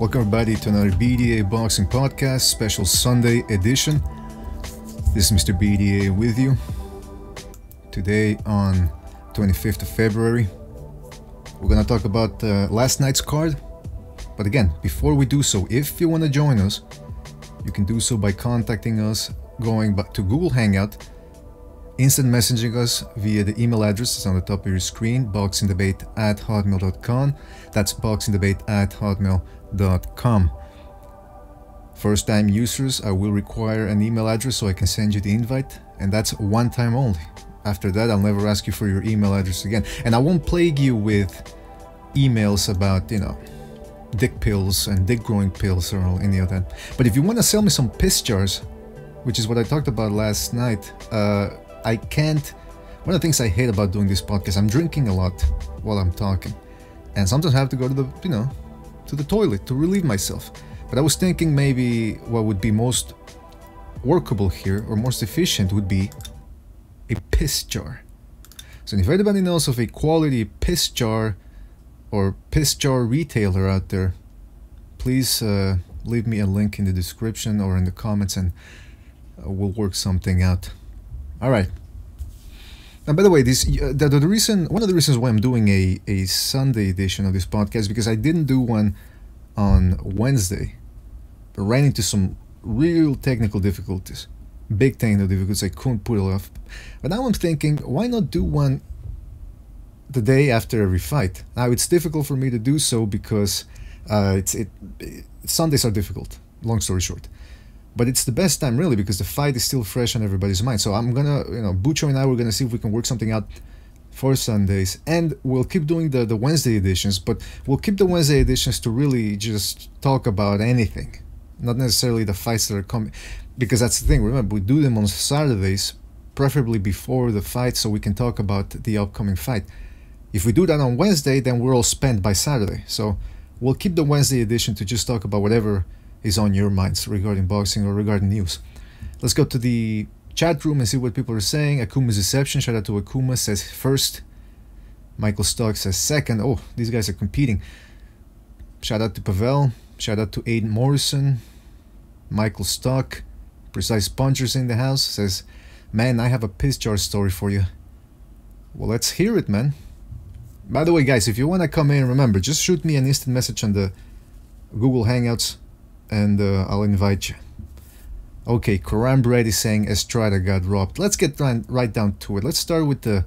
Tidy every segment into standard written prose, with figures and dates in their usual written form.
Welcome everybody to another BDA Boxing Podcast, special Sunday edition. This is Mr. BDA with you. Today on 25th of February, we're going to talk about last night's card. But again, before we do so, if you want to join us, you can do so by contacting us, going back to Google Hangout, instant messaging us via the email address that's on the top of your screen, boxingdebate@hotmail.com. That's boxingdebate@hotmail.com. First time users, I will require an email address so I can send you the invite, and that's one time only. After that, I'll never ask you for your email address again, and I won't plague you with emails about, dick pills and dick growing pills or any of that. But if you want to sell me some piss jars, which is what I talked about last night, I can't. One of the things I hate about doing this podcast, I'm drinking a lot while I'm talking, and sometimes I have to go to the to the toilet to relieve myself. But I was thinking maybe what would be most workable here, or most efficient, would be a piss jar. So if anybody knows of a quality piss jar or piss jar retailer out there, please leave me a link in the description or in the comments, and we'll work something out. All right. And by the way, one of the reasons why I'm doing a Sunday edition of this podcast, because I didn't do one on Wednesday, but ran into some real technical difficulties, big technical difficulties. I couldn't put it off. But now I'm thinking, why not do one the day after every fight? Now it's difficult for me to do so because Sundays are difficult. Long story short. But it's the best time really, because the fight is still fresh on everybody's mind. So I'm gonna, Bucho and I, we're gonna see if we can work something out for Sundays, and we'll keep doing the Wednesday editions. But we'll keep the Wednesday editions to really just talk about anything, not necessarily the fights that are coming, because that's the thing. Remember, we do them on Saturdays, preferably before the fight, so we can talk about the upcoming fight. If we do that on Wednesday, then we're all spent by Saturday. So we'll keep the Wednesday edition to just talk about whatever is on your minds regarding boxing or regarding news. Let's go to the chat room and see what people are saying. Akuma's Deception, shout out to Akuma, says first. Michael Stock says second. Oh, these guys are competing. Shout out to Pavel. Shout out to Aiden Morrison. Michael Stock, Precise Punchers in the house, says, man, I have a piss jar story for you. Well, let's hear it, man. By the way, guys, if you want to come in, remember, just shoot me an instant message on the Google Hangouts, and I'll invite you. Okay, Karam Bread is saying Estrada got robbed. Let's get right down to it. Let's start with the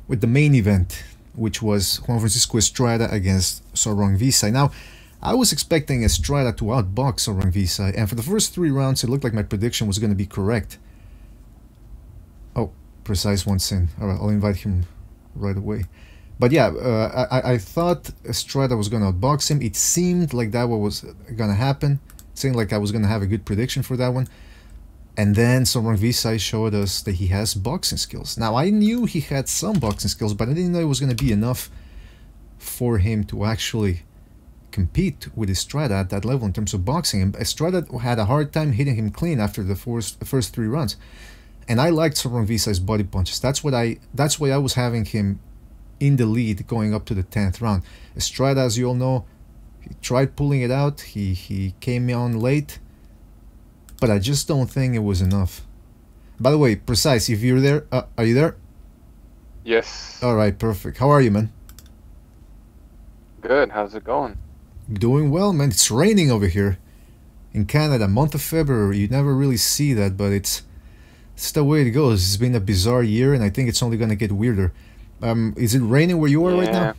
main event, which was Juan Francisco Estrada against Sor Rungvisai. Now, I was expecting Estrada to outbox Sor Rungvisai, and for the first 3 rounds, it looked like my prediction was going to be correct. Oh, Precise wants in. All right, I'll invite him right away. But yeah, I thought Estrada was going to outbox him. It seemed like that was going to happen. It seemed like I was going to have a good prediction for that one. And then Sor Rungvisai showed us that he has boxing skills. Now, I knew he had some boxing skills, but I didn't know it was going to be enough for him to actually compete with Estrada at that level in terms of boxing. And Estrada had a hard time hitting him clean after the first 3 rounds. And I liked Sor Rungvisai's body punches. That's why I was having him in the lead going up to the 10th round. Estrada, as you all know, he tried pulling it out. He came on late, but I just don't think it was enough. By the way, Precise, if you're there, are you there? Yes. All right, perfect. How are you, man? Good. How's it going? Doing well, man. It's raining over here in Canada. Month of February. You never really see that, but it's the way it goes. It's been a bizarre year, and I think it's only going to get weirder. Is it raining where you are right now?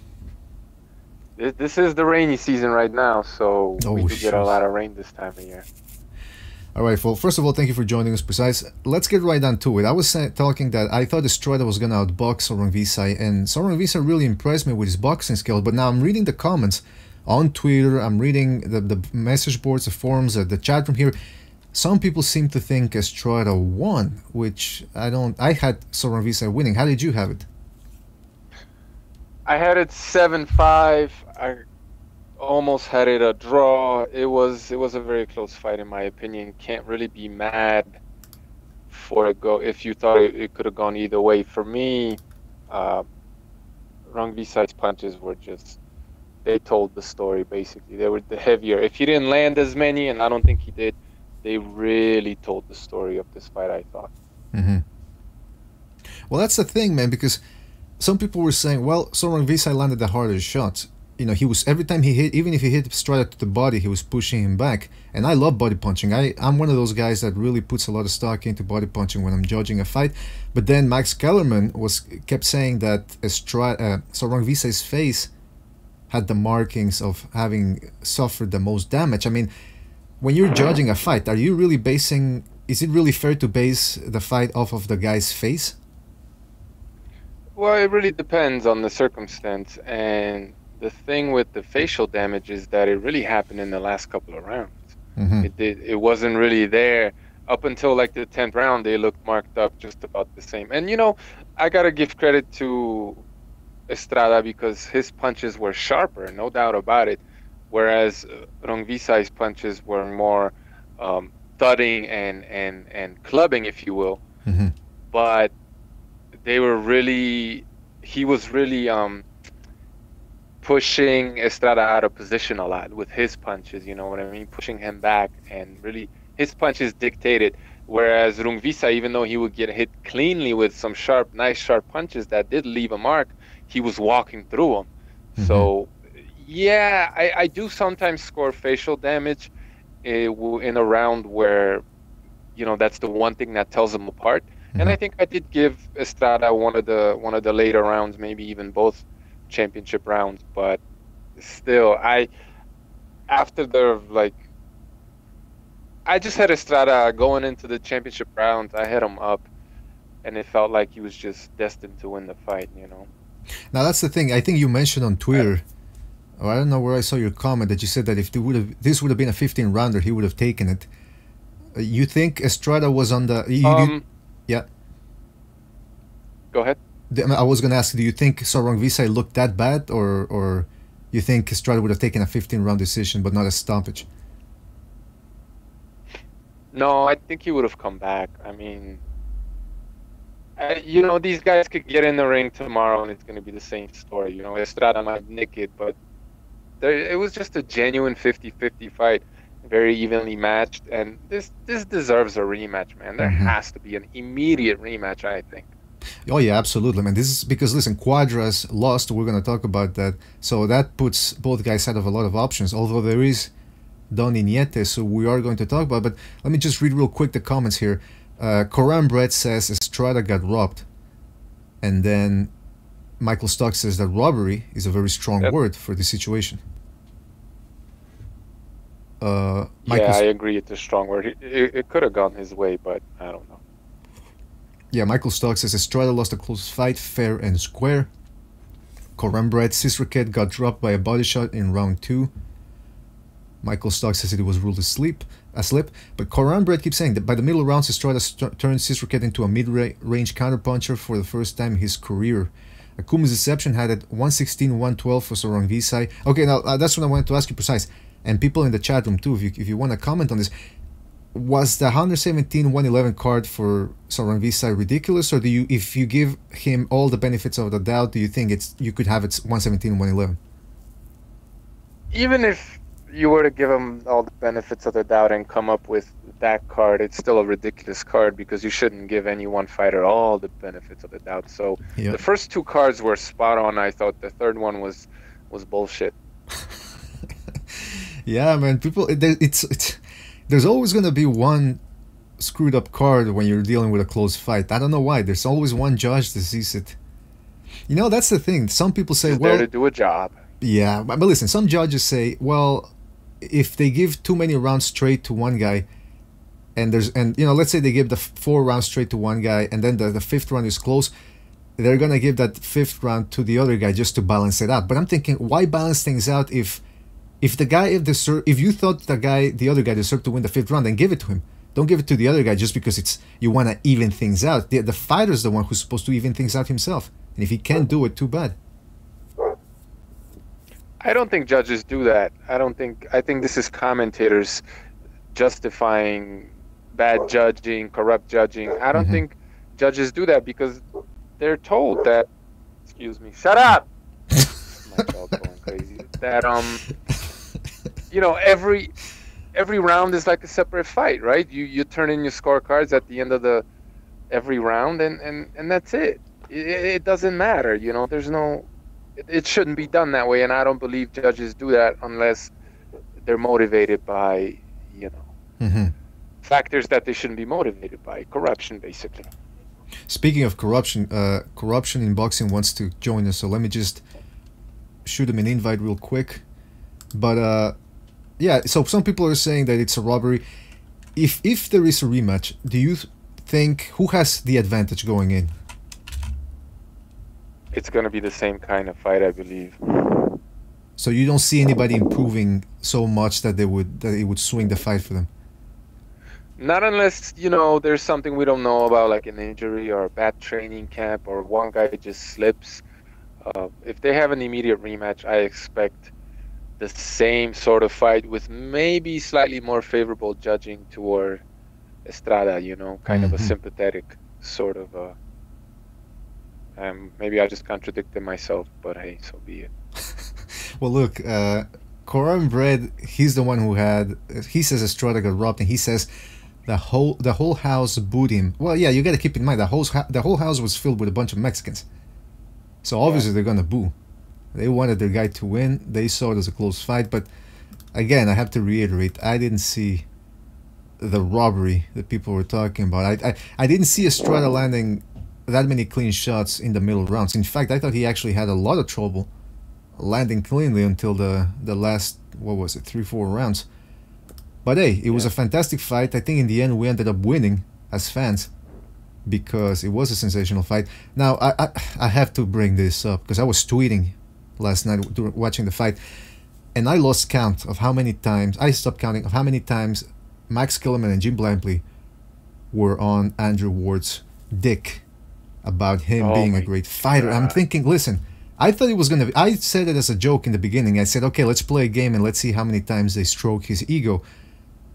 This is the rainy season right now, so we do get a lot of rain this time of year. All right, well, first of all, thank you for joining us, Precise. Let's get right down to it. I was talking that I thought Estrada was going to outbox Sor Rungvisai, and Sor Rungvisai really impressed me with his boxing skill, but now I'm reading the comments on Twitter, I'm reading the message boards, the forums, the chat room here. Some people seem to think Estrada won, which I don't. I had Sor Rungvisai winning. How did you have it? I had it 7-5. I almost had it a draw. It was a very close fight in my opinion. Can't really be mad for it go if you thought it could have gone either way. For me, Rungvisai's punches were just they told the story basically. They were the heavier. If he didn't land as many, and I don't think he did, they really told the story of this fight, I thought. Mm-hmm. Well, that's the thing, man, because some people were saying, well, Sor Rungvisai landed the hardest shots. You know, he was, every time he hit, even if he hit Estrada to the body, he was pushing him back. And I love body punching. I'm one of those guys that really puts a lot of stock into body punching when I'm judging a fight. But then Max Kellerman kept saying that Sor Rungvisai's face had the markings of having suffered the most damage. I mean, when you're judging a fight, are you really basing, is it really fair to base the fight off of the guy's face? Well, it really depends on the circumstance, and the thing with the facial damage is that it really happened in the last couple of rounds. Mm-hmm. It wasn't really there up until like the 10th round. They looked marked up just about the same. And you know, I gotta give credit to Estrada because his punches were sharper, no doubt about it, whereas Rungvisai's punches were more thudding and clubbing, if you will. Mm-hmm. But they were really, he was really pushing Estrada out of position a lot with his punches, you know what I mean? Pushing him back, and really his punches dictated. Whereas Rungvisai, even though he would get hit cleanly with some nice sharp punches that did leave a mark, he was walking through them. Mm-hmm. So, yeah, I do sometimes score facial damage in a round where, you know, that's the one thing that tells them apart. Mm-hmm. And I think I did give Estrada one of the later rounds, maybe even both championship rounds, but still, after the, like, I just had Estrada going into the championship rounds. I had him up, and it felt like he was just destined to win the fight, you know. Now that's the thing. I think you mentioned on Twitter, or I don't know where I saw your comment, that you said that if this would have been a 15-rounder, he would have taken it. You think Estrada was on the? Yeah. Go ahead. I was going to ask, do you think Sor Rungvisai looked that bad, or you think Estrada would have taken a 15-round decision but not a stoppage? No, I think he would have come back. I mean, you know, these guys could get in the ring tomorrow and it's going to be the same story. You know, Estrada might nick it, but it was just a genuine 50-50 fight, very evenly matched, and this deserves a rematch, man. There Mm-hmm. has to be an immediate rematch, I think. Oh yeah, absolutely, man. This is because, listen, Cuadras lost. We're going to talk about that. So that puts both guys out of a lot of options, although there is Donnie Nietes, who we are going to talk about. But let me just read real quick the comments here. Coram Brett says Estrada got robbed. And then Michael Stock says that robbery is a very strong word for the situation. Yeah, I agree. It's a strong word. It could have gone his way, but I don't know. Yeah, Michael Stock says Estrada lost a close fight, fair and square. Coram Brett, Srisaket got dropped by a body shot in round 2. Michael Stock says it was ruled a slip. But Coram Brett keeps saying that by the middle rounds, Estrada turned Srisaket into a mid-range counterpuncher for the first time in his career. Akuma's deception had it 116-112 for Sor Rungvisai. Okay, now that's what I wanted to ask you precise. And people in the chat room too, if you want to comment on this. Was the 117-111 card for Sor Rungvisai ridiculous, or do you, if you give him all the benefits of the doubt, do you think you could have it 117-111? Even if you were to give him all the benefits of the doubt and come up with that card, it's still a ridiculous card because you shouldn't give any one fighter all the benefits of the doubt. So the first 2 cards were spot on. I thought the third one was bullshit. Yeah, man, people, there's always going to be one screwed up card when you're dealing with a close fight. I don't know why. There's always one judge that sees it. You know, that's the thing. Some people say, well, there to do a job. Yeah, but listen, some judges say, well, if they give too many rounds straight to one guy, and you know, let's say they give the 4 rounds straight to one guy, and then the 5th round is close, they're going to give that 5th round to the other guy just to balance it out. But I'm thinking, why balance things out if you thought the other guy deserved to win the 5th round, then give it to him. Don't give it to the other guy just because you want to even things out. The fighter's the one who's supposed to even things out himself. And if he can't do it, too bad. I don't think judges do that. I think this is commentators justifying bad judging, corrupt judging. I don't think judges do that because they're told that, excuse me, shut up! My dog's going crazy. that every round is like a separate fight, right? You turn in your scorecards at the end of every round, and that's it. It doesn't matter, there's no, it shouldn't be done that way, and I don't believe judges do that unless they're motivated by, Mm-hmm. factors that they shouldn't be motivated by, corruption, basically. Speaking of corruption, corruption in boxing wants to join us, so let me just shoot him an invite real quick. But yeah, so some people are saying that it's a robbery. If there is a rematch, do you think who has the advantage going in? It's going to be the same kind of fight, I believe. So you don't see anybody improving so much that it would swing the fight for them? Not unless, there's something we don't know about, like an injury or a bad training camp, or one guy just slips. If they have an immediate rematch, I expect the same sort of fight with maybe slightly more favorable judging toward Estrada, kind of a sympathetic sort of. Maybe I just contradicted myself, but hey, so be it. Well, look, Coram Bread, he's the one he says Estrada got robbed, and he says the whole house booed him. Well, yeah, you got to keep in mind the whole house was filled with a bunch of Mexicans, so obviously they're gonna boo. They wanted their guy to win. They saw it as a close fight, but again, I have to reiterate, I didn't see the robbery that people were talking about. I didn't see Estrada landing that many clean shots in the middle rounds. In fact, I thought he actually had a lot of trouble landing cleanly until the last, what was it, 3-4 rounds. But hey, it was a fantastic fight. I think in the end we ended up winning as fans because it was a sensational fight. Now I have to bring this up because I was tweeting last night watching the fight, and I lost count of how many times, I stopped counting of how many times Max Kellerman and Jim Blampley were on Andrew Ward's dick about him being a great fighter. I'm thinking, listen, I thought it was going to be, I said it as a joke in the beginning. I said, okay, let's play a game and let's see how many times they stroke his ego.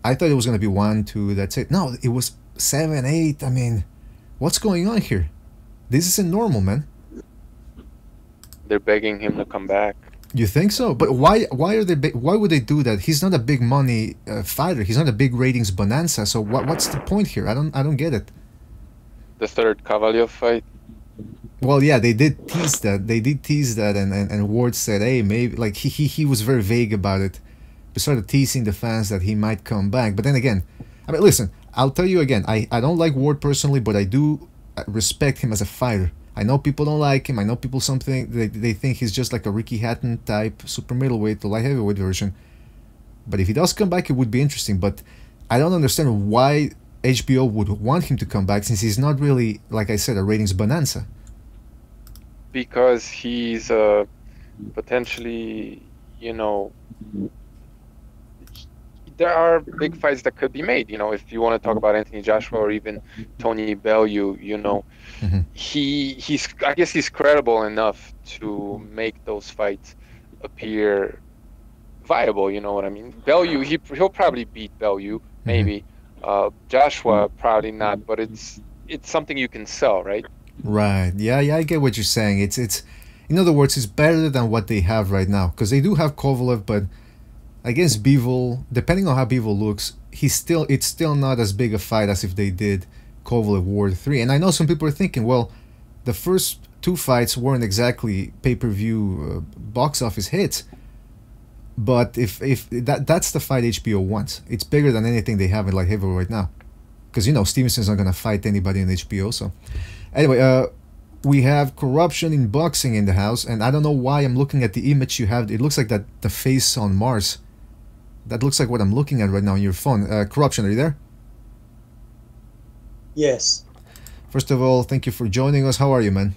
I thought it was going to be 1, 2, that's it. No, it was 7, 8. I mean, what's going on here? This isn't normal, man. They're begging him to come back. You think so? But why would they do that? He's not a big money fighter. He's not a big ratings bonanza. So what's the point here? I don't get it. The third Kovalev fight. Well, yeah, they did tease that. And Ward said, hey, maybe, like he was very vague about it. We started teasing the fans that he might come back. But then again, I mean, listen, I'll tell you again, I don't like Ward personally, but I do respect him as a fighter. I know people don't like him. I know people they think he's just like a Ricky Hatton type super middleweight, the light heavyweight version. But if he does come back, it would be interesting. But I don't understand why HBO would want him to come back, since he's not really, like I said, a ratings bonanza. Because he's potentially, there are big fights that could be made. If you want to talk about Anthony Joshua or even Tony Bellew, he's I guess he's credible enough to make those fights appear viable. You know what I mean? Bellew, he'll probably beat Bellew, maybe. Joshua probably not, but it's something you can sell, right? Right. Yeah, I get what you're saying. It's in other words, it's better than what they have right now, because they do have Kovalev, but against Bivol, depending on how Bivol looks, it's still not as big a fight as if they did Kovalev Ward 3. And I know some people are thinking, well, the first 2 fights weren't exactly pay-per-view box office hits, but if that's the fight HBO wants. It's bigger than anything they have in light heavyweight right now, because Stevenson's not gonna fight anybody in HBO. So anyway, we have corruption in boxing in the house, and I don't know why I'm looking at the image you have. It looks like that the face on Mars. That looks like what I'm looking at right now on your phone. Corruption, are you there? Yes. First of all, thank you for joining us. How are you, man?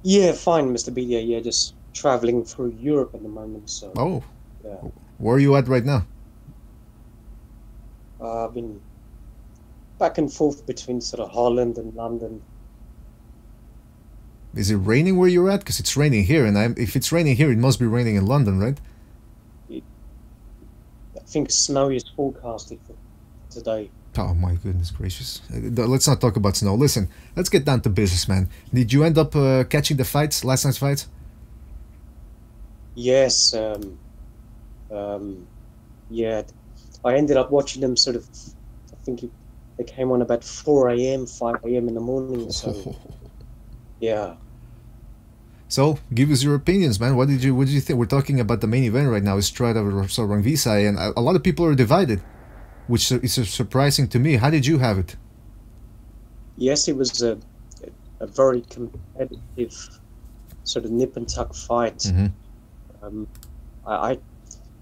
Yeah, fine, Mr. BDA. Yeah, just traveling through Europe at the moment. So. Oh. Yeah. Where are you at right now? I've been back and forth between sort of Holland and London. Is it raining where you're at? Because it's raining here, and if it's raining here, it must be raining in London, right? I think snow is forecasted for today. Oh my goodness gracious. Let's not talk about snow. Listen, let's get down to business, man. Did you end up catching the fights, last night's fights? Yes, yeah. I ended up watching them sort of. I think they came on about 4 a.m., 5 a.m. in the morning. So yeah. So, give us your opinions, man. What did you think? We're talking about the main event right now, Estrada versus Rungvisai, and a lot of people are divided, which is surprising to me. How did you have it? Yes, it was a very competitive sort of nip and tuck fight. Mm-hmm. I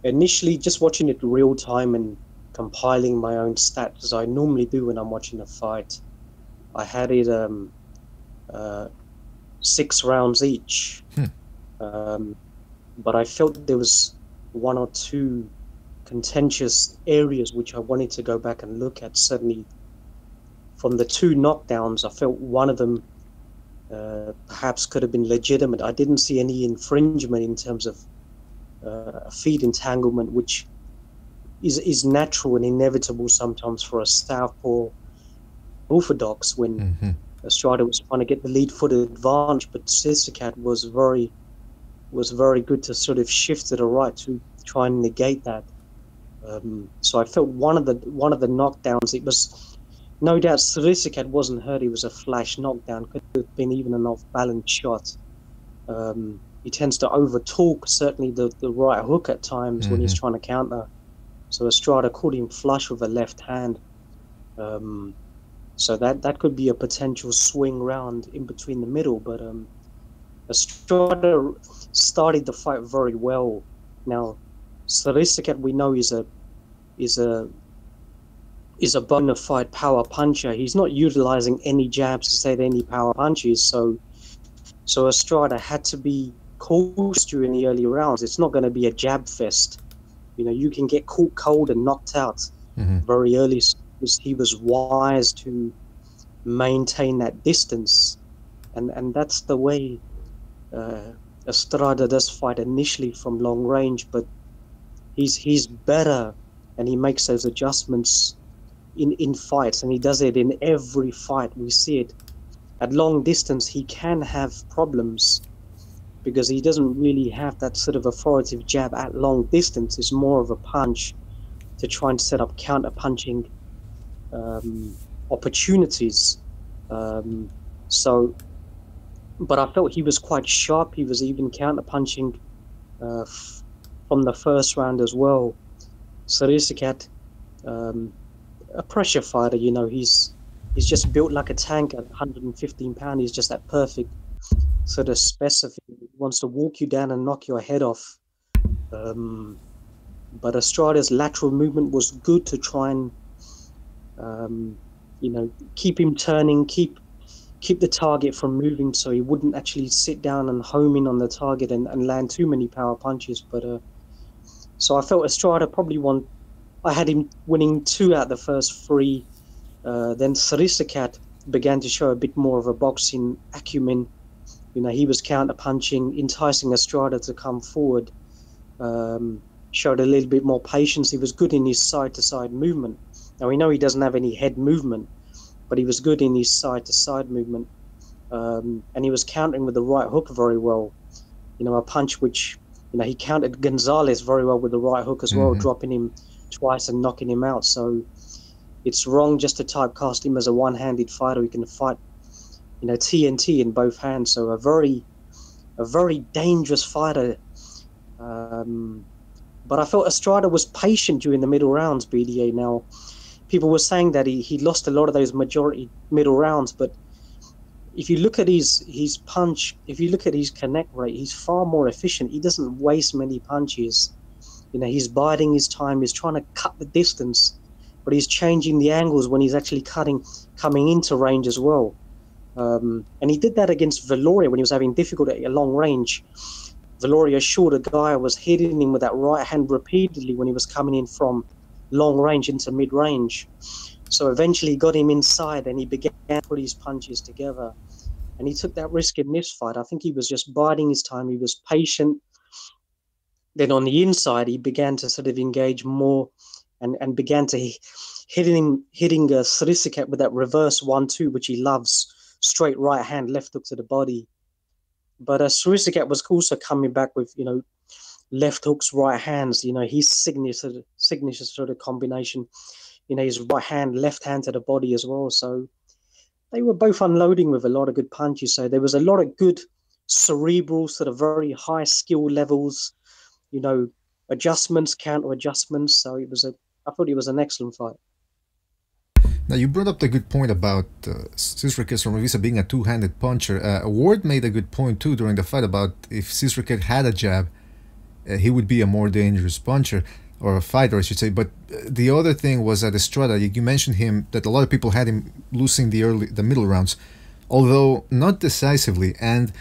initially just watching it real time and compiling my own stats as I normally do when I'm watching a fight. I had it 6 rounds each, but I felt there was 1 or 2 contentious areas which I wanted to go back and look at. Certainly, from the 2 knockdowns, I felt one of them perhaps could have been legitimate. I didn't see any infringement in terms of feet entanglement, which is natural and inevitable sometimes for a southpaw orthodox when Estrada was trying to get the lead foot advantage, but Srisaket was very good to sort of shift to the right to try and negate that. So I felt one of the knockdowns, it was no doubt Srisaket wasn't hurt. It was a flash knockdown. Could have been even an off-balance shot. He tends to over-talk, certainly the right hook at times when he's trying to counter. So Estrada caught him flush with a left hand. So that could be a potential swing round in between the middle. But Estrada started the fight very well. Now, Srisaket we know is a bona fide power puncher. He's not utilizing any jabs to set any power punches. So Estrada had to be cautious during the early rounds. It's not going to be a jab fest. You know, you can get caught cold and knocked out very early. He was wise to maintain that distance, and that's the way Estrada does fight initially from long range. But he's better, and he makes those adjustments in fights, and he does it in every fight. We see it at long distance. He can have problems because he doesn't really have that sort of authoritative jab at long distance. It's more of a punch to try and set up counter punching opportunities. But I felt he was quite sharp. He was even counter punching from the first round as well. Srisaket, a pressure fighter, you know, he's just built like a tank at 115 pounds. He's just that perfect sort of specific. He wants to walk you down and knock your head off. But Estrada's lateral movement was good to try and, you know, keep him turning, keep the target from moving, so he wouldn't actually sit down and home in on the target and land too many power punches. But so I felt Estrada probably won. I had him winning 2 out of the first 3. Then Srisaket began to show a bit more of a boxing acumen. You know, he was counter-punching, enticing Estrada to come forward, showed a little bit more patience. He was good in his side-to-side movement. Now, we know he doesn't have any head movement, but he was good in his side-to-side movement. And he was countering with the right hook very well. You know, a punch which, you know, he countered Gonzalez very well with the right hook as well, dropping him twice and knocking him out. So it's wrong just to typecast him as a one-handed fighter who can fight, you know, TNT in both hands. So a very dangerous fighter. But I felt Estrada was patient during the middle rounds, BDA. Now, people were saying that he lost a lot of those majority middle rounds, but if you look at his punch, if you look at his connect rate, he's far more efficient. He doesn't waste many punches. You know, he's biding his time. He's trying to cut the distance, but he's changing the angles when he's actually coming into range as well. And he did that against Viloria when he was having difficulty at long range. Viloria, shorter guy, was hitting him with that right hand repeatedly when he was coming in from long range into mid range. So eventually he got him inside and he began to put his punches together. And he took that risk in this fight. I think he was just biding his time. He was patient. Then on the inside, he began to sort of engage more and began to hitting Srisaket with that reverse 1-2, which he loves, straight right hand, left hook to the body. But Srisaket was also coming back with, you know, left hooks, right hands. His signature sort of combination. His right hand, left hand to the body as well. So they were both unloading with a lot of good punches. So there was a lot of good cerebral, sort of very high skill levels. Adjustments, counter adjustments. So I thought it was an excellent fight. Now, you brought up the good point about Srisaket Sor Rungvisai being a two-handed puncher. Ward made a good point, too, during the fight about if Srisaket had a jab, he would be a more dangerous puncher, or a fighter, I should say. But the other thing was that Estrada, you mentioned him, that a lot of people had him losing the middle rounds, although not decisively. And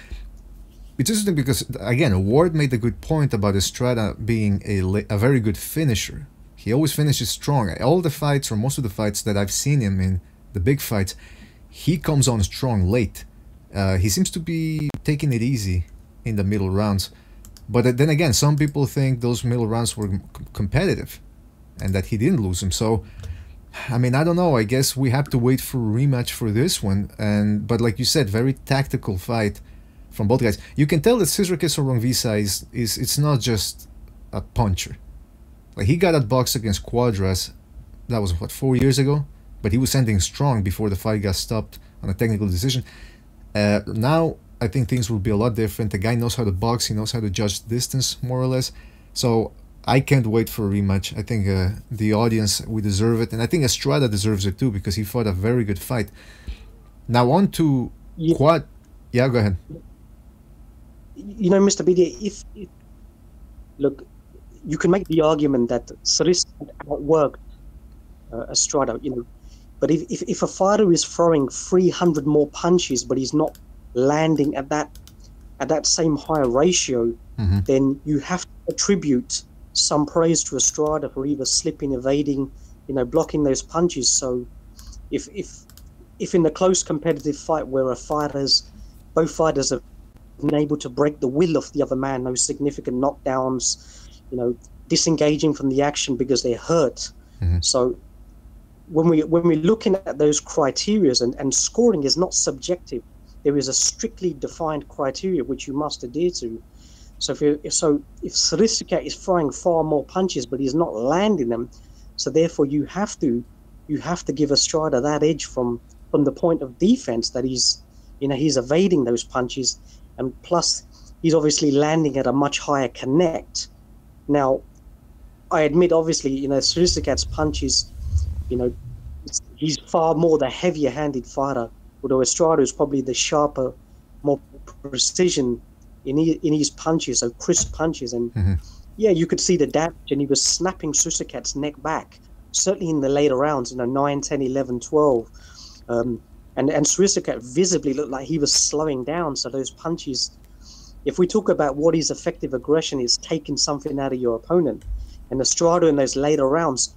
it's interesting because, again, Ward made a good point about Estrada being a very good finisher. He always finishes strong. All the fights, or most of the fights that I've seen him in, the big fights, he comes on strong late. He seems to be taking it easy in the middle rounds. But then again, some people think those middle rounds were competitive and that he didn't lose them. So, I mean, I don't know. I guess we have to wait for a rematch for this one. But like you said, very tactical fight from both guys. You can tell that Srisaket Sor Rungvisai it's not just a puncher. Like, he got outboxed against Cuadras, that was, 4 years ago? But he was ending strong before the fight got stopped on a technical decision. Now, I think things will be a lot different. The guy knows how to box, he knows how to judge distance, more or less. So, I can't wait for a rematch. I think the audience, we deserve it. And I think Estrada deserves it too, because he fought a very good fight. Now, on to Quad... Yeah, go ahead. Mr. BDA, look, you can make the argument that Srisaket outworked Estrada, but if a fighter is throwing 300 more punches, but he's not landing at that same higher ratio, then you have to attribute some praise to Estrada for either slipping, evading, blocking those punches. So, if in the close competitive fight where both fighters have been able to break the will of the other man, no significant knockdowns, disengaging from the action because they're hurt. So when we're looking at those criteria, and scoring is not subjective, there is a strictly defined criteria which you must adhere to. So if Srisaket is throwing far more punches but he's not landing them, so therefore you have to give Estrada that edge from the point of defense, that he's evading those punches, and plus he's obviously landing at a much higher connect. Now, I admit, obviously, Srisaket's punches, he's far more the heavier-handed fighter, although Estrada is probably the sharper, more precision in his punches, so crisp punches. And yeah, you could see the damage, and he was snapping Srisaket's neck back, certainly in the later rounds, 9, 10, 11, 12. And Srisaket visibly looked like he was slowing down, so those punches... If we talk about what is effective aggression, is taking something out of your opponent. And Estrada in those later rounds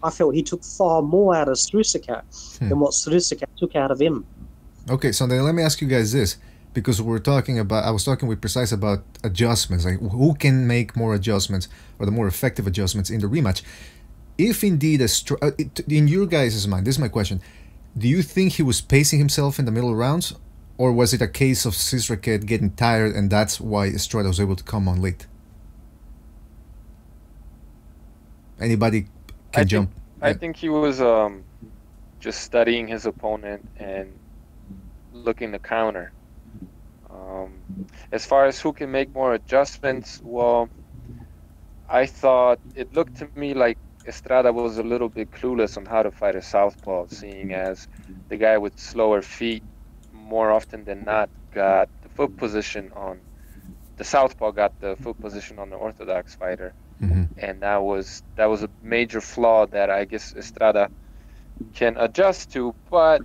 I felt he took far more out of Srisaket than what Srisaket took out of him. Okay, so then let me ask you guys this, because I was talking with Precise about adjustments, like who can make more adjustments or the more effective adjustments in the rematch. If indeed, in your guys' mind, this is my question, do you think he was pacing himself in the middle rounds? Or was it a case of Srisaket getting tired and that's why Estrada was able to come on late? Anybody can jump? I think he was just studying his opponent and looking to counter. As far as who can make more adjustments, well, I thought it looked to me like Estrada was a little bit clueless on how to fight a southpaw, seeing as the guy with slower feet more often than not got the foot position on the southpaw, got the foot position on the orthodox fighter, and that was a major flaw that I guess Estrada can adjust to. But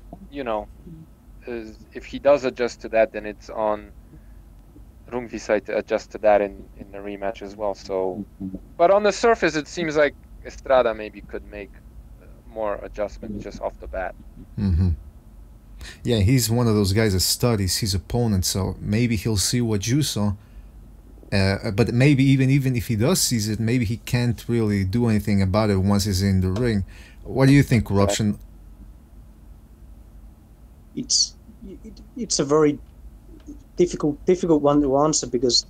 if he does adjust to that, then it's on Rungvisai to adjust to that in the rematch as well. So, but on the surface, it seems like Estrada maybe could make more adjustments just off the bat. Yeah, he's one of those guys that studies his opponent, so maybe he'll see what you saw. But maybe even if he does see it, maybe he can't really do anything about it once he's in the ring. What do you think, Corruption? It's a very difficult one to answer, because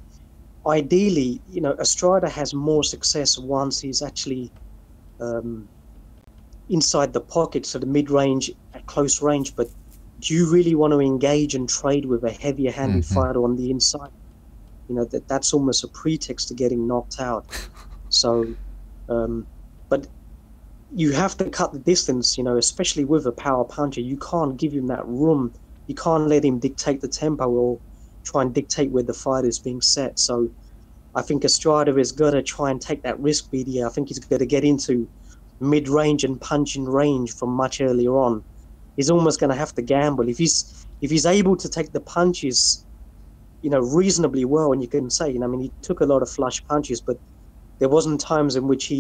ideally, Estrada has more success once he's actually inside the pocket, so the mid-range at close range. But do you really want to engage and trade with a heavier-handed fighter on the inside? That's almost a pretext to getting knocked out. So, but you have to cut the distance, especially with a power puncher. You can't give him that room. You can't let him dictate the tempo or try and dictate where the fight is being set. So I think Estrada is going to try and take that risk, BDA. I think he's going to get into mid-range and punching range from much earlier on. He's almost going to have to gamble. If he's able to take the punches, reasonably well, and you can say, he took a lot of flush punches, but there wasn't times in which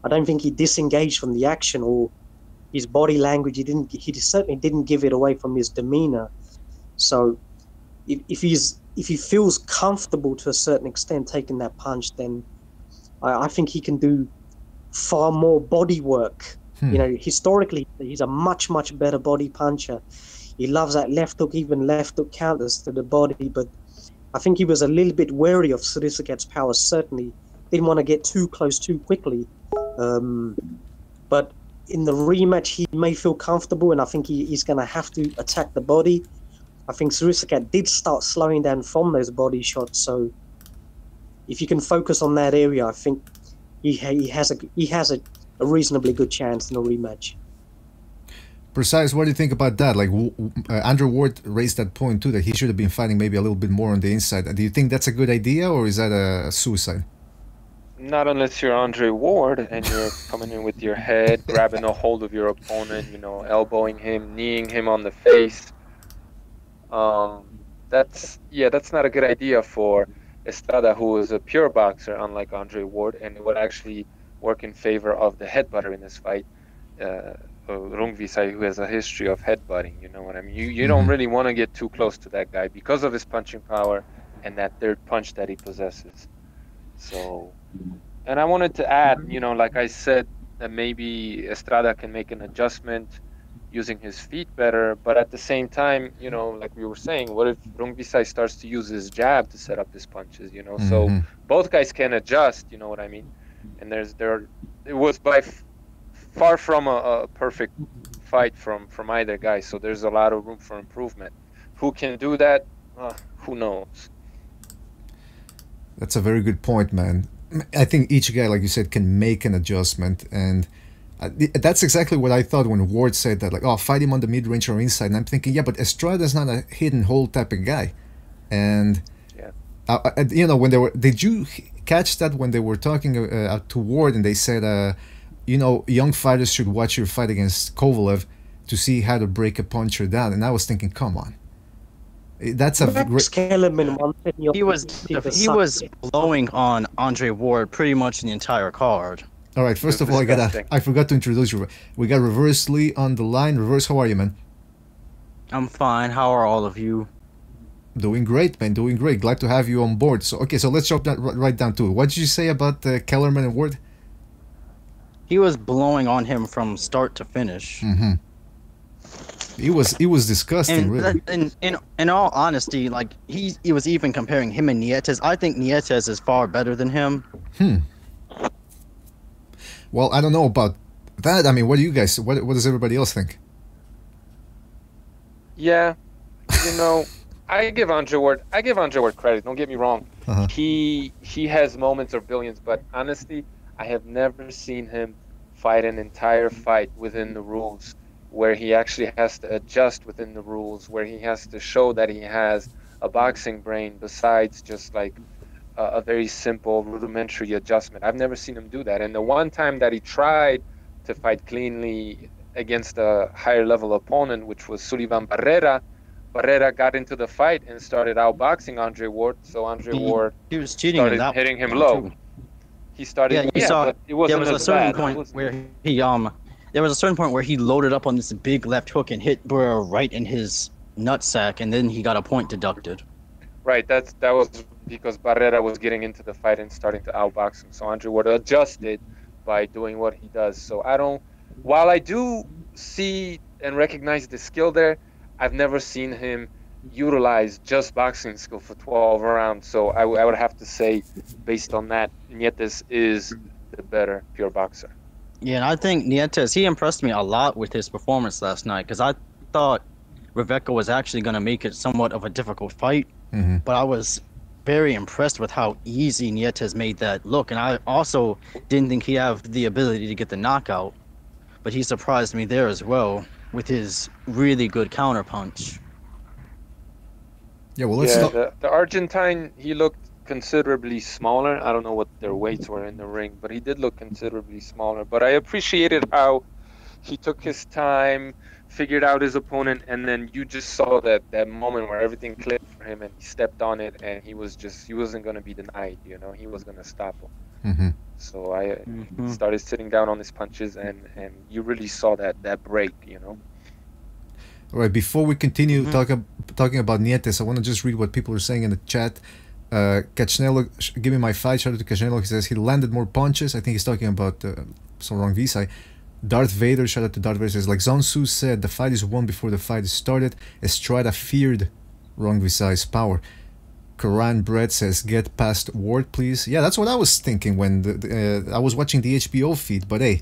I don't think he disengaged from the action, or his body language, he certainly didn't give it away from his demeanor. So if he feels comfortable to a certain extent taking that punch, then I think he can do far more body work. Historically, he's a much, much better body puncher. He loves that left hook, even left hook counters to the body, but I think he was a little bit wary of Srisaket power, certainly. Didn't want to get too close too quickly. But in the rematch, he may feel comfortable, and I think he's going to have to attack the body. I think Srisaket did start slowing down from those body shots, so if you can focus on that area, I think he has a reasonably good chance in a rematch. Precise, what do you think about that? Like, Andrew Ward raised that point too, that he should have been fighting maybe a little bit more on the inside. Do you think that's a good idea, or is that a suicide? Not unless you're Andre Ward and you're coming in with your head, grabbing a hold of your opponent, elbowing him, kneeing him on the face. That's not a good idea for Estrada, who is a pure boxer, unlike Andre Ward, and it would actually work in favor of the headbutter in this fight, Rungvisai, who has a history of headbutting. You know what I mean? You don't really want to get too close to that guy because of his punching power and that third punch that he possesses. So, and I wanted to add, like I said, that maybe Estrada can make an adjustment using his feet better, but at the same time, like we were saying, what if Rungvisai starts to use his jab to set up his punches, So both guys can adjust, you know what I mean? And it was by far from a perfect fight from either guy, so there's a lot of room for improvement. Who can do that? Who knows? That's a very good point, man. I think each guy, like you said, can make an adjustment, and that's exactly what I thought when Ward said that, like, fight him on the mid-range or inside, and I'm thinking, yeah, but Estrada's not a hidden hole type of guy. And when they were, did you catch that when they were talking to Ward and they said, young fighters should watch your fight against Kovalev to see how to break a puncher down? And I was thinking, come on, that's a great. He was blowing on Andre Ward pretty much in the entire card. All right, first of all, I forgot to introduce you. We got Reverse Lee on the line. Reverse, how are you, man? I'm fine. How are all of you? Doing great, man. Doing great. Glad to have you on board. So let's jump right down to it. What did you say about Kellerman and Ward? He was blowing on him from start to finish. It was disgusting, really. In all honesty, like he was even comparing him and Nietes. I think Nietes is far better than him. Well, I don't know about that. I mean, what do you guys? What does everybody else think? Yeah, I give Andre Ward credit. Don't get me wrong. He has moments of brilliance, but honestly, I have never seen him fight an entire fight within the rules, where he actually has to adjust within the rules, where he has to show that he has a boxing brain besides just like a very simple rudimentary adjustment. I've never seen him do that. And the one time that he tried to fight cleanly against a higher level opponent, which was Sullivan Barrera got into the fight and started outboxing Andre Ward. So Andre Ward was cheating started hitting him low. Too. He started. But it wasn't there was a certain bad. point where he there was a certain point where he loaded up on this big left hook and hit Barrera right in his nutsack, and then he got a point deducted. Right. That was because Barrera was getting into the fight and starting to outbox him. So Andre Ward adjusted by doing what he does. So while I do see and recognize the skill there, I've never seen him utilize just boxing skill for 12 rounds. So I would have to say, based on that, Nietes is the better pure boxer. Yeah, and I think Nietes, he impressed me a lot with his performance last night because I thought Reveco was actually going to make it somewhat of a difficult fight, but I was very impressed with how easy Nietes made that look, and I also didn't think he had the ability to get the knockout, but he surprised me there as well with his really good counterpunch. Yeah, well, let's talk. The Argentine, he looked considerably smaller. I don't know what their weights were in the ring, but he did look considerably smaller. But I appreciated how he took his time, figured out his opponent, and then you just saw that moment where everything clicked for him and he stepped on it, and he wasn't going to be denied, you know, he was going to stop him. So I started sitting down on his punches, and you really saw that break, you know. All right, before we continue talking about Nietes, I want to just read what people are saying in the chat. Cachnelo, give me my fight. Shout out to Cachnelo. He says he landed more punches. I think he's talking about Sor Rungvisai. Darth Vader, shout out to Darth Vader, says, like Zhang Su said, the fight is won before the fight is started. Estrada feared Rungvisai's power. Karan Brett says, get past Ward, please. Yeah, that's what I was thinking when I was watching the HBO feed, but hey,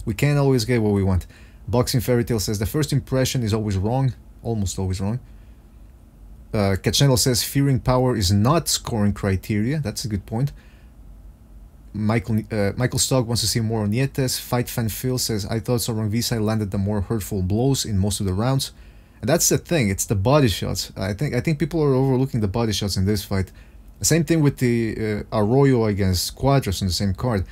we can't always get what we want. Boxing Fairy Tale says, the first impression is always wrong, almost always wrong. Cachnelo says, fearing power is not scoring criteria. That's a good point. Michael Stock wants to see more on Nietes. Fight Fan Phil says, I thought Sor Rungvisai landed the more hurtful blows in most of the rounds. And that's the thing, it's the body shots. I think people are overlooking the body shots in this fight. Same thing with the Arroyo against Cuadras on the same card.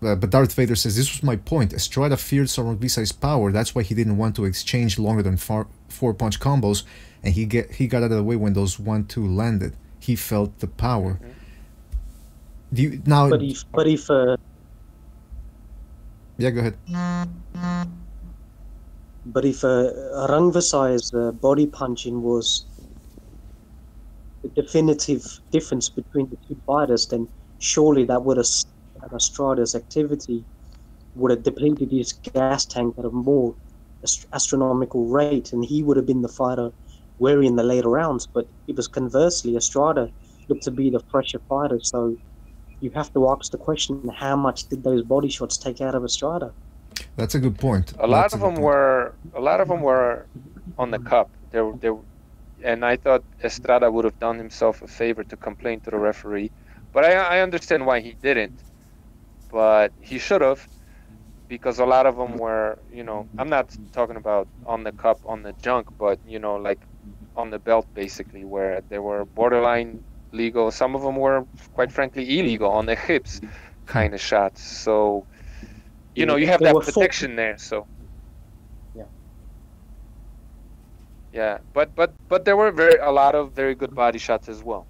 But Darth Vader says, this was my point. Estrada feared Sor Rungvisai's power. That's why he didn't want to exchange longer than 4-punch combos. And he got out of the way when those 1-2 landed. He felt the power. Do you, now? But if yeah, go ahead. But if Rungvisai's body punching was the definitive difference between the two fighters, then surely that would have Estrada's activity would have depleted his gas tank at a more astronomical rate, and he would have been the fighter wary in the later rounds. But it was conversely, Estrada looked to be the fresher fighter, so you have to ask the question, how much did those body shots take out of Estrada? That's a good point. A lot of them were on the cup. And I thought Estrada would have done himself a favor to complain to the referee, but I understand why he didn't. But he should have, because a lot of them were, you know, I'm not talking about on the cup, on the junk, but, you know, like on the belt, basically, where they were borderline legal. Some of them were, quite frankly, illegal on the hips kind of shots. So, you know, you have that protection there. So, yeah, but there were a lot of very good body shots as well.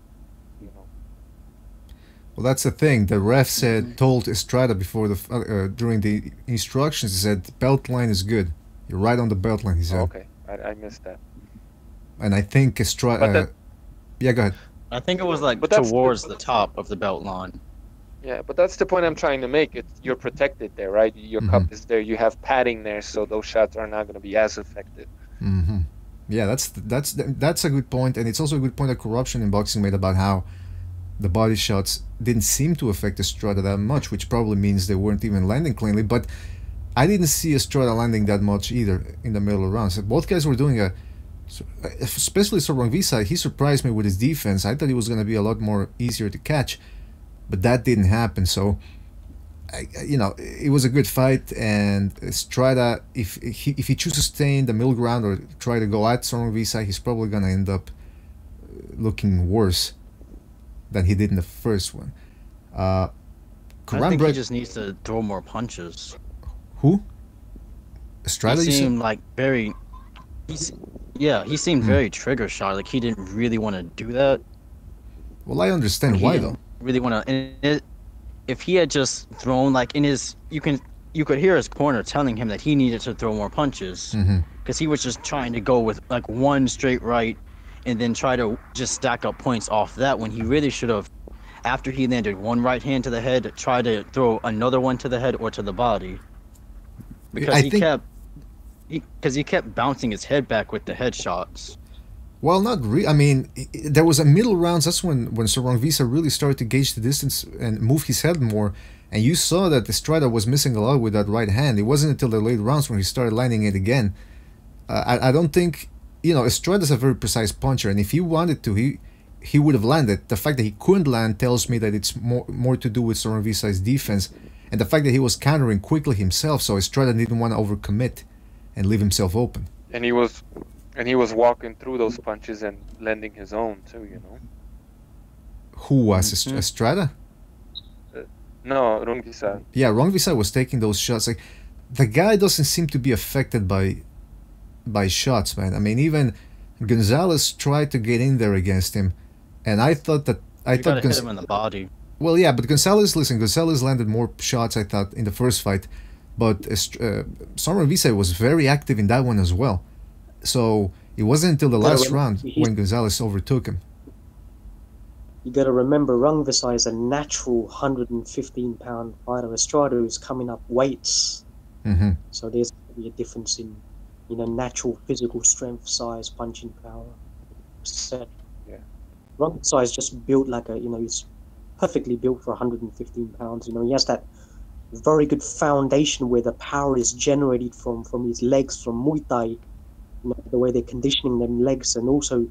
Well, that's the thing. The ref told Estrada before during the instructions. He said, "Belt line is good. You're right on the belt line." He said. Okay, I missed that. And I think Estrada. Yeah, go ahead. I think it was like towards the top of the belt line. Yeah, but that's the point I'm trying to make. You're protected there, right? Your cup is there. You have padding there, so those shots are not going to be as effective. Yeah, that's a good point, and it's also a good point that Corruption in Boxing made about how the body shots didn't seem to affect Estrada that much, which probably means they weren't even landing cleanly. But I didn't see Estrada landing that much either in the middle of rounds. Both guys were doing especially Sor Rungvisai, he surprised me with his defense. I thought he was going to be a lot more easier to catch, but that didn't happen. So, you know, it was a good fight, and Estrada, if he chooses to stay in the middle ground or try to go at Sor Rungvisai, he's probably going to end up looking worse than he did in the first one. I think he just needs to throw more punches. Who? Estrada? He seemed like very... he seemed very trigger shy. Like he didn't really want to do that. Well, I understand why though. Really want to. If he had just thrown like in his, you could hear his corner telling him that he needed to throw more punches because he was just trying to go with like one straight right and then try to just stack up points off that, when he really should have, after he landed one right hand to the head, try to throw another one to the head or to the body. Because he kept bouncing his head back with the headshots. Well, not really. I mean, there was a middle rounds. That's when Sor Rungvisai really started to gauge the distance and move his head more. And you saw that Estrada was missing a lot with that right hand. It wasn't until the late rounds when he started landing it again. I don't think, Estrada's a very precise puncher, and if he wanted to, he would have landed. The fact that he couldn't land tells me that it's more to do with Sor Rungvisai's defense, and the fact that he was countering quickly himself, so Estrada didn't want to overcommit and leave himself open. And he was walking through those punches and landing his own too, Who was Estrada? No, Rungvisai. Yeah, Rungvisai was taking those shots. Like, the guy doesn't seem to be affected by shots, man. I mean, even Gonzalez tried to get in there against him, and I thought hit him in the body. Well, yeah, but Gonzalez landed more shots, I thought, in the first fight, but Sor Rungvisai was very active in that one as well. So it wasn't until the last round when Gonzalez overtook him. You got to remember, Rungvisai is a natural 115-pound fighter. Estrada is coming up weights, so there's going to be a difference in, natural physical strength, size, punching power, etc. Yeah. Rungvisai is just built like he's perfectly built for 115 pounds. He has that very good foundation where the power is generated from his legs, from Muay Thai, the way they're conditioning them legs, and also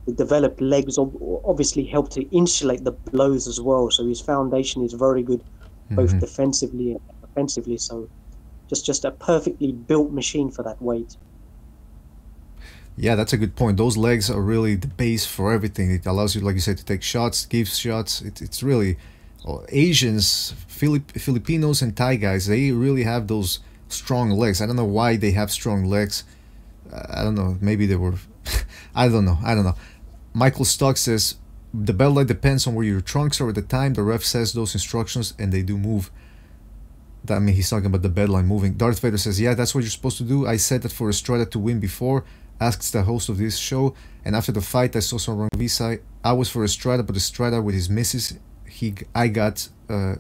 the developed legs obviously help to insulate the blows as well. So his foundation is very good, both defensively and offensively. So just a perfectly built machine for that weight. Yeah, that's a good point. Those legs are really the base for everything. It allows you, like you said, to take shots, give shots. It's really Asians, Filipinos, and Thai guys. They really have those strong legs. I don't know why they have strong legs. I don't know. Maybe they were. I don't know. Michael Stock says the belt light depends on where your trunks are at the time. The ref says those instructions, and they do move. I mean, he's talking about the belt line moving. Darth Vader says, yeah, that's what you're supposed to do. I said that for Estrada to win before. Asks the host of this show, and after the fight I saw Sor Rungvisai. I was for Estrada, but Estrada with his misses, I got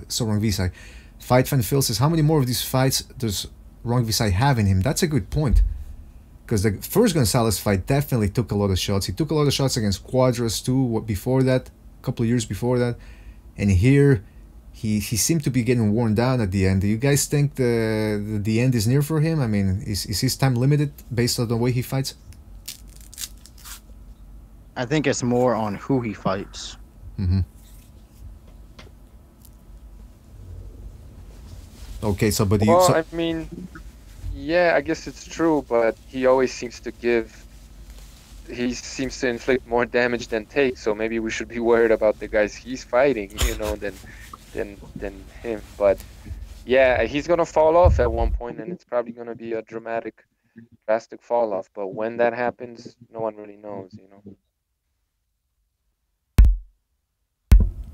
Sor Rungvisai. Fight Fan Phil says, how many more of these fights does Rungvisai have in him? That's a good point, because the first Gonzalez fight definitely took a lot of shots. He took a lot of shots against Cuadras too, before that, a couple of years before that, and here he seemed to be getting worn down at the end. Do you guys think the end is near for him? I mean, is his time limited based on the way he fights? I think it's more on who he fights. Okay, so but I mean, yeah, I guess it's true, but he always seems to inflict more damage than take. So maybe we should be worried about the guys he's fighting, than him. But yeah, he's gonna fall off at one point, and it's probably gonna be a drastic fall off. But when that happens, no one really knows,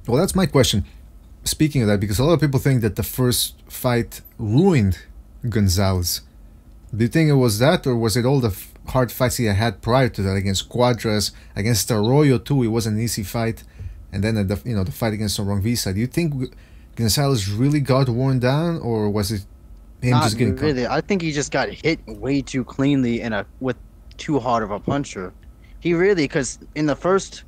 Well, that's my question. Speaking of that, because a lot of people think that the first fight ruined Gonzalez. Do you think it was that, or was it all the hard fights he had prior to that against Cuadras, against Arroyo too? It was an easy fight, and then the fight against Sor Rungvisai. Do you think Gonzalez really got worn down, or was it him just getting caught? Really, I think he just got hit way too cleanly with too hard of a puncher. He really, because in the first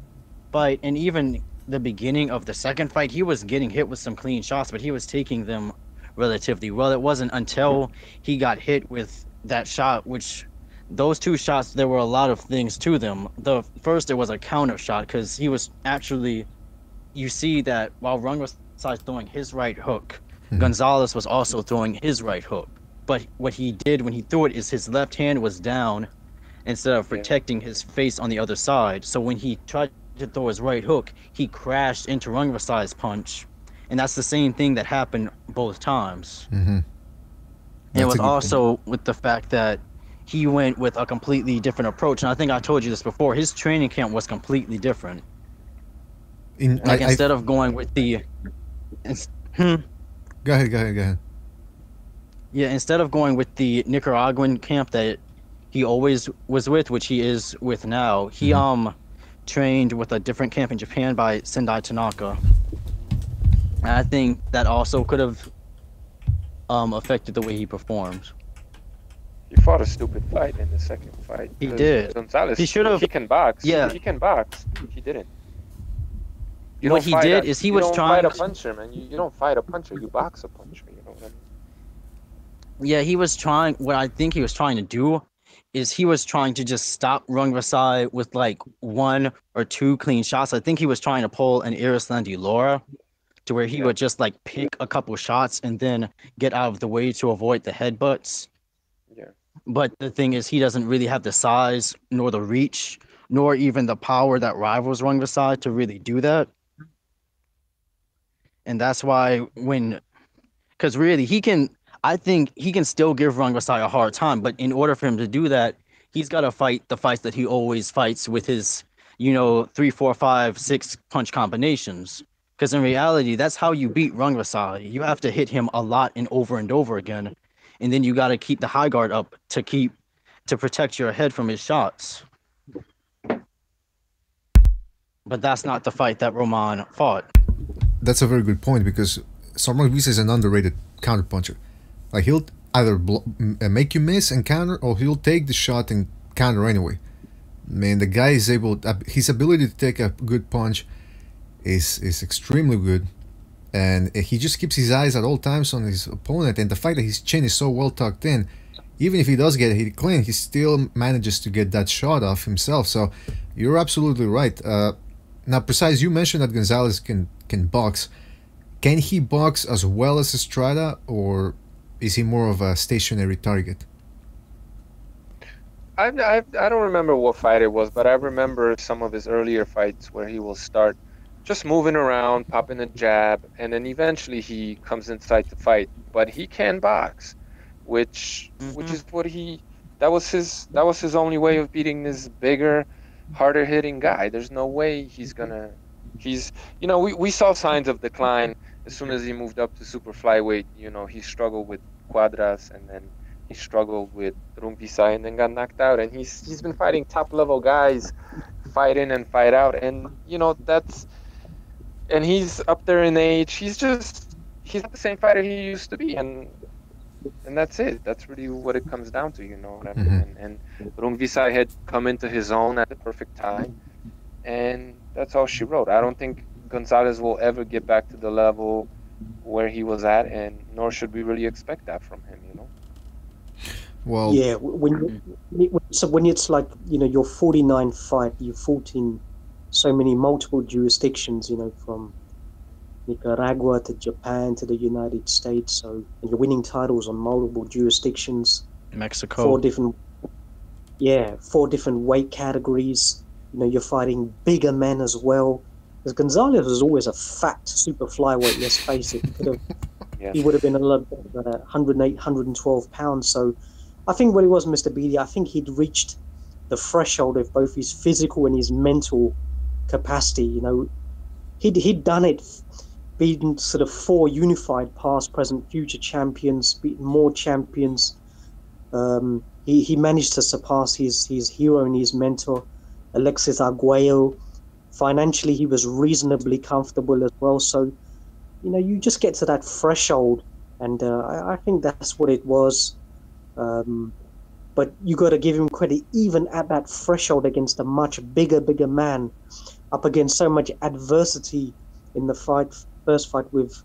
fight and even the beginning of the second fight, he was getting hit with some clean shots, but he was taking them relatively well. It wasn't until he got hit with that shot, which those two shots, there were a lot of things to them. The first, it was a counter shot, because he was actually, you see that while Rungvisai was throwing his right hook, Gonzalez was also throwing his right hook. But what he did when he threw it is his left hand was down instead of protecting his face on the other side. So when he tried to throw his right hook, he crashed into Rungvisai's punch, and that's the same thing that happened both times. And it was also with the fact that he went with a completely different approach, and I think I told you this before. His training camp was completely different. Instead of going with the Go ahead. Yeah, instead of going with the Nicaraguan camp that he always was with, which he is with now, he trained with a different camp in Japan by Sendai Tanaka. And I think that also could have affected the way he performed. He fought a stupid fight in the second fight. He did. Gonzalez, He should have. He can box. Yeah. He can box. He didn't. What he did is he was trying. You don't fight a puncher, man. You don't fight a puncher. You box a puncher. You know what I mean? Yeah, he was trying. What I think he was trying to do is he was trying to just stop Rungvisai with like 1 or 2 clean shots. I think he was trying to pull an Irislandy Laura to where he would just like pick a couple shots and then get out of the way to avoid the headbutts. Yeah. But the thing is, he doesn't really have the size, nor the reach, nor even the power that rivals Rungvisai to really do that. And that's why because really I think he can still give Rungvisai a hard time, but in order for him to do that, he's got to fight the fights that he always fights with his, 3, 4, 5, 6 punch combinations. Because in reality, that's how you beat Rungvisai. You have to hit him a lot and over again. And then you got to keep the high guard up to protect your head from his shots. But that's not the fight that Roman fought. That's a very good point, because Sor Rungvisai is an underrated counterpuncher. Like, he'll either make you miss and counter, or he'll take the shot and counter anyway. Man, the guy is his ability to take a good punch is extremely good, and he just keeps his eyes at all times on his opponent. And the fact that his chin is so well tucked in, even if he does get hit clean, he still manages to get that shot off himself. So you're absolutely right. Now, Precise, you mentioned that Gonzalez can box. Can he box as well as Estrada, or is he more of a stationary target? I don't remember what fight it was, but I remember some of his earlier fights where he will start just moving around, popping a jab, and then eventually he comes inside to fight. But he can box, which is what that was his only way of beating this bigger, harder hitting guy. There's no way we saw signs of decline as soon as he moved up to super flyweight. He struggled with Cuadras, and then he struggled with Rungvisai, and then got knocked out. And he's been fighting top level guys, fight in and fight out, and and he's up there in age. He's not the same fighter he used to be, and that's it. That's really what it comes down to, you know what I mean? And Rungvisai had come into his own at the perfect time, and that's all she wrote. I don't think Gonzalez will ever get back to the level where he was at, and nor should we really expect that from him, Well, yeah, when it's like, your 49 fight, you fought in so many multiple jurisdictions, from Nicaragua to Japan to the United States, so you're winning titles on multiple jurisdictions. Mexico. 4 different weight categories. You're fighting bigger men as well. Because Gonzalez was always a fat super flyweight, let's face it. He would have been a lot better at 108, 112 pounds. So I think what it was, Mr. BD, I think he'd reached the threshold of both his physical and his mental capacity. He'd done it, beaten sort of 4 unified past, present, future champions, beaten more champions. He managed to surpass his hero and his mentor, Alexis Arguello. Financially, he was reasonably comfortable as well. So, you just get to that threshold, and I think that's what it was. But you got to give him credit, even at that threshold against a much bigger man, up against so much adversity in the first fight with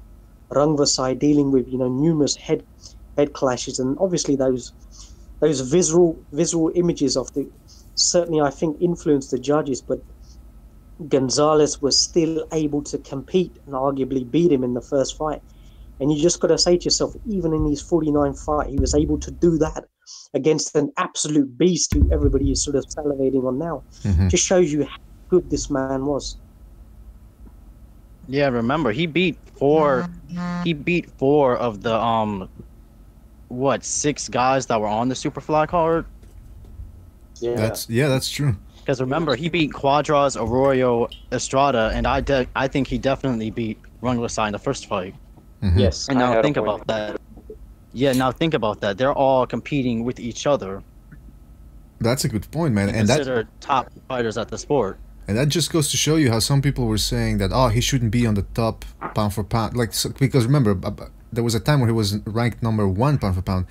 Rungvisai, dealing with numerous head clashes, and obviously those visual images of certainly I think influenced the judges, but Gonzalez was still able to compete and arguably beat him in the first fight. And you just got to say to yourself, even in his 49 fight, he was able to do that against an absolute beast who everybody is sort of salivating on now. Just shows you how good this man was. Yeah, remember, he beat 4 of the 6 guys that were on the Superfly card. Yeah, that's true. Because remember, he beat Cuadras, Arroyo, Estrada, and I think he definitely beat Rungvisai in the first fight. Yes. And now think about that. Yeah, now think about that. They're all competing with each other. That's a good point, man. And considered top fighters at the sport. And that just goes to show you how some people were saying that, he shouldn't be on the top pound for pound. Because remember, there was a time where he was ranked number 1 pound for pound.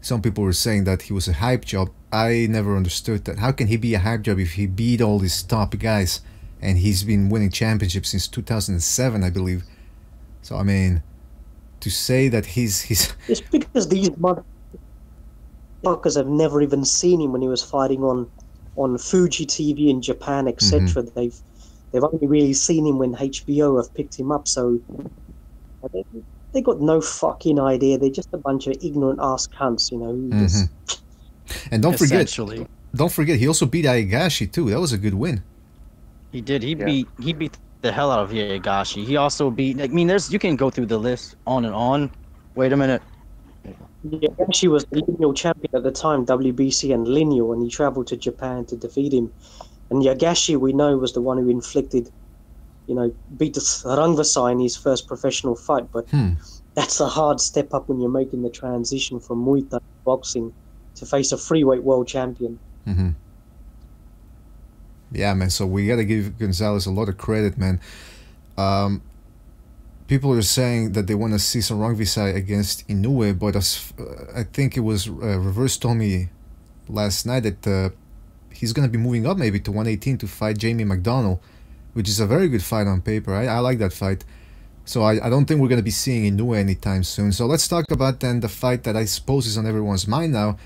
some people were saying that he was a hype job. I never understood that. How can he be a hype job if he beat all these top guys and he's been winning championships since 2007, I believe. So I mean, to say that he's it's because these motherfuckers have never even seen him when he was fighting on Fuji TV in Japan, etc. They've only really seen him when HBO have picked him up. So they got no fucking idea. They're just a bunch of ignorant ass cunts, you know. Who just... And don't forget, he also beat Aigashi too. That was a good win. He did. He beat the hell out of Aigashi. He also beat. I mean, you can go through the list on and on. Wait a minute. Aigashi was the lineal champion at the time, WBC and lineal, and he traveled to Japan to defeat him. And Yagashi, we know, was the one who inflicted, beat Rungvisai in his first professional fight. But that's a hard step up when you're making the transition from Muay Thai boxing to face a freeweight world champion. Yeah, man. So we gotta give Gonzalez a lot of credit, man. People are saying that they want to see Sor Rungvisai against Inoue, but I think it was Reverse told me last night that he's gonna be moving up maybe to 118 to fight Jamie McDonnell, which is a very good fight on paper. I like that fight. So I don't think we're gonna be seeing Inoue anytime soon. So let's talk about then the fight that I suppose is on everyone's mind now.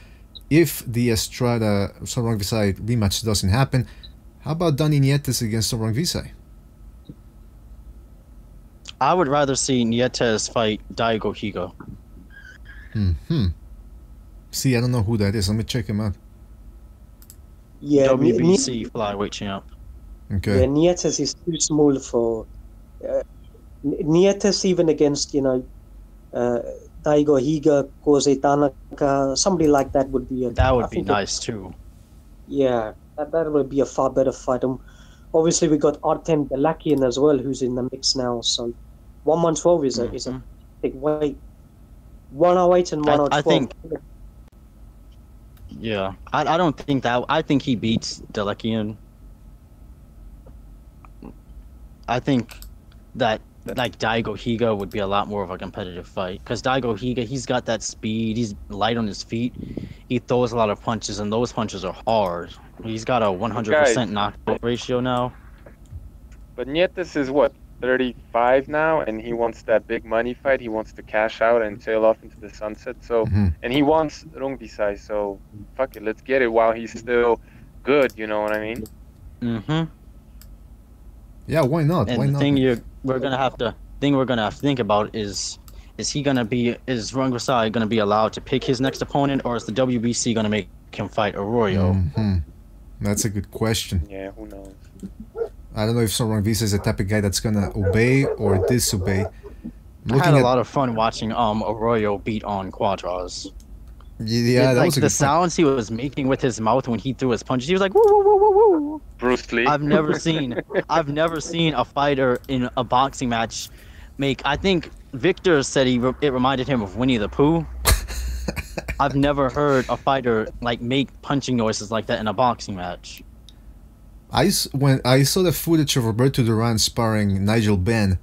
If the Estrada Sor Rungvisai rematch doesn't happen, how about Donnie Nietes against Sor Rungvisai? I would rather see Nietes fight Daigo Higa. See, I don't know who that is. Let me check him out. Yeah, WBC flyweight champ. Okay. Yeah, Nietes is too small for... Nietes even against, Daigo Higa, Kosei Tanaka, somebody like that would be... That would be nice too. Yeah, that would be a far better fight. Obviously, we got Artam Dalakian as well, who's in the mix now. So 112 is a big weight. 108 and 112. I think. Yeah, I don't think that. I think he beats Dalakian. I think that like Daigo Higa would be a lot more of a competitive fight because Daigo Higa, he's got that speed. He's light on his feet. He throws a lot of punches, and those punches are hard. He's got a 100% knockout ratio now. But Nietes is what, 35 now, and he wants that big money fight. He wants to cash out and sail off into the sunset. So, and he wants Rungvisai. So, fuck it, let's get it while he's still good. You know what I mean? Yeah, why not? And why the not? thing we're gonna have to think about is Rungvisai gonna be allowed to pick his next opponent, or is the WBC gonna make him fight Arroyo? That's a good question. Yeah, who knows? I don't know if Sor Rungvisai is the type of guy that's gonna obey or disobey. I had a lot of fun watching Arroyo beat on Cuadras. Yeah, that was a the good sounds he was making with his mouth when he threw his punches. He was like, woo, woo, woo, woo, woo. Bruce Lee. I've never seen a fighter in a boxing match make. I think Victor said it reminded him of Winnie the Pooh. I've never heard a fighter like make punching noises like that in a boxing match. When I saw the footage of Roberto Duran sparring Nigel Benn,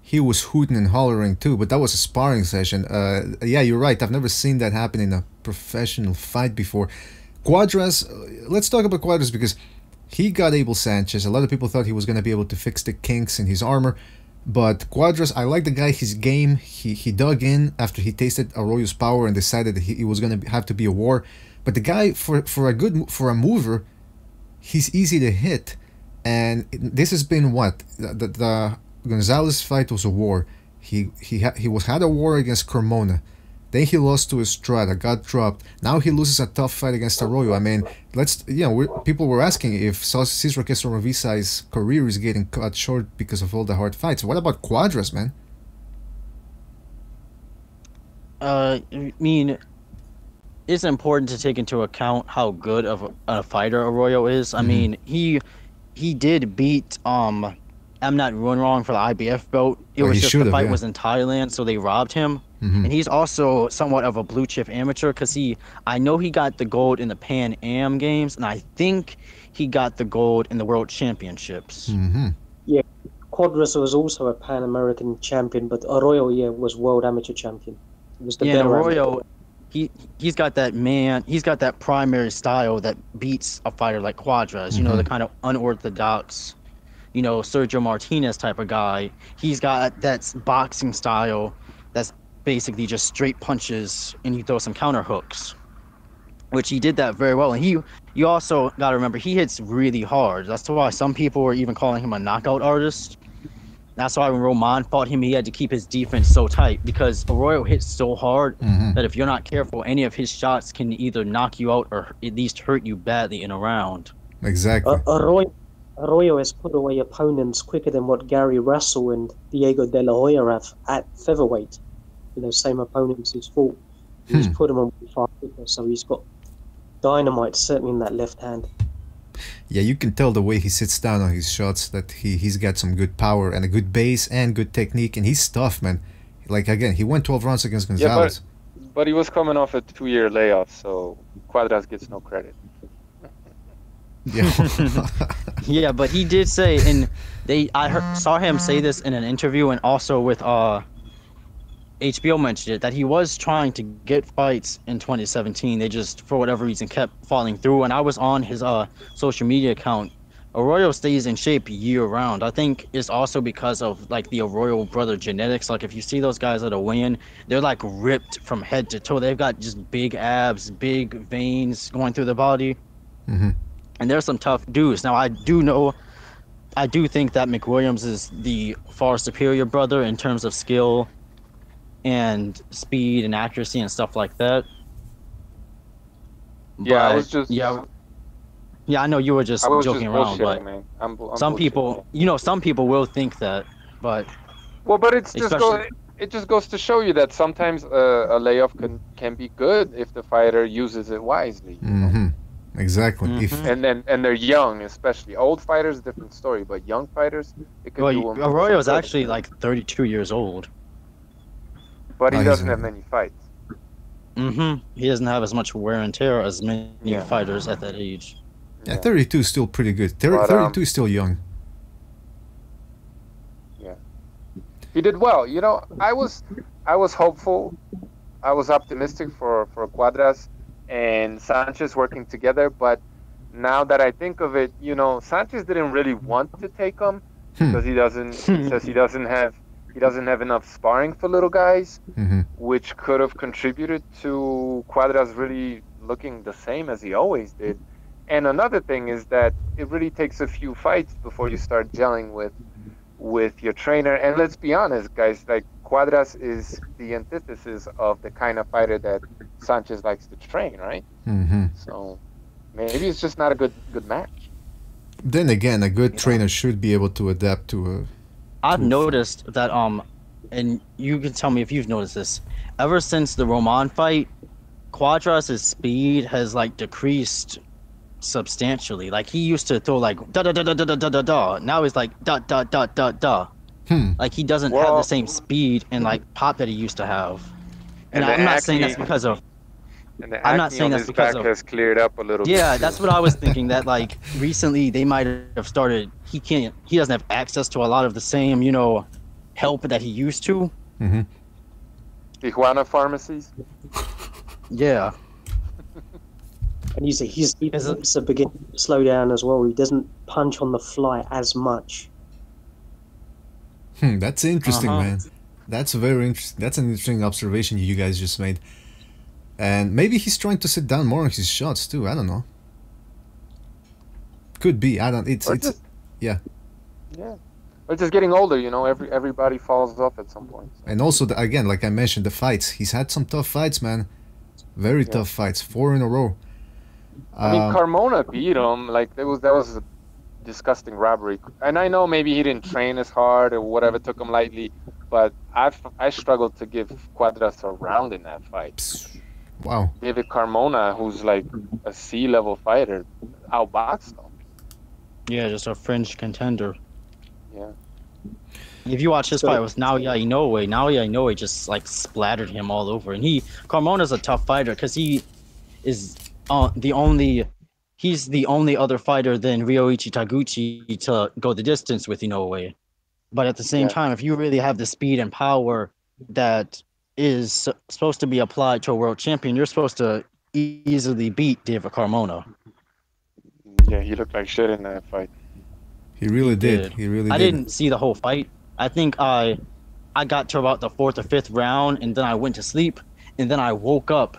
he was hooting and hollering too, but that was a sparring session. Yeah, you're right. I've never seen that happen in a professional fight before. Cuadras, let's talk about Cuadras because he got Abel Sanchez. A lot of people thought he was going to be able to fix the kinks in his armor. But Cuadras, I like the guy, his game. He dug in after he tasted Arroyo's power and decided that it was going to have to be a war. But the guy, for a mover, he's easy to hit. And this has been what? The Gonzalez fight was a war. He had a war against Carmona. Then he lost to Estrada, got dropped. Now he loses a tough fight against Arroyo. I mean, people were asking if Srisaket Sor Rungvisai's career is getting cut short because of all the hard fights. What about Cuadras, man? I mean, it's important to take into account how good of a fighter Arroyo is. I mean, he did beat I'm not wrong for the IBF belt. It was just the fight was in Thailand, so they robbed him. And he's also somewhat of a blue chip amateur because I know he got the gold in the Pan Am Games, and I think he got the gold in the World Championships. Yeah, Cuadras was also a Pan American champion, but Arroyo, was world amateur champion. It was the better Arroyo. he's got that primary style that beats a fighter like Cuadras, you know, the kind of unorthodox, you know, Sergio Martinez type of guy. He's got that boxing style that's basically just straight punches and he throws some counter hooks, which he did that very well. And you also got to remember, he hits really hard. That's why some people were even calling him a knockout artist. That's why when Roman fought him, he had to keep his defense so tight, because Arroyo hits so hard that if you're not careful, any of his shots can either knock you out or at least hurt you badly in a round. Exactly. Arroyo has put away opponents quicker than what Gary Russell and Diego De La Hoya have at featherweight. You know, same opponents he's fought. He's put them on far quicker, so he's got dynamite certainly in that left hand. Yeah, you can tell the way he sits down on his shots that he's got some good power and a good base and good technique, and he's tough, man. Like, again, he went 12 rounds against Gonzalez. Yeah, but he was coming off a 2-year layoff, so Cuadras gets no credit. Yeah. Yeah, but he did say, and saw him say this in an interview, and also with HBO mentioned it, that he was trying to get fights in 2017. They just, for whatever reason, kept falling through. And I was on his social media account. Arroyo stays in shape year round. I think it's also because of like the Arroyo brother genetics. Like if you see those guys at a weigh-in, they're like ripped from head to toe. They've got just big abs, big veins going through the body. And there's some tough dudes. Now I do think that McWilliams is the far superior brother in terms of skill and speed and accuracy and stuff like that. Yeah, I was just... Yeah, I know you were just joking around, but man. I'm some people, you know, some people will think that, but... Well, but it just goes to show you that sometimes a layoff can be good if the fighter uses it wisely. Exactly. And they're young, especially. Old fighters, different story, but young fighters, it can do them. Arroyo is actually like 32 years old. But he doesn't have many fights. He doesn't have as much wear and tear as many fighters at that age. Yeah, 32 is still pretty good. 32 is still young. Yeah. He did well. You know, I was hopeful. I was optimistic for Cuadras and Sanchez working together, but now that I think of it, you know, Sanchez didn't really want to take him because he says he doesn't have enough sparring for little guys, which could have contributed to Cuadras really looking the same as he always did. And another thing is that it really takes a few fights before you start gelling with your trainer. And let's be honest, guys, like Cuadras is the antithesis of the kind of fighter that Sanchez likes to train, right? So maybe it's just not a good match. Then again, a good trainer should be able to adapt to I've noticed that, and you can tell me if you've noticed this, ever since the Roman fight, Cuadras' speed has like decreased substantially. Like he used to throw like da da da da da da da da da. Now he's like da da da da da. Like he doesn't have the same speed and like pop that he used to have. And I'm not saying that's because of. And the acne on his back has cleared up a little bit. Yeah, that's what I was thinking. That like recently they might have started. He doesn't have access to a lot of the same, you know, help that he used to. Tijuana pharmacies. Yeah. And he's beginning to slow down as well. He doesn't punch on the fly as much. That's interesting, man. That's very interesting. That's an interesting observation you guys just made. And maybe he's trying to sit down more on his shots too. I don't know. Could be. I don't. Yeah. We're just getting older, you know. Everybody falls off at some point. So. And also, again, like I mentioned, the fights. He's had some tough fights, man. Very tough fights. 4 in a row. I mean, Carmona beat him. Like that was a disgusting robbery. And I know maybe he didn't train as hard or whatever, took him lightly. But I struggled to give Cuadras a round in that fight. Wow. David Carmona, who's like a C-level fighter, outboxed him. Yeah, just a fringe contender. Yeah. If you watch his fight with Naoya Inoue just like splattered him all over. And Carmona's a tough fighter because he is he's the only other fighter than Ryoichi Taguchi to go the distance with Inoue. But at the same time, if you really have the speed and power that is supposed to be applied to a world champion, you're supposed to easily beat David Carmona. Yeah, he looked like shit in that fight. He really did. He really did. I didn't see the whole fight. I think I got to about the 4th or 5th round, and then I went to sleep, and then I woke up,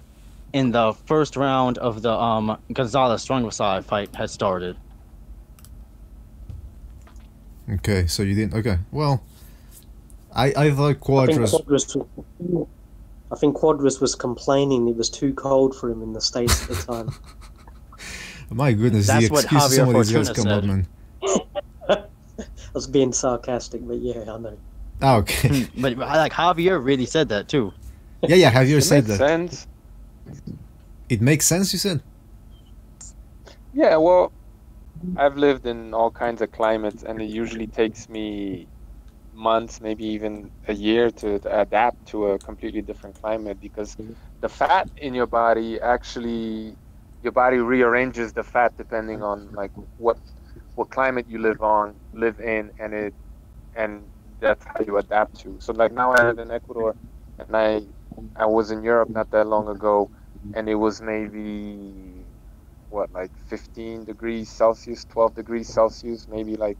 and the first round of the Gonzalez Rungvisai fight had started. Okay, so you didn't. Okay, well, I thought Cuadras. I think Cuadras was complaining it was too cold for him in the States at the time. My goodness, That's the what excuses some of these Javier guys come Fortuna up, man. I was being sarcastic, but yeah, I know. Ah, okay. But like Javier really said that too. Yeah, Javier said Makes that. sense. It makes sense, you said? Yeah, well, I've lived in all kinds of climates, and it usually takes me months, maybe even a year to adapt to a completely different climate, because the fat in your body actually, your body rearranges the fat depending on like what climate you live in, and that's how you adapt to. So like now I live in Ecuador, and I was in Europe not that long ago, and it was maybe what, like 15 degrees Celsius, 12 degrees Celsius, maybe like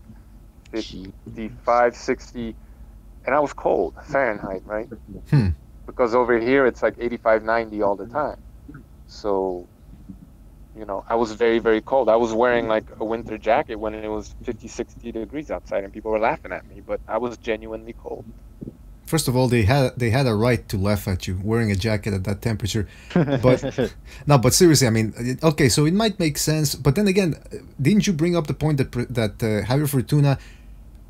55, 60, and I was cold, Fahrenheit, right? Because over here it's like 85, 90 all the time. So, you know, I was very, very cold. I was wearing like a winter jacket when it was 50, 60 degrees outside, and people were laughing at me, but I was genuinely cold. First of all, they had a right to laugh at you wearing a jacket at that temperature. But no, but seriously, I mean, okay, so it might make sense. But then again, didn't you bring up the point that Javier Fortuna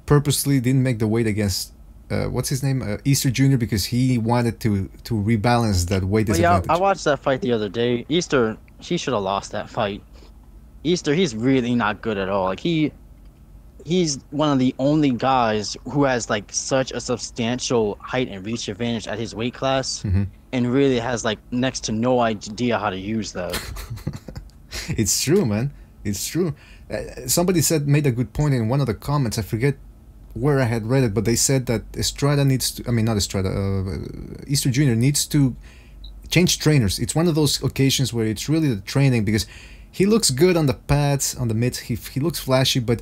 purposely didn't make the weight against what's his name, Easter Jr. because he wanted to rebalance that weight disadvantage? Yeah, I watched that fight the other day. Easter, he should have lost that fight. Easter, he's really not good at all. Like he's one of the only guys who has like such a substantial height and reach advantage at his weight class, and really has like next to no idea how to use that. It's true, man. It's true. Somebody made a good point in one of the comments. I forget where I had read it, but they said that Estrada needs to, I mean not Estrada, Easter Jr. needs to change trainers. It's one of those occasions where it's really the training, because he looks good on the pads, on the mitts, he looks flashy, but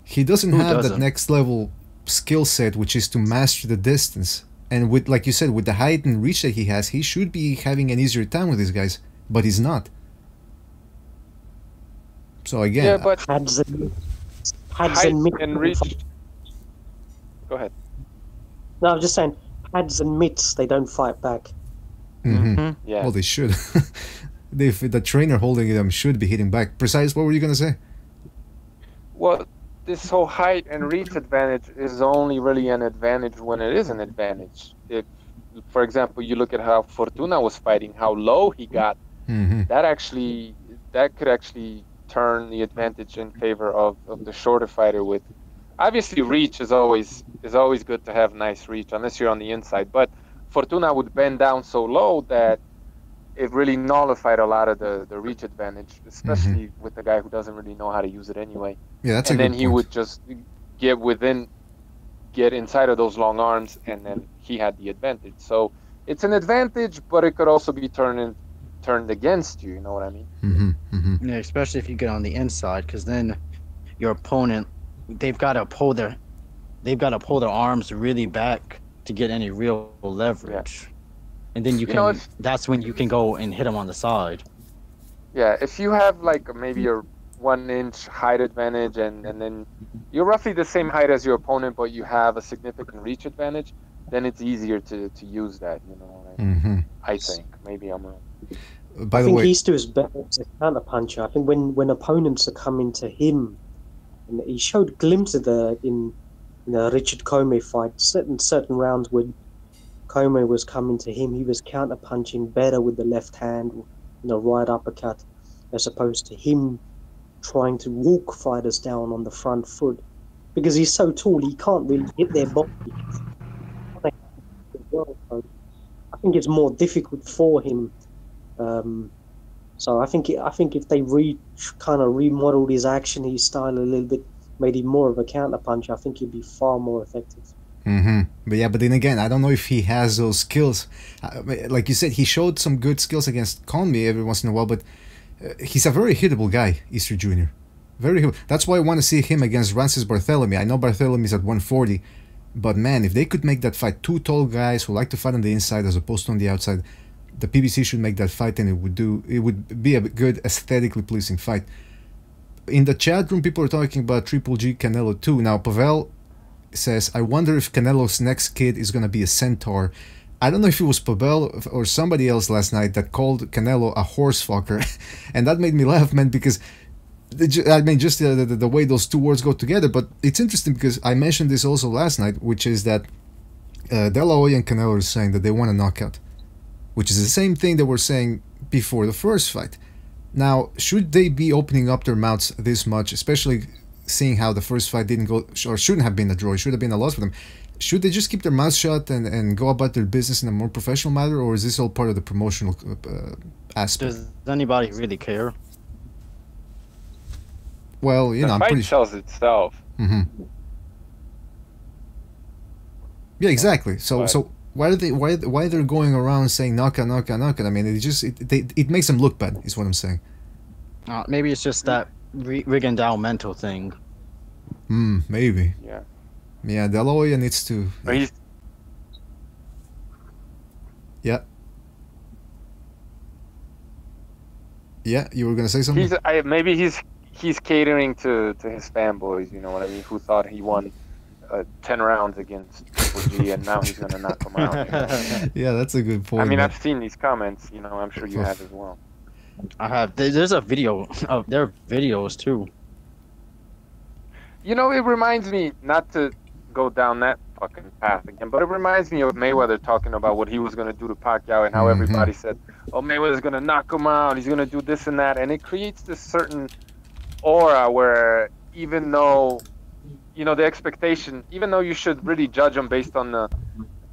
he doesn't have that next level skill set, which is to master the distance. And with, like you said, with the height and reach that he has, he should be having an easier time with these guys, but he's not. So again, yeah, but Pads height and reach. Go ahead. No, I'm just saying, pads and mitts, they don't fight back. Yeah. Well, they should. The trainer holding them should be hitting back. Precise, what were you gonna say? Well, this whole height and reach advantage is only really an advantage when it is an advantage. If, for example, you look at how Fortuna was fighting, how low he got, that could actually turn the advantage in favor of the shorter fighter. With obviously reach is always good to have nice reach, unless you're on the inside. But Fortuna would bend down so low that it really nullified a lot of the reach advantage, especially with the guy who doesn't really know how to use it anyway. Yeah, that's and a good then he point. would just get inside of those long arms, and then he had the advantage. So it's an advantage, but it could also be turned against you. You know what I mean? Yeah, especially if you get on the inside, because then your opponent, they've got to pull their arms really back to get any real leverage. Yeah. And then you can, that's when you can go and hit them on the side. Yeah, if you have like maybe your 1 inch height advantage, and then you're roughly the same height as your opponent, but you have a significant reach advantage, then it's easier to use that, you know. I think. Maybe I'm wrong. By the way, I think Easter is better as a counter puncher. I think when opponents are coming to him, and he showed glimpses of in the Richard Comey fight, certain rounds when Comey was coming to him, he was counter punching better with the left hand, right uppercut, as opposed to him trying to walk fighters down on the front foot, because he's so tall he can't really hit their body. I think it's more difficult for him. So I think if they kind of remodeled his action, his style a little bit, made him more of a counter puncher, I think he'd be far more effective. But then again, I don't know if he has those skills. Like you said, he showed some good skills against Conmee every once in a while, but he's a very hittable guy, Easter Jr. Very hittable. That's why I want to see him against Francis Barthélemy. I know Barthélemy's at 140, but man, if they could make that fight, two tall guys who like to fight on the inside as opposed to on the outside, the PBC should make that fight, and it would be a good, aesthetically pleasing fight. In the chat room, people are talking about Triple G Canelo 2. Now, Pavel says, I wonder if Canelo's next kid is going to be a centaur. I don't know if it was Pavel or somebody else last night that called Canelo a horse fucker. And that made me laugh, man, because just the way those two words go together. But it's interesting because I mentioned this also last night, which is that De La Hoya and Canelo are saying that they want a knockout, which is the same thing they were saying before the first fight. Now, should they be opening up their mouths this much, especially seeing how the first fight didn't go, or shouldn't have been a draw, it should have been a loss for them? Should they just keep their mouths shut and go about their business in a more professional manner, or is this all part of the promotional aspect? Does anybody really care? Well, you know, I'm pretty sure. The fight sells itself. Yeah, exactly. So why they're going around saying knockout? I mean, it makes them look bad, is what I'm saying. Maybe it's just that Rigondeaux mental thing. Maybe. Yeah. Yeah, De La Hoya needs to. Yeah. Yeah, you were gonna say something. Maybe he's catering to his fanboys. You know what I mean? Who thought he won 10 rounds against Triple G, and now he's gonna knock him out. You know? Yeah, that's a good point. I mean, I've seen these comments. You know, I'm sure you have as well. I have. There's a video. There are videos too. You know, it reminds me, not to go down that fucking path again, but it reminds me of Mayweather talking about what he was going to do to Pacquiao and how everybody said, oh, Mayweather's going to knock him out, he's going to do this and that. And it creates this certain aura where even though, you know, the expectation, even though you should really judge him based on the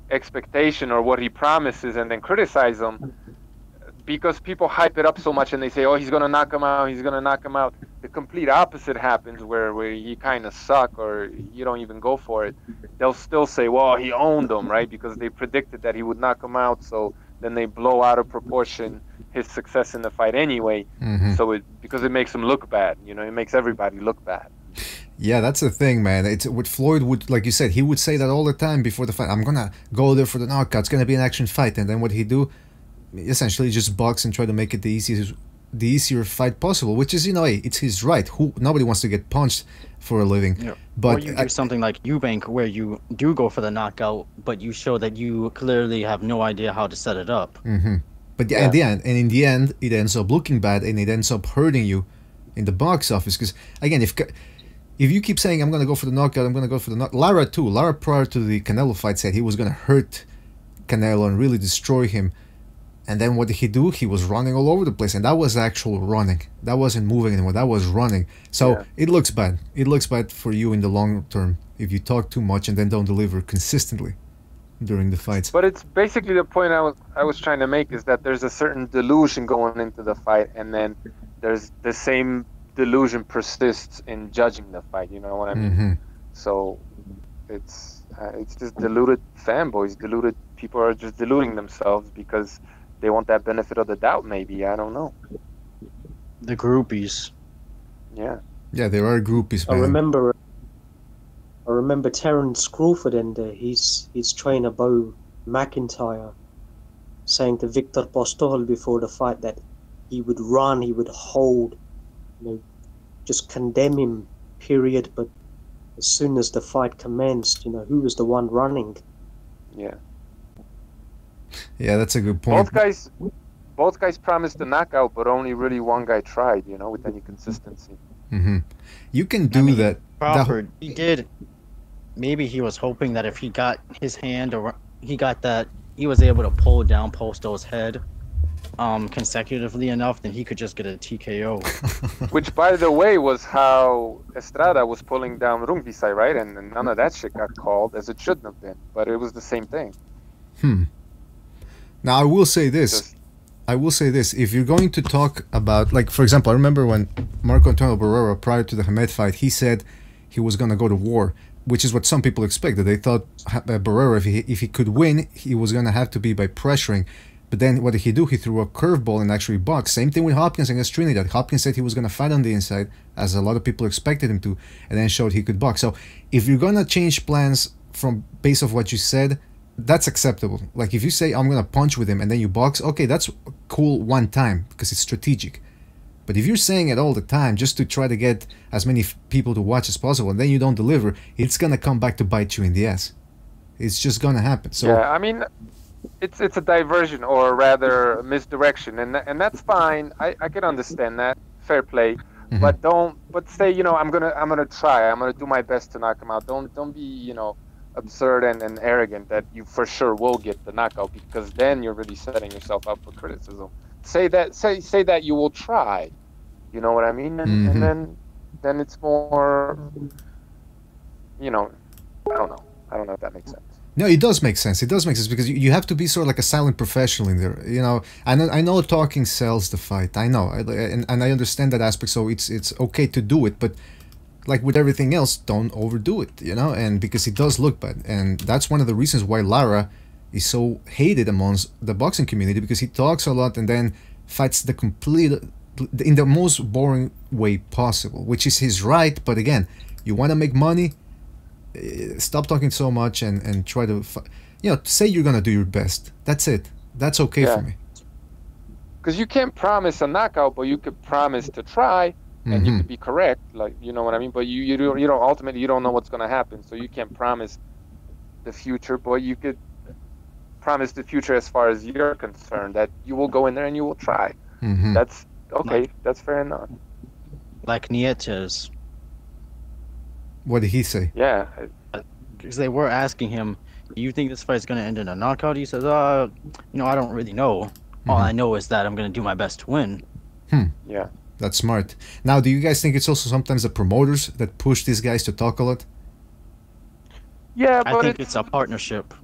expectation or what he promises and then criticize him, because people hype it up so much and they say, oh, he's going to knock him out, he's going to knock him out. The complete opposite happens where you kind of suck or you don't even go for it. They'll still say, well, he owned him, right? Because they predicted that he would knock him out. So then they blow out of proportion his success in the fight anyway. So because it makes him look bad. You know, it makes everybody look bad. Yeah, that's the thing, man. It's what Floyd would, like you said, he would say that all the time before the fight. I'm going to go there for the knockout. It's going to be an action fight. And then what he do? Essentially just box and try to make it the easier fight possible, which is, you know, hey, it's his right. Nobody wants to get punched for a living. Yeah. But or you do something like Eubank where you do go for the knockout, but you show that you clearly have no idea how to set it up. But yeah, in the end, it ends up looking bad and it ends up hurting you in the box office. Because again, if you keep saying I'm gonna go for the knockout, I'm gonna go for the knockout. Lara prior to the Canelo fight said he was gonna hurt Canelo and really destroy him. And then what did he do? He was running all over the place. And that was actual running. That wasn't moving anymore. That was running. So it looks bad. It looks bad for you in the long term if you talk too much and then don't deliver consistently during the fights. But it's basically the point I was trying to make, is that there's a certain delusion going into the fight. And then there's the same delusion persists in judging the fight. You know what I mean? So it's just deluded fanboys. Deluded people are just deluding themselves because they want that benefit of the doubt, maybe. I don't know. The groupies. Yeah. Yeah, there are groupies, man. I remember Terence Crawford and his trainer Bo McIntyre saying to Victor Postol before the fight that he would run, he would hold, you know, just condemn him, period. But as soon as the fight commenced, you know, who was the one running? Yeah. Yeah, that's a good point. Both guys promised a knockout, but only really one guy tried, you know, with any consistency. You can do that. Crawford, he did. Maybe he was hoping that if he got his hand or he was able to pull down Postol's head consecutively enough, then he could just get a TKO. Which, by the way, was how Estrada was pulling down Rungvisai, right? And none of that shit got called, as it shouldn't have been. But it was the same thing. Now, I will say this. If you're going to talk about, like, for example, I remember when Marco Antonio Barrera, prior to the Hamed fight, he said he was going to go to war. which is what some people expected. They thought Barrera, if he could win, he was going to have to be by pressuring. But then what did he do? He threw a curveball and actually boxed. Same thing with Hopkins against Trinidad. Hopkins said he was going to fight on the inside, as a lot of people expected him to, and then showed he could box. So if you're going to change plans from base of what you said, that's acceptable. Like if you say, I'm going to punch with him and then you box, okay, that's cool one time because it's strategic. But if you're saying it all the time just to try to get as many people to watch as possible and then you don't deliver, it's going to come back to bite you in the ass. It's just going to happen. So yeah, I mean, it's a diversion, or rather a misdirection, and that's fine. I can understand that. Fair play. Mhm. But say, I'm gonna try. I'm gonna do my best to knock him out. Don't be, absurd and arrogant that you for sure will get the knockout, because then you're really setting yourself up for criticism. Say that you will try. You know what I mean? And then it's more, I don't know. I don't know if that makes sense. no, it does make sense. It does make sense because you have to be sort of like a silent professional in there. I know talking sells the fight. I know, and I understand that aspect. So it's okay to do it, but like with everything else, don't overdo it. And because it does look bad, and that's one of the reasons why Lara is so hated amongst the boxing community, because he talks a lot and then fights in the most boring way possible, which is his right. But again, you want to make money. Stop talking so much and try to, say you're gonna do your best. That's it. That's okay for me. Because you can't promise a knockout, but you could promise to try, and you could be correct. Like, you know what I mean. But you don't ultimately, you don't know what's gonna happen, so you can't promise the future. But you could promise the future as far as you're concerned, that you will go in there and you will try. That's okay. That's fair enough. Like Nietes. What did he say? Yeah. Because they were asking him, do you think this fight's going to end in a knockout? He says, I don't really know. All I know is that I'm going to do my best to win. Yeah. That's smart. Now, do you guys think it's also sometimes the promoters that push these guys to talk a lot? Yeah, I but think it's a partnership.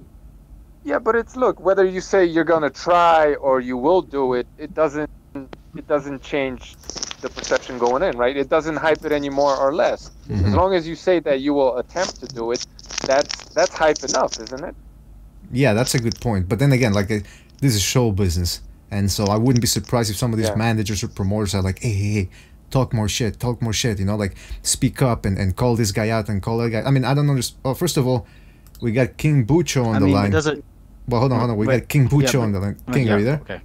Yeah, but look, whether you say you're going to try or you will do it, it doesn't change the perception going in, right? It doesn't hype it any more or less. As long as you say that you will attempt to do it, that's hype enough, isn't it? Yeah, that's a good point. But then again, this is show business, and so I wouldn't be surprised if some of these managers or promoters are like, hey, talk more shit, like speak up and call this guy out and call that guy. I mean, I don't understand. Well, first of all, we got King Bucho on the line. Well, hold on. We got King Bucho on the line. King, are you there? Okay.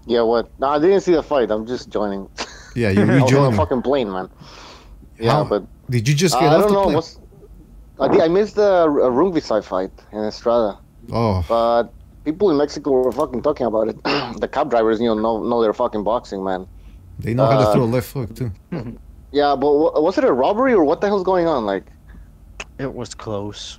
Yeah, what? No, I didn't see the fight. I'm just joining. Yeah, you I was on rejoined. a fucking plane, man. Yeah, but did you just get I off don't the know. plane? I missed the Rungvisai fight in Estrada. Oh. But people in Mexico were fucking talking about it. The cab drivers, know their fucking boxing, man. They know how to throw a left hook too. Yeah, but was it a robbery or what the hell's going on? Like, it was close.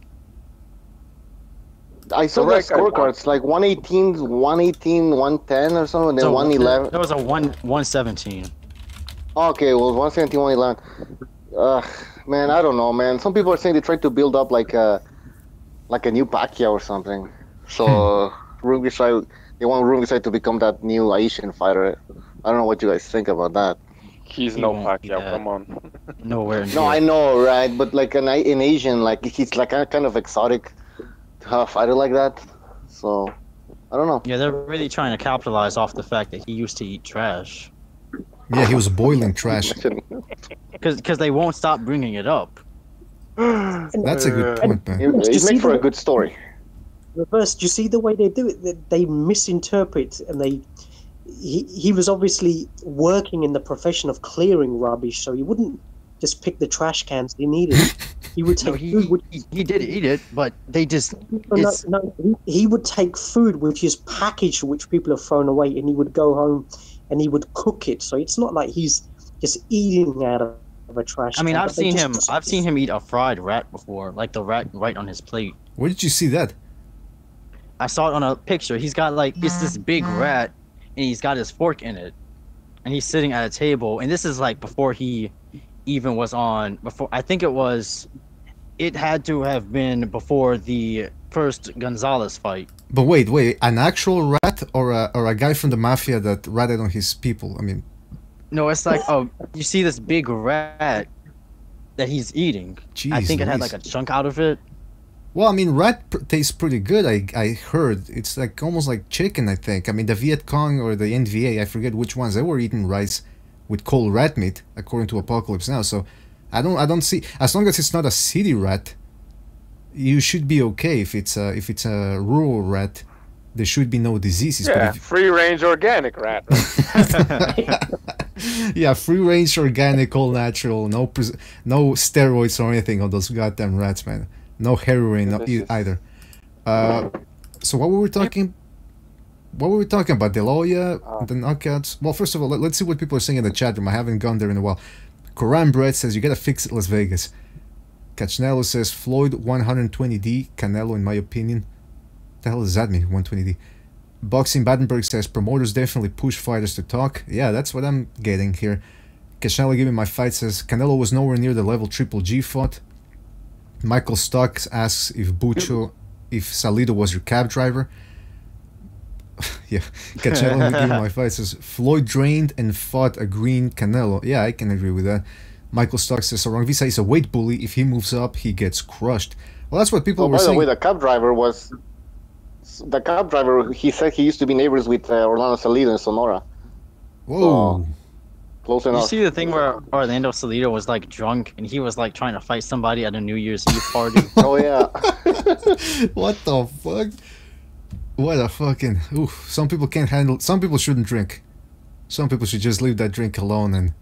I saw the scorecards, like 118, 110 or something, and then 111. That was a 117. Okay, well, 117, 111. Man, I don't know, man. Some people are saying they tried to build up like a new Pacquiao or something. So Rungvisai, they want Rungvisai to become that new Asian fighter. I don't know what you guys think about that. He's no Pacquiao, come on. Nowhere near. No, I know, right? But like an Asian, like he's like a kind of exotic to have a fighter like that. So I don't know. Yeah, they're really trying to capitalize off the fact that he used to eat trash. Yeah, he was boiling trash. Because they won't stop bringing it up. That's a good point, man. He's made for a good story. Reverse, do you see the way they do it? They misinterpret, and he was obviously working in the profession of clearing rubbish, so he wouldn't just pick the trash cans he needed. He would take food. He did eat it, but they just... he would take food which is packaged, which people have thrown away, and he would go home and he would cook it. So it's not like he's just eating out of a trash can. I mean, I've seen him eat a fried rat before, like the rat right on his plate. Where did you see that? I saw it on a picture. He's got it's this big rat, and he's got his fork in it, and he's sitting at a table. And this is like before he even was on. I think it had to have been before the first Gonzalez fight. But wait, an actual rat or a guy from the mafia that ratted on his people? I mean, no, it's like you see this big rat, that he's eating. Jeez I think it had Louise. like a chunk out of it. Well, I mean, rat tastes pretty good. I heard it's like almost like chicken. I think. I mean, the Viet Cong or the NVA, I forget which ones. They were eating rice with cold rat meat, according to Apocalypse Now. So, I don't see, as long as it's not a city rat, you should be okay. If it's a rural rat, there should be no diseases. Yeah, But free range organic rat. Right? yeah, free range, organic, all natural, no steroids or anything on those goddamn rats, man. No heroin either. So what were we talking? What were we talking about? Deloya, the knockouts. Well, first of all, let's see what people are saying in the chat room. I haven't gone there in a while. Koran Brett says you gotta fix it, Las Vegas. Cachnello says Floyd 120D. Canelo, in my opinion. What the hell does that mean? 120D. Boxing Battenberg says promoters definitely push fighters to talk. Yeah, that's what I'm getting here. Cachnello giving my fight says Canelo was nowhere near the level Triple G fought. Michael Stocks asks if Salido was your cab driver. Yeah, Cachello giving my fight says Floyd drained and fought a green Canelo. Yeah, I can agree with that. Michael Stocks says Sor Rungvisai is a weight bully. If he moves up, he gets crushed. Well, that's what people were saying. By the way, the cab driver, he said he used to be neighbors with Orlando Salido in Sonora. Whoa. So, close enough. You see the thing where Orlando Salido was like drunk and he was like trying to fight somebody at a New Year's Eve party. Oh yeah. What the fuck? What a fucking... Oof. Some people can't handle... Some people shouldn't drink. Some people should just leave that drink alone, and...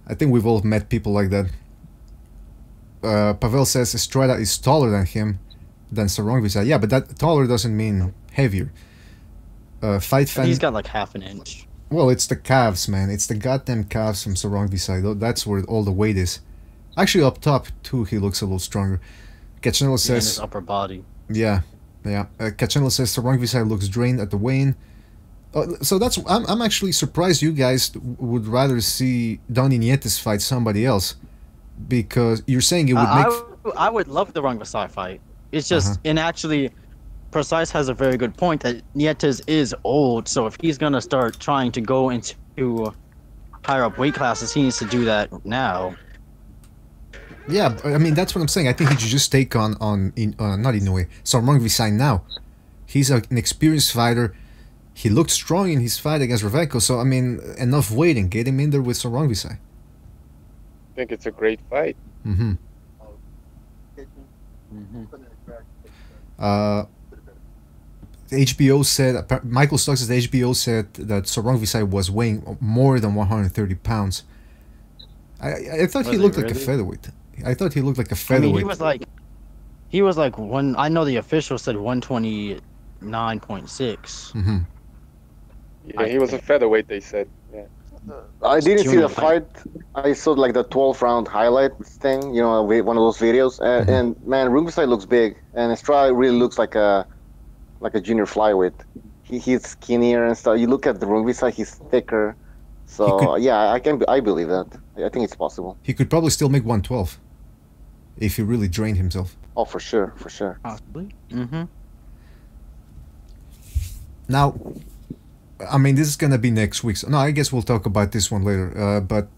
I think we've all met people like that. Pavel says Estrada is taller than him, than Sor Rungvisai. Yeah, but that taller doesn't mean heavier. Fight fan... He's got like half an inch. Well, it's the calves, man. It's the goddamn calves from Sor Rungvisai. That's where all the weight is. Actually, up top, too, he looks a little stronger. Cachnello says... his upper body. Yeah. Yeah, Cachenlo says Sor Rungvisai looks drained at the weigh-in. So that's I'm actually surprised you guys would rather see Donnie Nietes fight somebody else, because you're saying it would make. I would love the Rungvisai fight. It's just and actually, Precise has a very good point that Nietes is old. So if he's gonna start trying to go into higher up weight classes, he needs to do that now. Yeah, I mean, that's what I'm saying. I think he should just take on not Inoue, Sor Rungvisai now. He's an experienced fighter. He looked strong in his fight against Reveco, so, I mean, enough waiting. Get him in there with Sor Rungvisai. I think it's a great fight. Mm-hmm. HBO said, Michael Stocks at HBO said that Sor Rungvisai was weighing more than 130 pounds. I thought he looked like a featherweight. I thought he looked like a featherweight. I mean, he was like one. I know the official said 129.6. Mm-hmm. Yeah, he was a featherweight, they said. Yeah. I didn't see the fight. I saw like the 12-round highlight thing, you know, one of those videos. And man, Rungvisai looks big, and Estrada really looks like a junior flyweight. He's skinnier and stuff. You look at the Rungvisai, he's thicker. So yeah, I believe that. I think it's possible. He could probably still make 112 if he really drained himself. Oh, for sure. Possibly. Mm-hmm. Now, I mean, this is gonna be next week. So, no, I guess we'll talk about this one later. But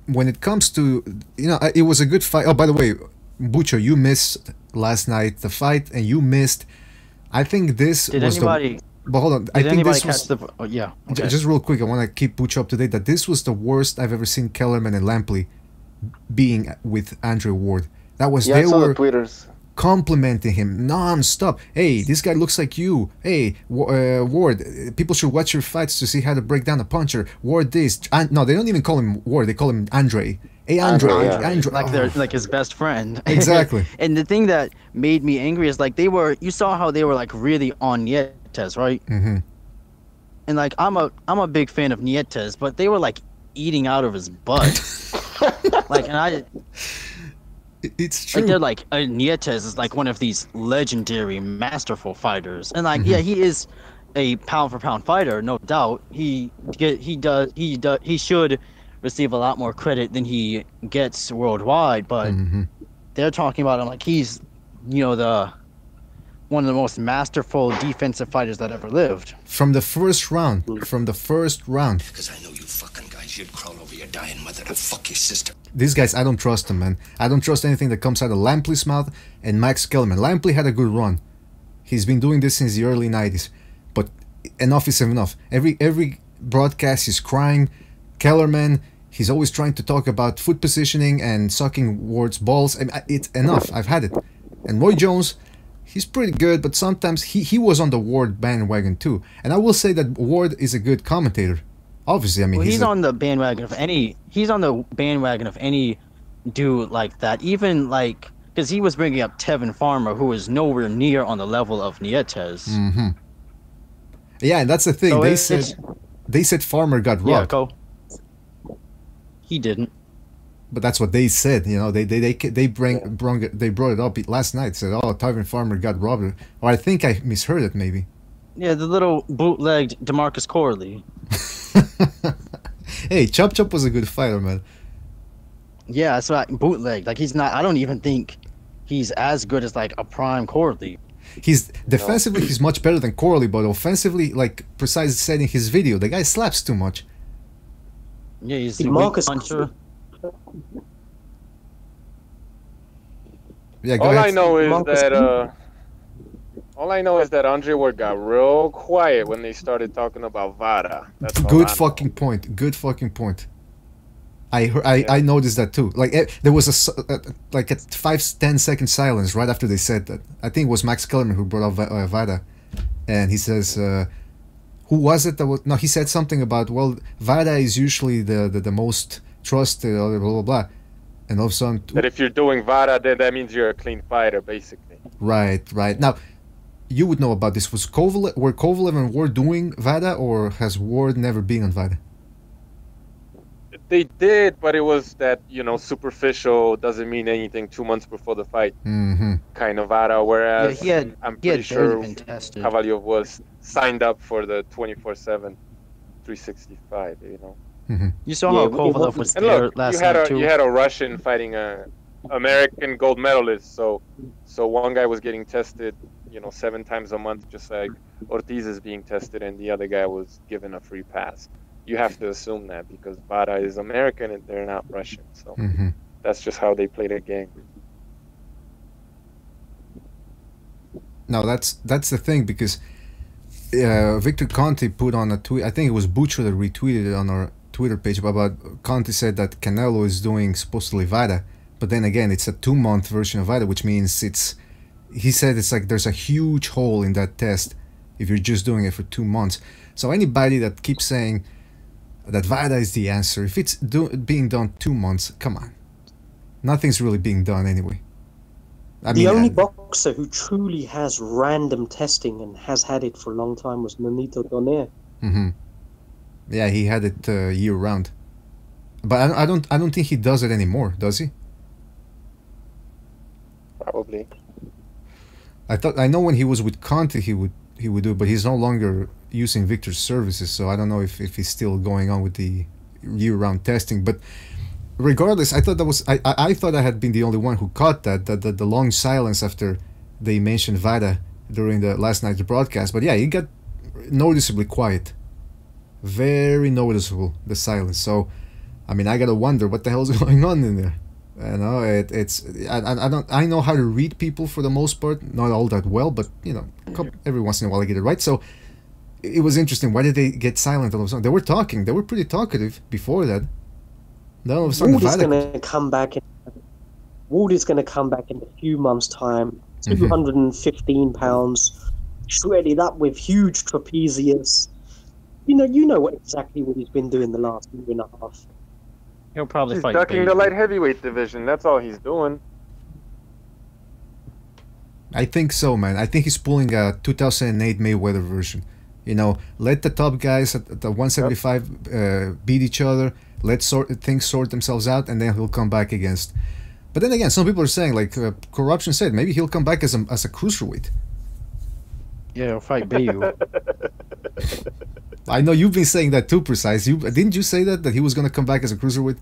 when it comes to, you know, it was a good fight. Oh, by the way, Bucho, you missed last night the fight, and you missed. I think this was the. But hold on, I think this was. Yeah. Okay. Just real quick, I want to keep Bucho up to date that this was the worst I've ever seen Kellerman and Lampley being with Andre Ward. That was they were tweeters complimenting him non-stop. Hey, this guy looks like you. Hey, Ward, people should watch your fights to see how to break down a puncher. Ward this. No, they don't even call him Ward. They call him Andre. Hey, Andre. Like they're like his best friend. Exactly. And the thing that made me angry is like you saw how they were like really on Nietes, right? Mm-hmm. And like I'm a big fan of Nietes, but they were like eating out of his butt. It's true. Like they're like Nietes is like one of these legendary, masterful fighters, and like yeah, he is a pound for pound fighter, no doubt. He should receive a lot more credit than he gets worldwide, but they're talking about him like he's, you know, one of the most masterful defensive fighters that ever lived. From the first round. Because I know you fucking guys She'd crawl over your dying mother to fuck your sister. These guys, I don't trust them, man. I don't trust anything that comes out of Lampley's mouth and Max Kellerman. Lampley had a good run. He's been doing this since the early 90s. But enough is enough. Every broadcast he's crying. Kellerman, he's always trying to talk about foot positioning and sucking Ward's balls. I mean, it's enough. I've had it. And Roy Jones, he's pretty good, but sometimes he was on the Ward bandwagon too. And I will say that Ward is a good commentator. Obviously, I mean, well, he's on the bandwagon of any. He's on the bandwagon of any dude like that. Even like because he was bringing up Tevin Farmer, who is nowhere near on the level of Nietes. Mm-hmm. Yeah, and that's the thing. So they said Farmer got robbed. Yeah, go. He didn't. But that's what they said. You know, they brought it up last night. Said, "Oh, Tevin Farmer got robbed." Or I think I misheard it, maybe. Yeah, the little bootlegged DeMarcus Corley. Hey, Chop Chop was a good fighter, man. Yeah, that's right. Bootleg. Like he's not. I don't even think he's as good as like a prime Corley. He's defensively he's much better than Corley, but offensively, like Precise said in his video, the guy slaps too much. Yeah, he's a Marcus puncher. Yeah, go All ahead. I know is Marcus that all I know is that Andre Ward got real quiet when they started talking about Vara. That's all Good I know. fucking point. Good fucking point. I noticed that too. Like there was like a 5-10 second silence right after they said that. I think it was Max Kellerman who brought up Vada, and he says, "Who was it that was?" No, he said something about, well, Vada is usually the most trusted, blah blah blah, and all of a sudden. That if you're doing Vara, then that means you're a clean fighter, basically. Right. Now, you would know about this. Were Kovalev and Ward doing Vada, or has Ward never been on Vada? They did, but it was that, superficial, doesn't mean anything 2 months before the fight kind of Vada, whereas I'm pretty sure Kovalev was signed up for the 24/7 365, You saw how Kovalev was And there look, last night too. you had a Russian fighting a American gold medalist, so one guy was getting tested, 7 times a month, just like Ortiz is being tested, and the other guy was given a free pass. You have to assume that because Vada is American and they're not Russian, so that's just how they play the game. No, that's the thing, because Victor Conti put on a tweet. I think it was Butcher that retweeted it on our Twitter page about Conti said that Canelo is doing supposedly Vada, but then again it's a 2-month version of Vada, which means he said it's like there's a huge hole in that test if you're just doing it for 2 months. So anybody that keeps saying that Vada is the answer, if it's being done 2 months, come on, nothing's really being done anyway. The only boxer who truly has random testing and has had it for a long time was Nonito Donaire. Yeah, he had it year round, but I don't think he does it anymore, does he? Probably. I know when he was with Conte he would do it, but he's no longer using Victor's services, so I don't know if he's still going on with the year-round testing. But regardless, I thought that was I thought I had been the only one who caught the long silence after they mentioned Vada during the last night's broadcast. But yeah, he got noticeably quiet, very noticeable, the silence. So I mean, I gotta wonder what the hell's going on in there. You know, I know how to read people for the most part, not all that well, but every once in a while I get it right. So it was interesting. Why did they get silent all of a sudden? They were talking. They were pretty talkative before that. Then all of a sudden, Ward is going to come back. Ward is going to come back in a few months' time. 215 pounds, shredded up with huge trapezius. You know exactly what he's been doing the last year and a half. He'll probably He's fight ducking Baby. the light heavyweight division. That's all he's doing. I think so, man. I think he's pulling a 2008 Mayweather version. Let the top guys at the 175 beat each other. Let things sort themselves out, and then he'll come back against. But then again, some people are saying, like Corruption said, maybe he'll come back as a cruiserweight. Yeah, he'll fight Bayu. I know you've been saying that too, Precise. Didn't you say that he was gonna come back as a cruiserweight?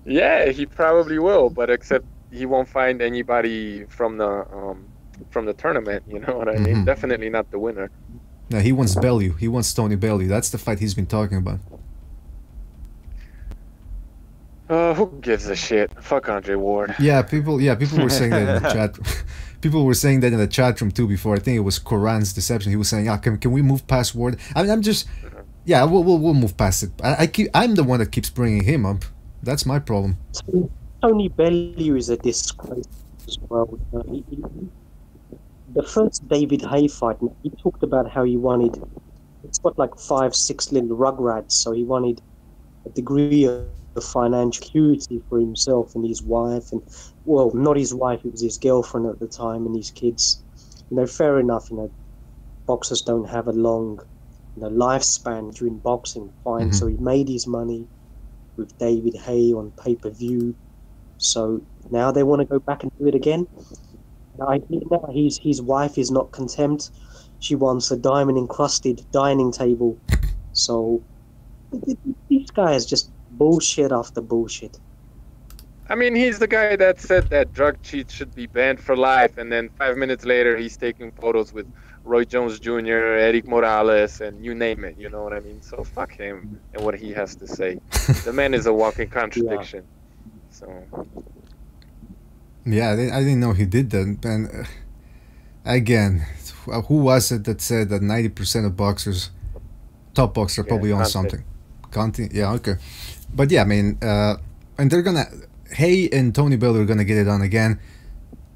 Yeah, he probably will, but except he won't find anybody from the tournament. You know what I mean? Definitely not the winner. No, he wants Bellew. He wants Tony Bellew. That's the fight he's been talking about. Who gives a shit? Fuck Andre Ward. Yeah, people were saying that in the chat. People were saying that in the chat room too before. I think it was Koran's deception. He was saying, can we move past Ward? I mean, I'm just, yeah, we'll move past it. I'm the one that keeps bringing him up. That's my problem. Tony Bellew is a disgrace as well. The first David Hay fight, he talked about how he wanted, it's got like 5-6 little rugrats, so he wanted a degree of financial security for himself and his wife, and well, not his wife, it was his girlfriend at the time, and his kids. Fair enough, boxers don't have a long lifespan during boxing, fine. So he made his money with David Hay on pay-per-view, so now they want to go back and do it again. Now his wife is not content. She wants a diamond encrusted dining table. So these guys just bullshit after bullshit. I mean, he's the guy that said that drug cheats should be banned for life, and then 5 minutes later he's taking photos with Roy Jones Jr., Eric Morales, and you name it, you know what I mean? So fuck him and what he has to say. The man is a walking contradiction. So yeah, I didn't know he did that. And again, who was it that said that 90% of boxers, top boxers, are probably on something? Conti? Yeah, okay. But yeah, I mean, and they're gonna, Hay and Tony Bellew are gonna get it on again.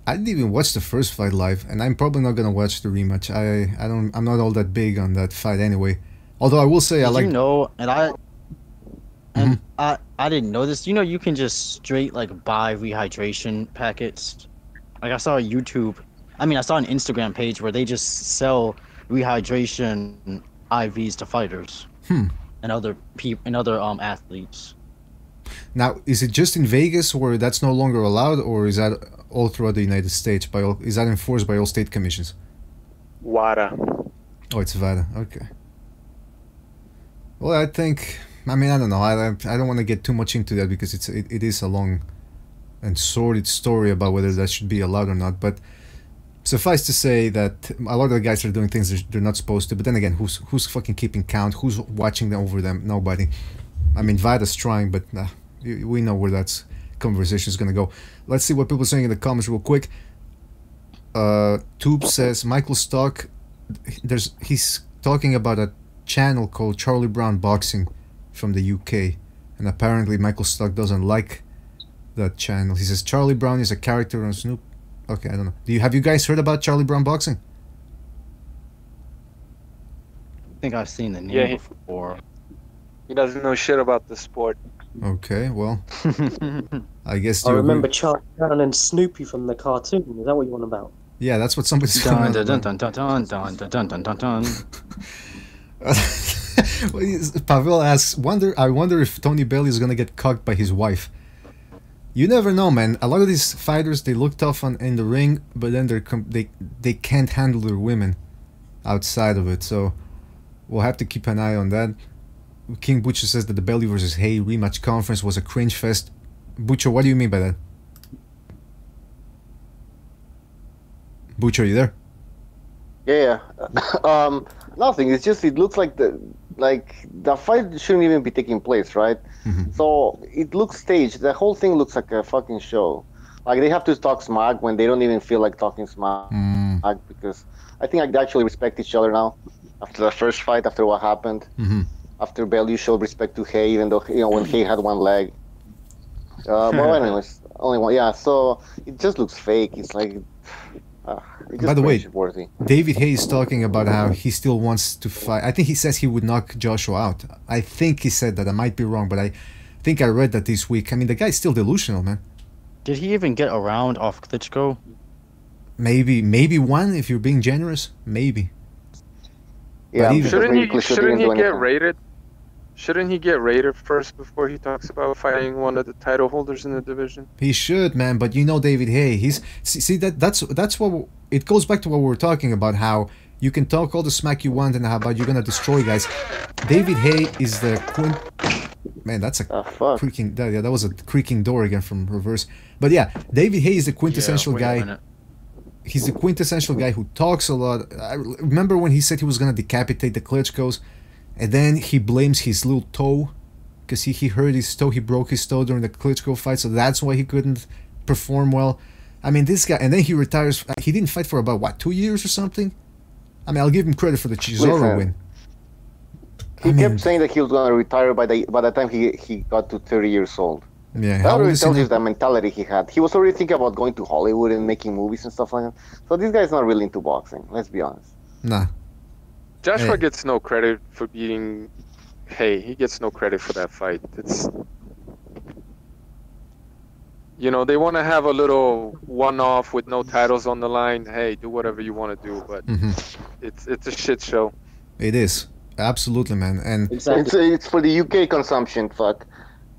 I didn't even watch the first fight live, and I'm probably not gonna watch the rematch. I'm not all that big on that fight anyway. Although I will say I like. I didn't know this. You can just straight buy rehydration packets. Like I saw a YouTube, I saw an Instagram page where they just sell rehydration IVs to fighters and other athletes. Now, is it just in Vegas where that's no longer allowed, or is that all throughout the United States? Is that enforced by all state commissions? WADA. Oh, it's WADA. Okay. Well, I think. I don't know. I don't want to get too much into that because it is a long and sordid story about whether that should be allowed or not. But suffice to say that a lot of the guys are doing things they're not supposed to. But then again, who's fucking keeping count? Who's watching them over them? Nobody. Vada's trying, but we know where that conversation is gonna go. Let's see what people are saying in the comments real quick. Tube says Michael Stock. He's talking about a channel called Charlie Brown Boxing from the UK, and apparently Michael Stock doesn't like that channel. He says Charlie Brown is a character on Snoop. Okay, I don't know. Have you guys heard about Charlie Brown Boxing? I think I've seen the name before. He doesn't know shit about the sport. Okay, well, I guess. I remember Charlie Brown and Snoopy from the cartoon. Is that what you want about? Yeah, that's what somebody's dun dun dun dun dun dun dun dun dun dun. Pavel asks, I wonder if Tony Bellew is gonna get cucked by his wife. You never know, man. A lot of these fighters, they look tough in the ring, but then they can't handle their women outside of it. So we'll have to keep an eye on that. King Butcher says that the Bellew versus Hay rematch conference was a cringe fest. Butcher, what do you mean by that? Butcher, are you there? Yeah. Nothing. It's just it looks like the fight shouldn't even be taking place, right? So it looks staged. The whole thing looks like a fucking show. Like they have to talk smack when they don't even feel like talking smack because I think they actually respect each other now after the first fight, after what happened. After Bellew showed respect to Hay, even though when Hay had one leg. Well, anyways, only one. Yeah, so it just looks fake. It's like. By the way, David Hay is talking about how he still wants to fight. I think he says he would knock Joshua out. I think he said that. I might be wrong, but I think I read that this week. The guy's still delusional, man. Did he even get a round off Klitschko? Maybe one if you're being generous. Maybe. Yeah, shouldn't he get rated? Shouldn't he get rated first before he talks about fighting one of the title holders in the division? He should, man. But David Hay, that's what it goes back to what we were talking about. How you can talk all the smack you want and how about you're gonna destroy guys. David Hay is the man. That's a creaking. That was a creaking door again from reverse. But yeah, David Hay is the quintessential guy. He's the quintessential guy who talks a lot. I remember when he said he was gonna decapitate the Klitschkos. And then he blames his little toe because he hurt his toe. He broke his toe during the Klitschko fight, so that's why he couldn't perform well. I mean, this guy, and then he retires. He didn't fight for about, what, 2 years or something? I mean, I'll give him credit for the Chisora win. He kept saying that he was going to retire by the time he got to 30 years old. Yeah, that already tells you the mentality he had. He was already thinking about going to Hollywood and making movies and stuff like that. So this guy's not really into boxing, let's be honest. Nah. Joshua gets no credit for beating Hay. He gets no credit for that fight. It's... You know, they want to have a little one-off with no titles on the line. Hey, do whatever you want to do, but it's a shit show. It is. Absolutely, man. And it's for the UK consumption, fuck.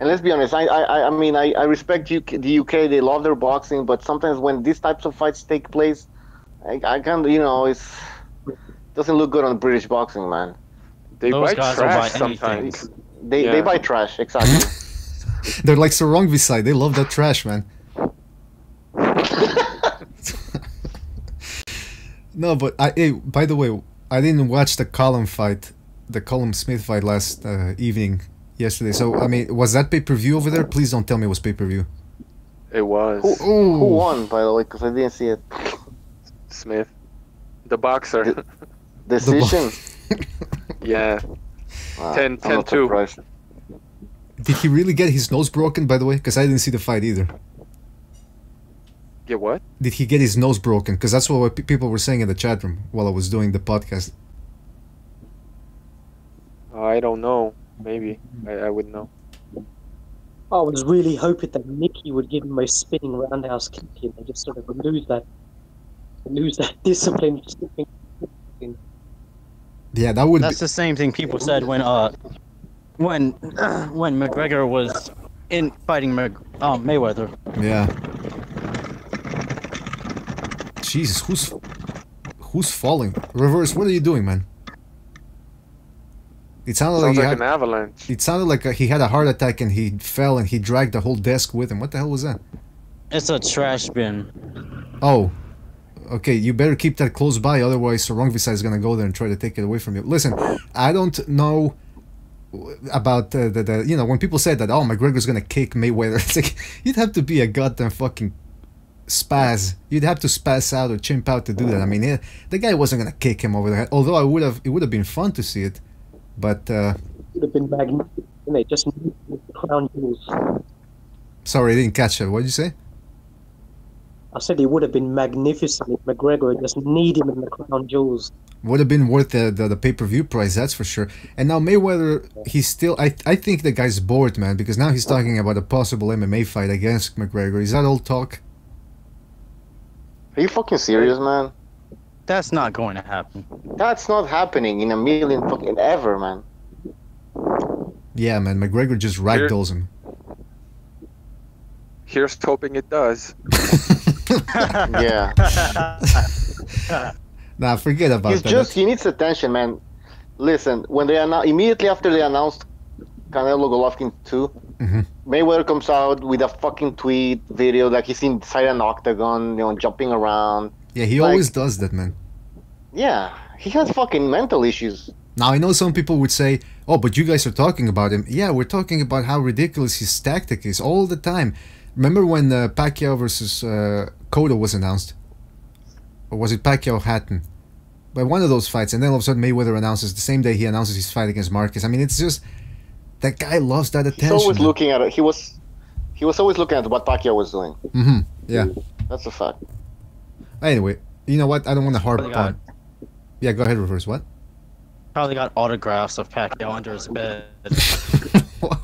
And let's be honest, I mean, I respect the UK. They love their boxing, but sometimes when these types of fights take place, I can't, you know, it doesn't look good on British boxing, man. They buy trash sometimes. They buy trash, exactly. They're like Sor Rungvisai. They love that trash, man. No, but by the way, I didn't watch the Colin Smith fight last yesterday. So, I mean, was that pay-per-view over there? Please don't tell me it was pay-per-view. It was. Who won, by the way? Because I didn't see it. Smith. The boxer. Decision. Yeah. 10-2. Did he really get his nose broken, by the way? Because I didn't see the fight either. Get what? Did he get his nose broken? Because that's what people were saying in the chat room while I was doing the podcast. I don't know. Maybe. I would know. I was really hoping that Nicky would give him a spinning roundhouse kick and just sort of lose that discipline. Yeah, that would. That's the same thing people said when McGregor was in fighting Mayweather. Yeah. Jesus, who's falling? Reverse, what are you doing, man? It sounded Sounds like an avalanche. It sounded like he had a heart attack and he fell and he dragged the whole desk with him. What the hell was that? It's a trash bin. Oh. Okay, you better keep that close by, otherwise Sor Rungvisai is gonna go there and try to take it away from you. Listen, I don't know about the you know, when people say that, oh, McGregor's gonna kick Mayweather, it's like, you'd have to be a goddamn fucking spaz. You'd have to spaz out or chimp out to do that. I mean, the guy wasn't gonna kick him over the head, although it would have been fun to see it, but it would have been magnificent. They just need the crown jewels. Sorry, I didn't catch that. What did you say? I said it would have been magnificent if McGregor just need him in the crown jewels. Would have been worth the pay-per-view price, that's for sure. And now Mayweather, he's still... I think the guy's bored, man, because now he's talking about a possible MMA fight against McGregor. Is that all talk? Are you fucking serious, man? That's not going to happen. That's not happening in a million fucking ever, man. Yeah, man, McGregor just ragdolls him. Here's hoping it does. Yeah. Nah, forget about that. He needs attention, man. Listen, when they immediately after they announced Canelo Golovkin 2, Mayweather comes out with a fucking tweet video like he's inside an octagon, you know, jumping around. Yeah, he always does that, man. Yeah, he has fucking mental issues. Now, I know some people would say, oh, but you guys are talking about him. Yeah, we're talking about how ridiculous his tactic is all the time. Remember when Pacquiao versus Cotto was announced? Or was it Pacquiao-Hatton? By one of those fights, and then all of a sudden Mayweather announces, the same day he announces his fight against Marquez. I mean, it's just, that guy loves that attention. He's always looking at it. He was always looking at what Pacquiao was doing. Yeah. That's a fact. Anyway, you know what? I don't want to harp on. Yeah, go ahead, Reverse. What? Probably got autographs of Pacquiao under his bed.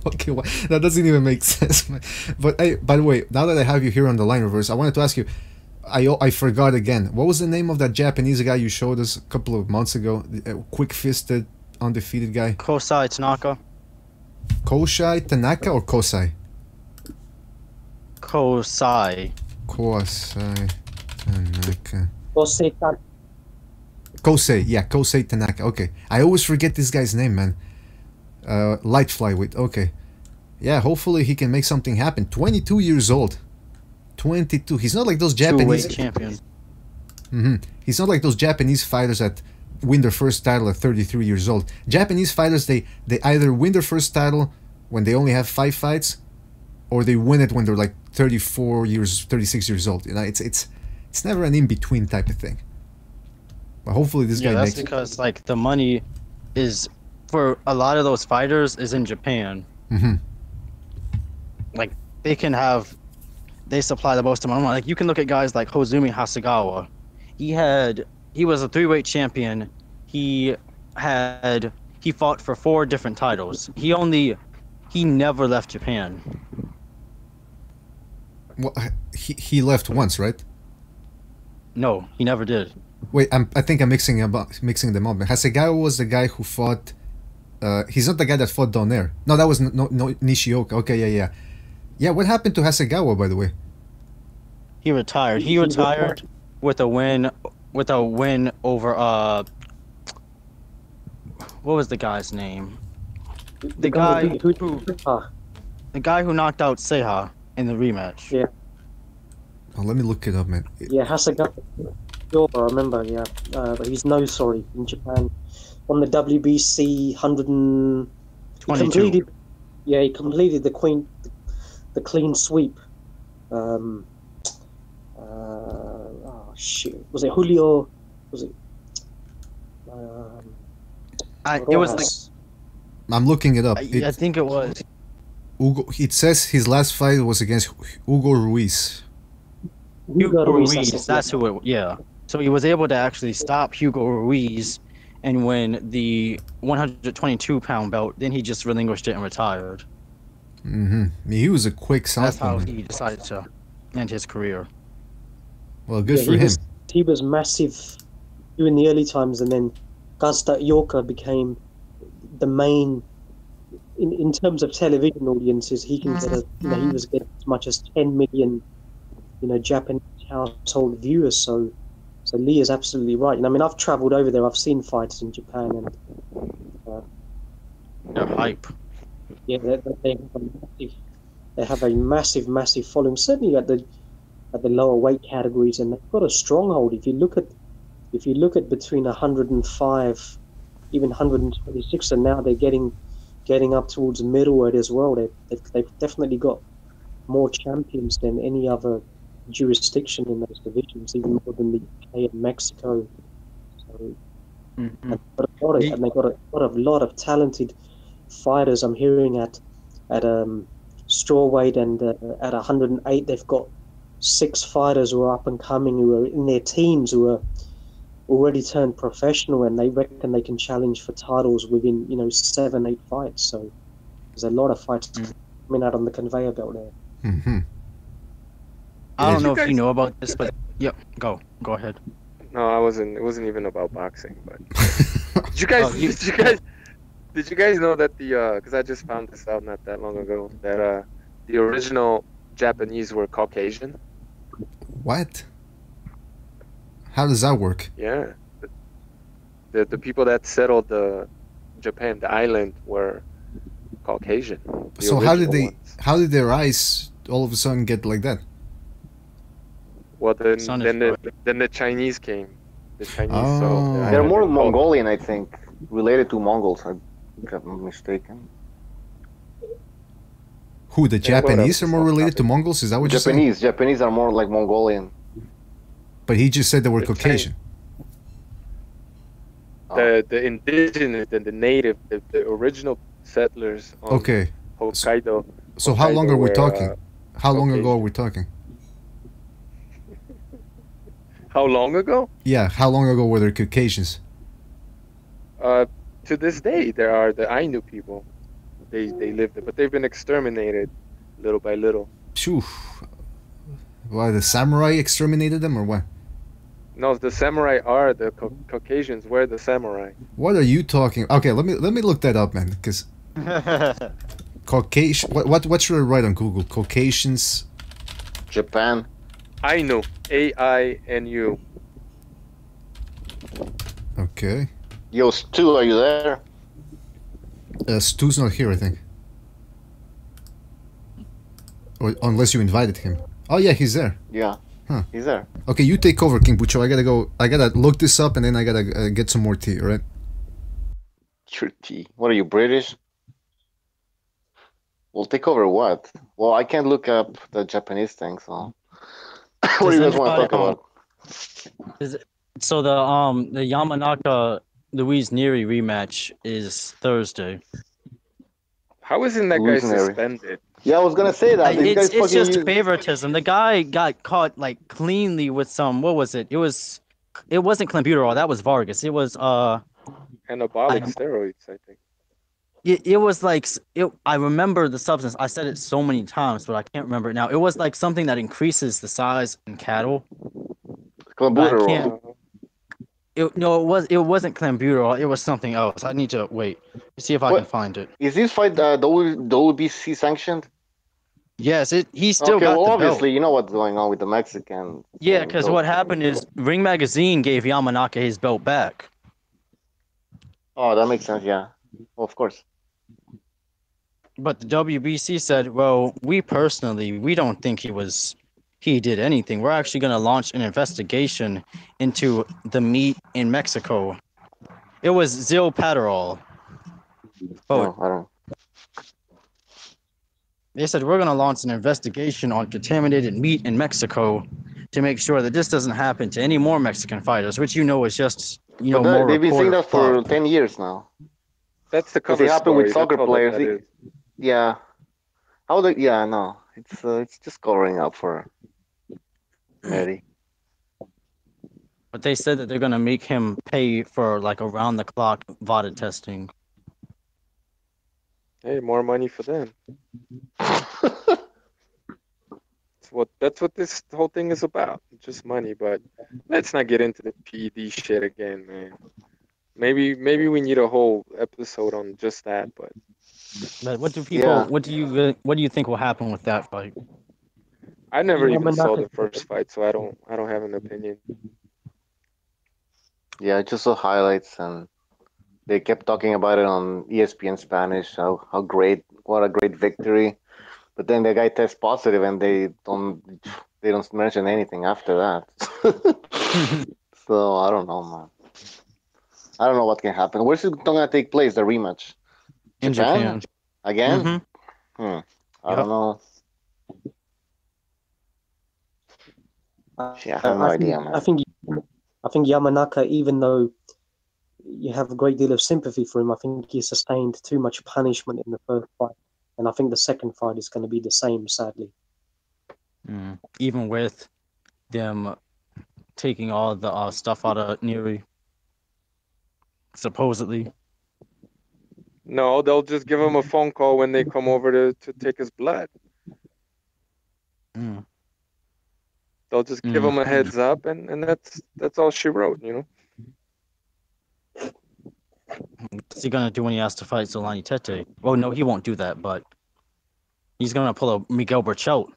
Okay, well, that doesn't even make sense, man. But hey, by the way, now that I have you here on the line, Reverse, I wanted to ask you, I forgot again. What was the name of that Japanese guy you showed us a couple of months ago? The quick-fisted, undefeated guy? Kosai Tanaka. Koshai Tanaka or Kosai? Kosai. Kosai Tanaka. Kosei, yeah, Kosei Tanaka. Okay, I always forget this guy's name, man. Light flyweight. Okay, yeah. Hopefully he can make something happen. 22 years old. 22. He's not like those Japanese champion. He's not like those Japanese fighters that win their first title at 33 years old. Japanese fighters, they either win their first title when they only have 5 fights, or they win it when they're like 34 years, 36 years old. You know, it's never an in between type of thing. But hopefully this guy that's makes because like the money is for a lot of those fighters is in Japan. Mm-hmm. Like they supply the most amount of money. Like you can look at guys like Hozumi Hasegawa. He was a 3-weight champion. He fought for 4 different titles. He never left Japan. Well, he left once, right? No, he never did. Wait, I think I'm mixing them up. Hasegawa was the guy who fought. He's not the guy that fought Donaire. No, that was no Nishioka. Okay, yeah. Yeah, what happened to Hasegawa, by the way? He retired. He retired with a win over what was the guy's name? The guy who knocked out Seha in the rematch. Yeah. Oh, let me look it up, man. Yeah, Hasegawa. I remember. Yeah, but he's in Japan. On the WBC 22. He completed the clean sweep. Was it Julio? Was it? It was like. I'm looking it up. I think it was. Hugo. It says his last fight was against Hugo Ruiz. Hugo Ruiz. That's who it. Yeah. So he was able to actually stop Hugo Ruiz and win the 122-pound belt. Then he just relinquished it and retired. Mm-hmm. He was a quick That's southpaw. how he decided to end his career. Well, good for him. He was massive during the early times, and then Gazda Yorka became the main in terms of television audiences. He can get he was getting as much as 10 million, Japanese household viewers. So Lee is absolutely right. And I mean, I've travelled over there. I've seen fights in Japan, and They're hype. yeah, they have a massive following. Certainly at the lower weight categories, and they've got a stronghold. If you look at between 105, even 126, and now they're getting up towards middleweight as well. They've definitely got more champions than any other jurisdiction in those divisions, even more than the UK and Mexico. So, Mm-hmm. and they've got a lot of talented fighters. I'm hearing at strawweight and at 108, they've got 6 fighters who are up and coming, who are in their teams, who are already turned professional, and they reckon they can challenge for titles within 7-8 fights. So there's a lot of fights coming out on the conveyor belt there. Mm-hmm. I don't know if you know about this, but yep, go ahead. No, I wasn't. It wasn't even about boxing. But did you guys know that because I just found this out not that long ago, that the original Japanese were Caucasian? What? How does that work? Yeah, the people that settled Japan, the island, were Caucasian. So how did their eyes all of a sudden get like that? Well, then the Chinese came. The Chinese. Oh. They're more Mongolian, I think, related to Mongols. I think I'm not mistaken. Who, the Japanese are more related to Mongols? Is that what you're saying? Japanese are more like Mongolian. But he just said they were Caucasian. The indigenous and the native, the original settlers on Hokkaido. So how long are we talking? How long ago are we talking? How long ago? Yeah, how long ago were there Caucasians? To this day, there are the Ainu people. They live there, but they've been exterminated little by little. Phew. Why, the samurai exterminated them or what? No, the samurai are the Caucasians. We're the samurai. What are you talking? Okay, let me look that up, man. Because Caucasian. What should I write on Google? Caucasians. Japan. Ainu. AINU. Okay. Yo, Stu, are you there? Stu's not here, I think. Or, unless you invited him. Oh yeah, he's there. Yeah. Huh. He's there. Okay, you take over, King Bucho. I gotta look this up, and then I gotta get some more tea, alright? Your tea. What are you, British? Well, take over what? Well, I can't look up the Japanese thing, so what do Does you guys want to anybody talk about? is it, so the Yamanaka Luis Neri rematch is Thursday. How isn't that guy Luis Neri. suspended? Yeah, I was gonna say that. These guys It's fucking just use. favoritism. The guy got caught like cleanly with some, what was it? It wasn't clenbuterol. That was Vargas. It was Anabolic steroids, I think. it was like I remember the substance. I said it so many times, but I can't remember it now. It was like something that increases the size in cattle. But I can't. Clenbuterol. It wasn't clenbuterol. It was something else. I need to wait. See if I can What find it. is this fight? WBC sanctioned? Yes, he still Okay, got well, the obviously, belt. you know what's going on with the Mexican. Yeah, because what happened is Ring Magazine gave Yamanaka his belt back. Oh, that makes sense. Yeah, well, of course. But the WBC said, well, we don't think he did anything. We're actually going to launch an investigation into the meat in Mexico. It was Zilpaterol. Oh, No, I don't. they said we're going to launch an investigation on contaminated meat in Mexico to make sure that this doesn't happen to any more Mexican fighters, which is just But more they've been saying reporter that for fluff. 10 years now. That's the Because cover it happened story. with soccer That's all players. that is. Yeah. How the? Yeah, no. It's just covering up for Eddie. But they said that they're going to make him pay for like around the clock VADA testing. Hey, more money for them. That's what this whole thing is about. Just money. But let's not get into the PED shit again, man. Maybe we need a whole episode on just that. But What do Yeah. what do you think will happen with that fight? I never even saw Yamanaka- the first fight, so I don't have an opinion. Yeah, I just saw highlights and they kept talking about it on ESPN Spanish. How great, what a great victory. But then the guy tests positive and they don't mention anything after that. So I don't know, man. I don't know what can happen. Where's it gonna take place? The rematch? In Japan. Again? Mhm. I don't know. Yeah, I have no idea, man. I think Yamanaka, even though you have a great deal of sympathy for him, I think he sustained too much punishment in the first fight, and I think the second fight is going to be the same, sadly. Even with them taking all the stuff out of Neri, supposedly. No, they'll just give him a phone call when they come over to take his blood. Mm. They'll just give him a heads up, and that's all she wrote, you know. What's he gonna do when he has to fight Solani Tete? Oh no, he won't do that, but he's gonna pull a Miguel Berchelt.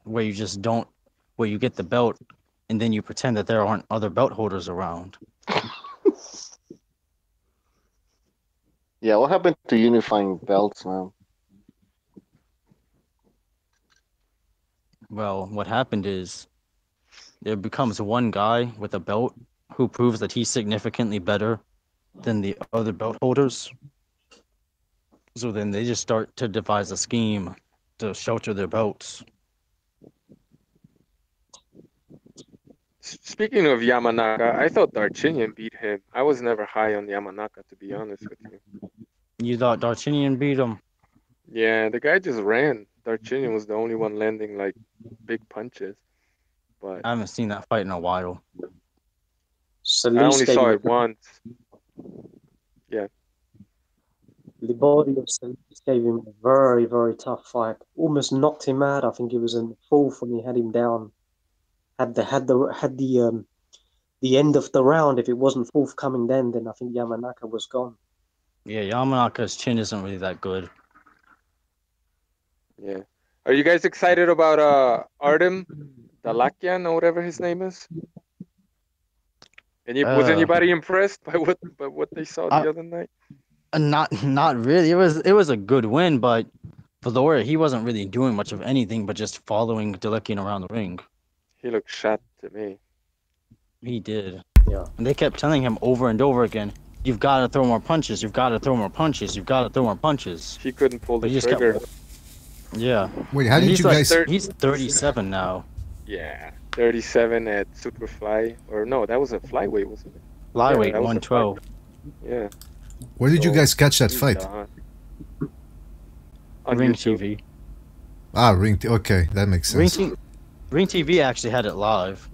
Where you just don't, where you get the belt, and then you pretend that there aren't other belt holders around. Yeah, what happened to unifying belts, man? Well, what happened is there becomes one guy with a belt who proves that he's significantly better than the other belt holders. So then they just start to devise a scheme to shelter their belts. Speaking of Yamanaka, I thought Darchinyan beat him. I was never high on Yamanaka, to be honest with you. You thought Darchinyan beat him? Yeah, the guy just ran. Darchinyan was the only one landing like big punches. But I haven't seen that fight in a while. So I only saw it once. Yeah. Liborio gave him a very, very tough fight. Almost knocked him out. I think it was in the fourth when he had him down. Had the end of the round. If it wasn't forthcoming then I think Yamanaka was gone. Yeah, Yamanaka's chin isn't really that good. Yeah. Are you guys excited about Artam Dalakian or whatever his name is? Was anybody impressed by what they saw the other night? Not really. It was a good win, but Viloria, he wasn't really doing much of anything but just following Dalakian around the ring. He looked shot to me. He did. Yeah. And they kept telling him over and over again, you've got to throw more punches. You've got to throw more punches. You've got to throw more punches. He couldn't pull But the he just kept- trigger. Yeah. Wait, how And did he's you like guys? He's 37 now. Yeah, 37 at Superfly, or no, that was a flyweight, wasn't it? Flyweight, that was a 112. Yeah. Where did you So, guys catch that he's fight? gone. On Ring YouTube. TV. Ah, okay, that makes sense. Ring TV actually had it live.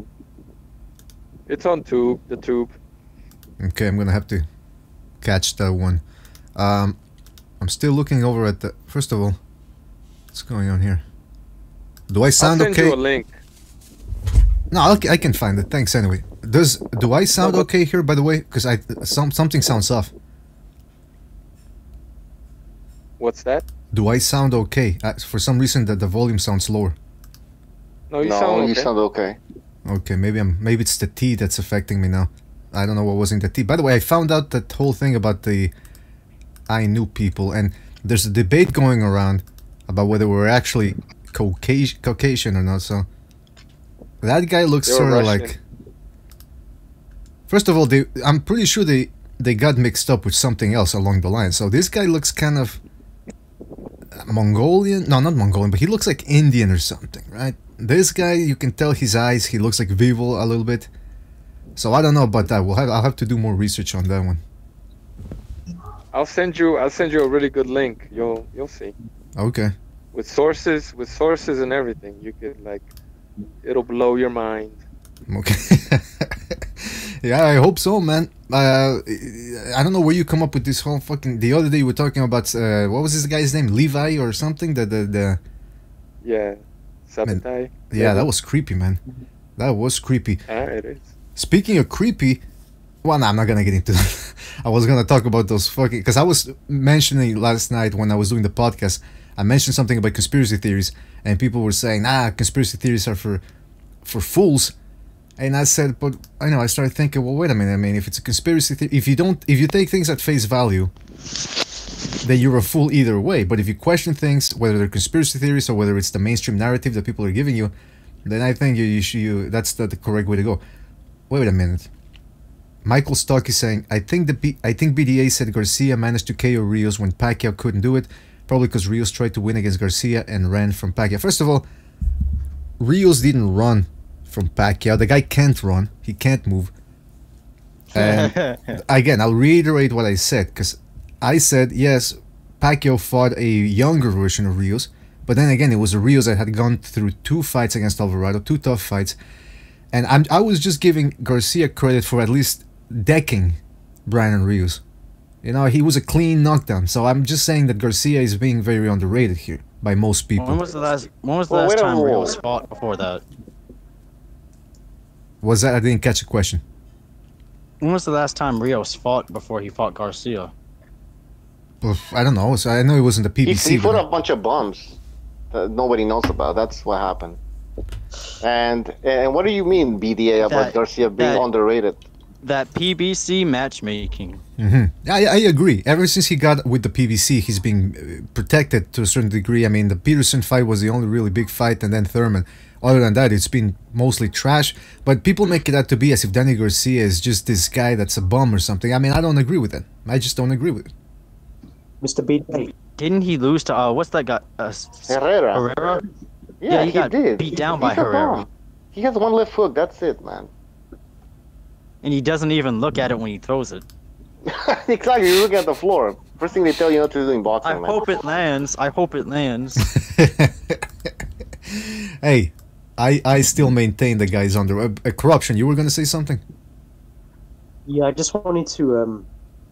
It's on the tube. Okay, I'm gonna have to catch that one. I'm still looking over at the. First of all, what's going on here? Do I sound I'll send okay? you a link. No, I can find it. Thanks anyway. Do I sound No, but- okay here? By the way, because something sounds off. What's that? Do I sound okay? For some reason, the volume sounds lower. No, you No, sound okay. you sound okay. Okay, maybe it's the tea that's affecting me now. I don't know what was in the tea. By the way, I found out that whole thing about the I knew people, and there's a debate going around about whether we're actually Caucasian or not. So that guy looks They were sort of Russian. like. First of all, I'm pretty sure they got mixed up with something else along the line. So this guy looks kind of Mongolian. No, not Mongolian, but he looks like Indian or something, right? This guy, you can tell his eyes. He looks like Vivo a little bit. So I don't know about that. I'll have to do more research on that one. I'll send you a really good link. You'll see. Okay. With sources and everything. You could it'll blow your mind. Okay. Yeah, I hope so, man. I don't know where you come up with this whole fucking. The other day you were talking about what was this guy's name, Levi or something? Yeah. Sabotage. Yeah, that was creepy, man. That was creepy. It is. Speaking of creepy, well, no, I'm not gonna get into that. I was gonna talk about those fucking, because I was mentioning last night when I was doing the podcast. I mentioned something about conspiracy theories, and people were saying, conspiracy theories are for fools. And I said, but I started thinking, well, wait a minute. I mean, if it's a conspiracy theory, if you take things at face value, then you're a fool either way. But if you question things, whether they're conspiracy theories or whether it's the mainstream narrative that people are giving you, then I think that's the correct way to go. Wait a minute. Michael Stock is saying, I think BDA said Garcia managed to KO Rios when Pacquiao couldn't do it, probably because Rios tried to win against Garcia and ran from Pacquiao. First of all, Rios didn't run from Pacquiao. The guy can't run. He can't move. And again, I'll reiterate what I said, because I said, yes, Pacquiao fought a younger version of Rios, but then again, it was a Rios that had gone through 2 fights against Alvarado, 2 tough fights, and I was just giving Garcia credit for at least decking Brandon Rios. He was a clean knockdown, so I'm just saying that Garcia is being very underrated here by most people. When was the last wait a time minute. Rios fought before that? Was that? I didn't catch the question. When was the last time Rios fought before he fought Garcia? I don't know. So I know it wasn't the PBC. He fought but- a bunch of bums that nobody knows about. That's what happened. And what do you mean, BDA, about That- Garcia being that- underrated? That PBC matchmaking. I agree. Ever since he got with the PBC, he's been protected to a certain degree. I mean, the Peterson fight was the only really big fight, and then Thurman. Other than that, it's been mostly trash. But people make it out to be as if Danny Garcia is just this guy that's a bum or something. I mean, I don't agree with that. I just don't agree with it. Mr. BDA. Didn't he lose to what's that guy? Herrera. Herrera? Yeah, he got did. beat down He's by a Herrera. bum. He has one left hook. That's it, man. And he doesn't even look at it when he throws it. Exactly. You look at the floor. First thing they tell you not to do in boxing, I man. hope it lands. I hope it lands. Hey, I still maintain the guy's under corruption. You were gonna say something? Yeah, I just wanted to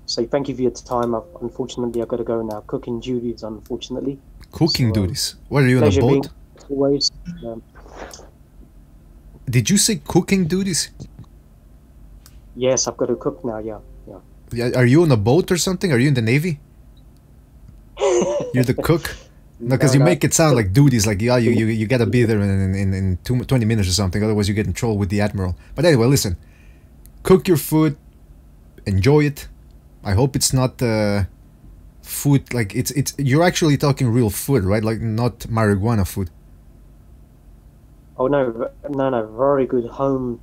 say thank you for your time. Unfortunately, I've got to go now. Cooking duties, unfortunately. Cooking So, duties. What are you on a Pleasure being boat? always. Did you say cooking duties? Yes, I've got to cook now. Yeah. Yeah, are you on a boat or something? Are you in the Navy? You're the cook? No, because you make it sound like duties, like you gotta be there in 20 minutes or something, otherwise you get in trouble with the admiral. But anyway, listen, cook your food, enjoy it. I hope it's not food like it's you're actually talking real food, right? Like not marijuana food. Oh no, very good home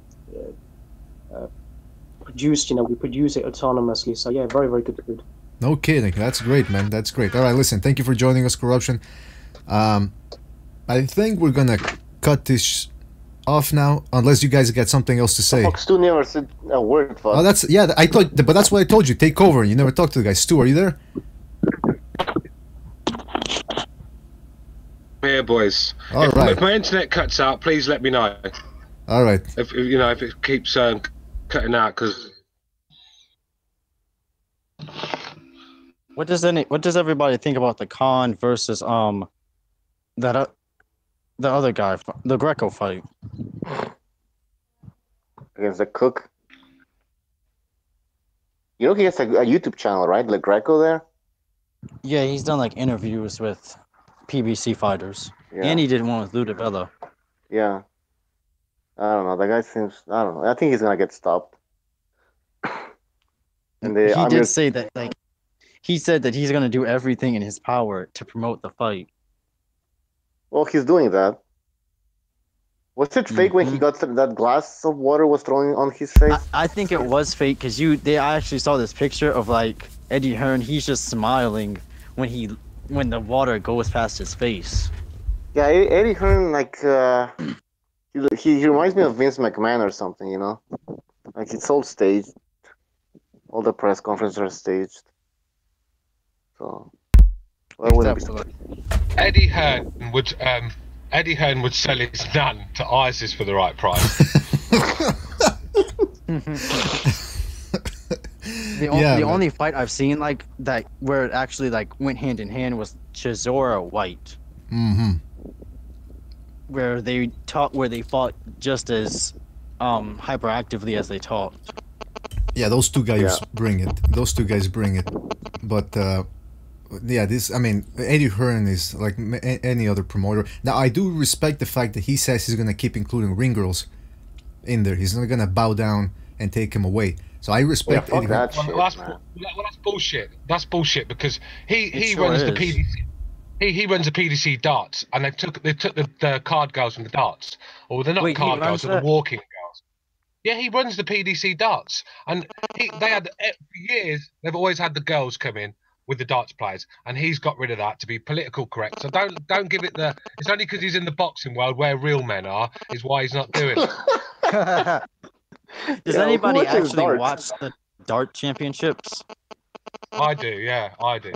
produced. We produce it autonomously. So yeah, very very good food. No kidding. That's great, man. That's great. All right, listen. Thank you for joining us, Corruption. I think we're gonna cut this off now, unless you guys got something else to say. Fuck, Stu never said a word. Fuck. Oh, I thought, but that's what I told you. Take over. You never talked to the guy. Stu, are you there? Here, boys. All if, right. if my internet cuts out, please let me know. All right. If it keeps cutting out, because What does everybody think about the Khan versus the other guy, the Greco fight? Against the Cook. He has a YouTube channel, right? The Greco there. Yeah, he's done like interviews with PBC fighters, Yeah. and he did one with Ludabella. Yeah. I don't know. The guy seems. I don't know. I think he's gonna get stopped. And He did say that, like, he said that he's gonna do everything in his power to promote the fight. Well, he's doing that. Was it fake when he got that glass of water was thrown on his face? I think it was fake because I actually saw this picture of like Eddie Hearn. He's just smiling when the water goes past his face. Yeah, Eddie Hearn, like, he reminds me of Vince McMahon or something, Like, it's all staged. All the press conferences are staged. So, well, wouldn't be surprised. Eddie Hearn would sell his nun to ISIS for the right price. The only fight I've seen like that where it actually like went hand in hand was Chisora White. Mm-hmm. Where they fought just as hyperactively as they talked. Yeah, those two guys bring it. But Eddie Hearn is like any other promoter. Now, I do respect the fact that he says he's gonna keep including ring girls in there. He's not gonna bow down and take him away. So I respect Eddie Hearn. That's bullshit. That's bullshit because he runs the PDC. He runs the PDC darts, and they took the card girls from the darts, or they're not card girls, they're the walking girls. Yeah, he runs the PDC darts, and for years they've always had the girls come in with the darts players, and he's got rid of that to be political correct. So don't give it the. It's only because he's in the boxing world where real men are is why he's not doing it. Does anybody actually watch the dart championships? I do, yeah, I do.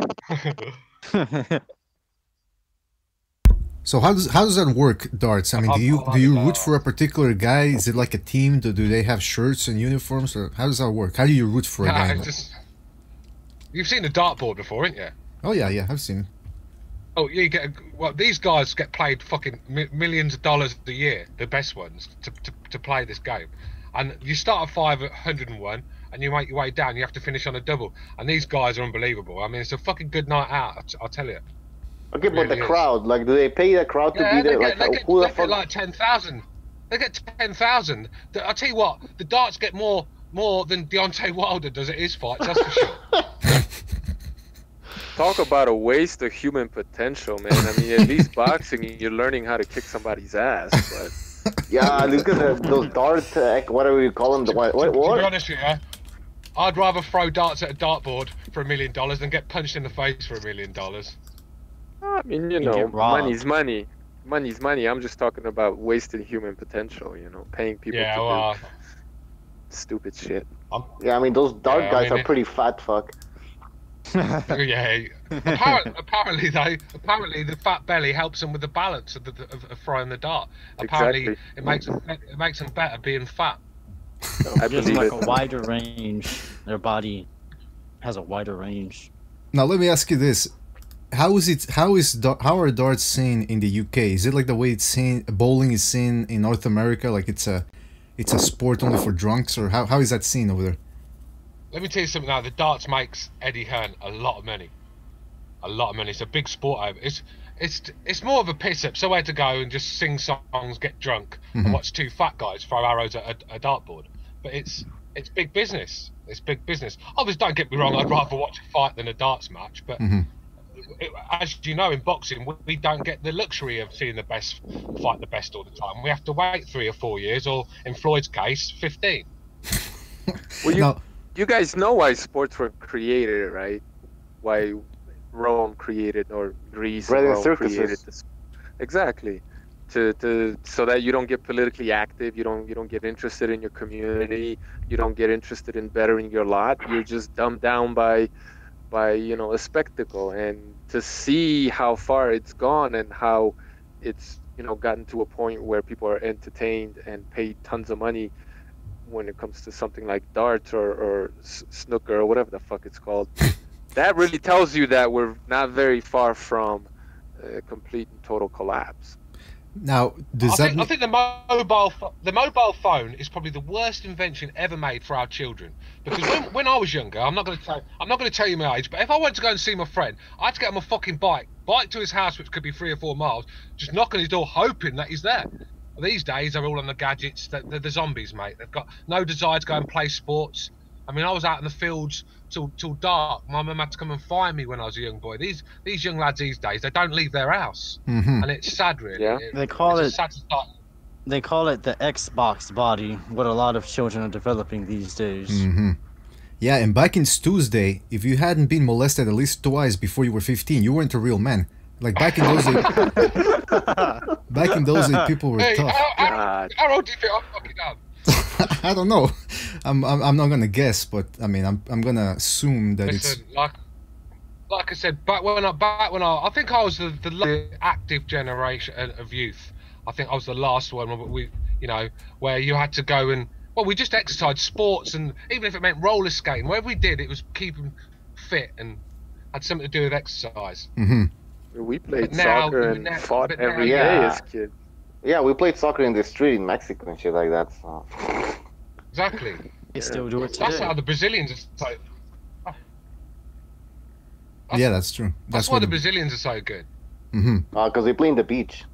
So how does that work, darts? I mean, do you root for a particular guy? Is it like a team? Do they have shirts and uniforms, or how does that work? How do you root for a guy? You've seen the dartboard before, haven't you? Oh yeah, I've seen it. Oh, these guys get paid fucking millions of dollars a year, the best ones, to play this game. And you start at 501, and you make your way down. You have to finish on a double. And these guys are unbelievable. I mean, it's a fucking good night out, I'll tell you. Okay, but the crowd, like, do they pay the crowd to be there? They get like 10,000. They get 10,000. I'll tell you what, the darts get more than Deontay Wilder does at his fights, that's for sure. Talk about a waste of human potential, man. I mean, at least boxing, you're learning how to kick somebody's ass, but... Yeah, look at those darts, whatever you call them. What? To be honest with you, I'd rather throw darts at a dartboard for $1 million than get punched in the face for $1 million. I mean, money's money. Money's money. I'm just talking about wasted human potential, paying people to do stupid shit. Yeah, I mean, those dart guys are pretty fat, fuck. Yeah. Apparently the fat belly helps them with the balance of throwing the dart. Apparently, it makes them better being fat. I Just believe like it. a wider range. Their body has a wider range. Now let me ask you this: how are darts seen in the UK? Is it like the way it's seen, bowling is seen in North America? Like it's a sport only for drunks, or how is that seen over there? Let me tell you something now. The darts makes Eddie Hearn a lot of money. A lot of money. It's a big sport over. It's more of a piss up. Somewhere to go and just sing songs, get drunk, and watch two fat guys throw arrows at a dartboard. But it's big business. It's big business. Obviously, don't get me wrong. I'd rather watch a fight than a darts match. But as you know, in boxing, we don't get the luxury of seeing the best fight the best all the time. We have to wait 3 or 4 years, or in Floyd's case, 15. Well, you guys know why sports were created, right? Why Rome created, or Greece and Rome created this. Exactly. So that you don't get politically active, you don't get interested in your community, you don't get interested in bettering your lot. You're just dumbed down by a spectacle. And to see how far it's gone and how it's gotten to a point where people are entertained and pay tons of money when it comes to something like darts or snooker or whatever the fuck it's called. That really tells you that we're not very far from a complete and total collapse. Now, I think the mobile phone is probably the worst invention ever made for our children. Because when I was younger, I'm not going to tell you my age, but if I went to go and see my friend, I had to get on my fucking bike to his house, which could be 3 or 4 miles, just knock on his door, hoping that he's there. These days, they're all on the gadgets. They're the zombies, mate. They've got no desire to go and play sports. I mean, I was out in the fields till dark. My mum had to come and find me when I was a young boy. These young lads these days, they don't leave their house, and it's sad, really. Yeah. They call it the Xbox body. What a lot of children are developing these days. Yeah, and back in Stu's day, if you hadn't been molested at least twice before you were 15, you weren't a real man. Like back in those days, people were tough. How old do you think I'm fucking up? I don't know. I'm not gonna guess, but I mean I'm gonna assume that it's like I said, back when I think I was the active generation of youth. I think I was the last one where you had to go and we just exercised sports, and even if it meant roller skating, whatever we did, it was keeping fit and had something to do with exercise. We played soccer and fought every day as kids. Yeah, we played soccer in the street in Mexico and shit like that. So. Exactly. They still do it today. That's how the Brazilians are so... Yeah, that's true. That's why the Brazilians are so good. Because they play in the beach.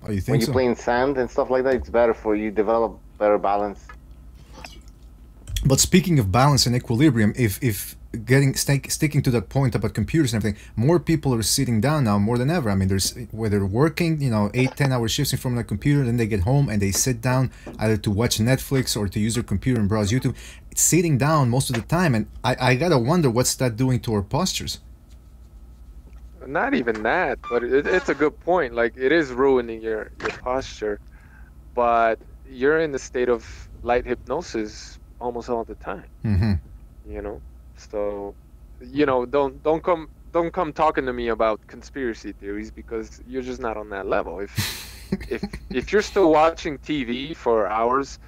Oh, you think when you play in sand and stuff like that, it's better for you, develop better balance. But speaking of balance and equilibrium, if sticking to that point about computers and everything, more people are sitting down now more than ever. I mean, whether working 8-10 hour shifts in front of the computer, then they get home and they sit down either to watch Netflix or to use their computer and browse YouTube. It's sitting down most of the time, and I gotta wonder what's that doing to our postures. Not even that, but it's a good point. Like, it is ruining your posture, but you're in the state of light hypnosis almost all the time. So, don't come talking to me about conspiracy theories, because you're just not on that level. If you're still watching TV for hours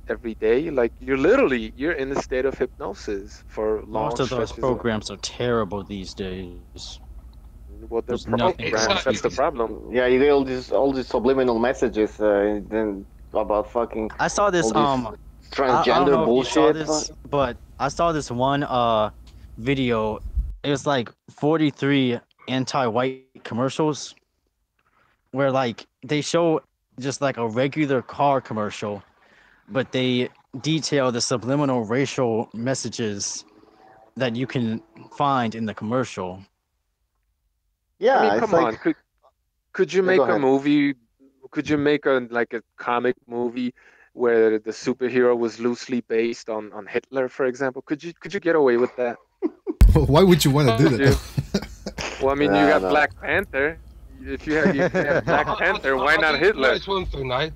every day, like you're in the state of hypnosis for long Most of those stretches programs are terrible these days. Well, they're programs. That's the problem. Yeah, you get all these subliminal messages then about fucking. I saw this transgender bullshit. But I saw this one video. It was like 43 anti-white commercials where like they show just like a regular car commercial, but they detail the subliminal racial messages that you can find in the commercial. Yeah, I mean, come on. Could you make a movie? Could you make a comic movie where the superhero was loosely based on Hitler, for example? Could you get away with that? Why would you want to do that? Well, I mean, you got Black Panther. If you have Black Panther, why not Hitler? I've noticed one thing, though.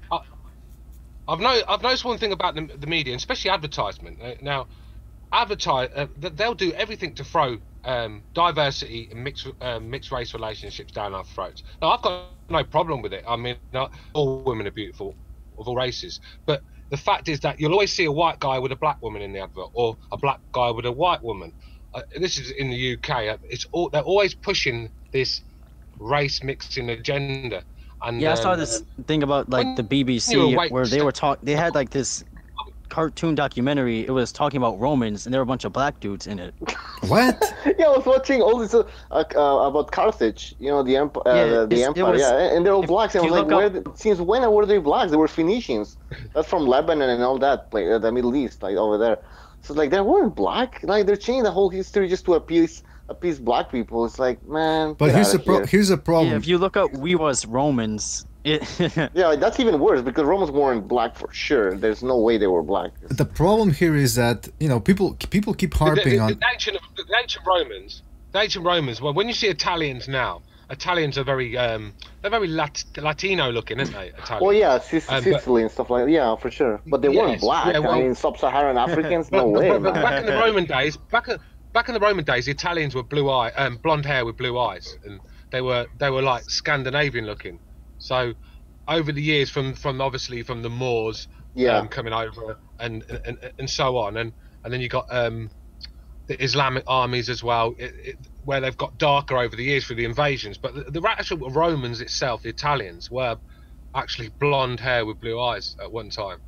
I've noticed one thing about the media, and especially advertisement. Now, they'll do everything to throw diversity and mixed race relationships down our throats. Now, I've got no problem with it. I mean, not all women are beautiful, of all races, but the fact is that you'll always see a white guy with a black woman in the advert, or a black guy with a white woman. This is in the UK. They're always pushing this race mixing agenda. And I saw this thing about like the BBC where they had like this cartoon documentary. It was talking about Romans, and there were a bunch of black dudes in it. What? Yeah, I was watching all this about Carthage. The empire. The empire. And they're all blacks. And I was like, since when were they blacks? They were Phoenicians. That's from Lebanon and all that, like the Middle East, like over there. So like they weren't black. Like they're changing the whole history just to appease black people. It's like, man. But here's a problem. Yeah, if you look up "We Was Romans," Yeah, that's even worse because Romans weren't black for sure. There's no way they were black. The problem here is that people keep harping on the ancient Romans. Well, when you see Italians now, Italians are very they're very Latino looking, aren't they? Italians. Well, yeah, Sicily and stuff like that. Yeah, for sure. But they weren't black. I mean, sub-Saharan Africans, no way. But back in the Roman days, the Italians were blonde hair with blue eyes, and they were like Scandinavian looking. So over the years, from obviously from the Moors coming over and so on, and then you got the Islamic armies as well, where they've got darker over the years through the invasions. But the actual Romans itself, the Italians, were actually blonde hair with blue eyes at one time.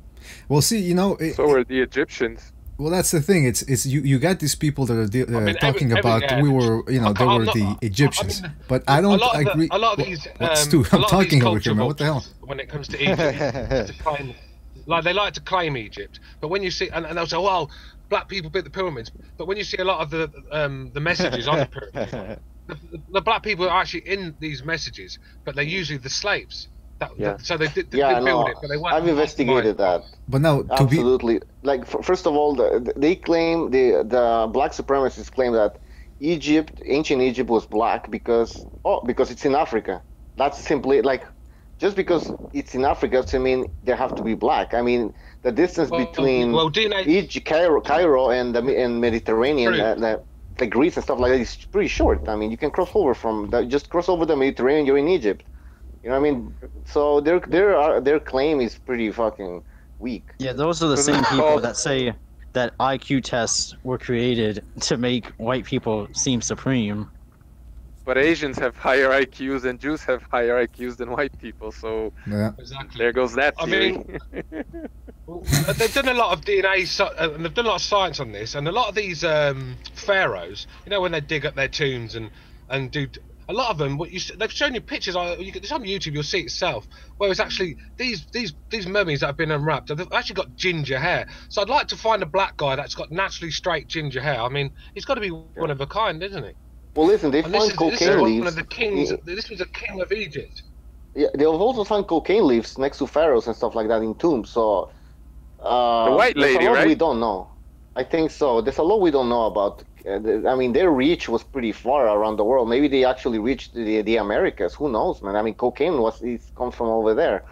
Well, see, so were the Egyptians. Well, that's the thing. It's you got these people that are talking about we were they were the Egyptians, but I don't agree. A lot of these. I'm talking over here, man. What the hell? When it comes to Egypt, they like to claim Egypt, but when you see and they'll say, well, black people built the pyramids, but when you see a lot of the messages on the pyramids, the black people are actually in these messages, but they're usually the slaves. So they did build it, but they weren't. I've investigated that. But now, absolutely, first of all, they claim the black supremacists claim that ancient Egypt was black because it's in Africa. That's simply just because it's in Africa doesn't mean they have to be black. I mean, the distance between Egypt, Cairo and the Mediterranean, the Greece and stuff like that is pretty short. I mean, you can cross over just cross over the Mediterranean, you're in Egypt. You know what I mean? So their claim is pretty fucking weak. Yeah, those are the same people that say that IQ tests were created to make white people seem supreme. But Asians have higher IQs and Jews have higher IQs than white people, so exactly. There goes that theory. They've done a lot of DNA and they've done a lot of science on this, and a lot of these pharaohs, when they dig up their tombs and do. A lot of them, they've shown you pictures. It's on YouTube. You'll see it yourself. Where it's actually these mummies that have been unwrapped. They've actually got ginger hair. So I'd like to find a black guy that's got naturally straight ginger hair. I mean, he's got to be one of a kind, isn't he? Well, listen, they found cocaine leaves. One of the kings. This was a king of Egypt. Yeah, they've also found cocaine leaves next to pharaohs and stuff like that in tombs. So the white lady, there's a lot right? we don't know. I think so. There's a lot we don't know about. I mean, their reach was pretty far around the world. Maybe they actually reached the Americas. Who knows, man? I mean, cocaine comes from over there.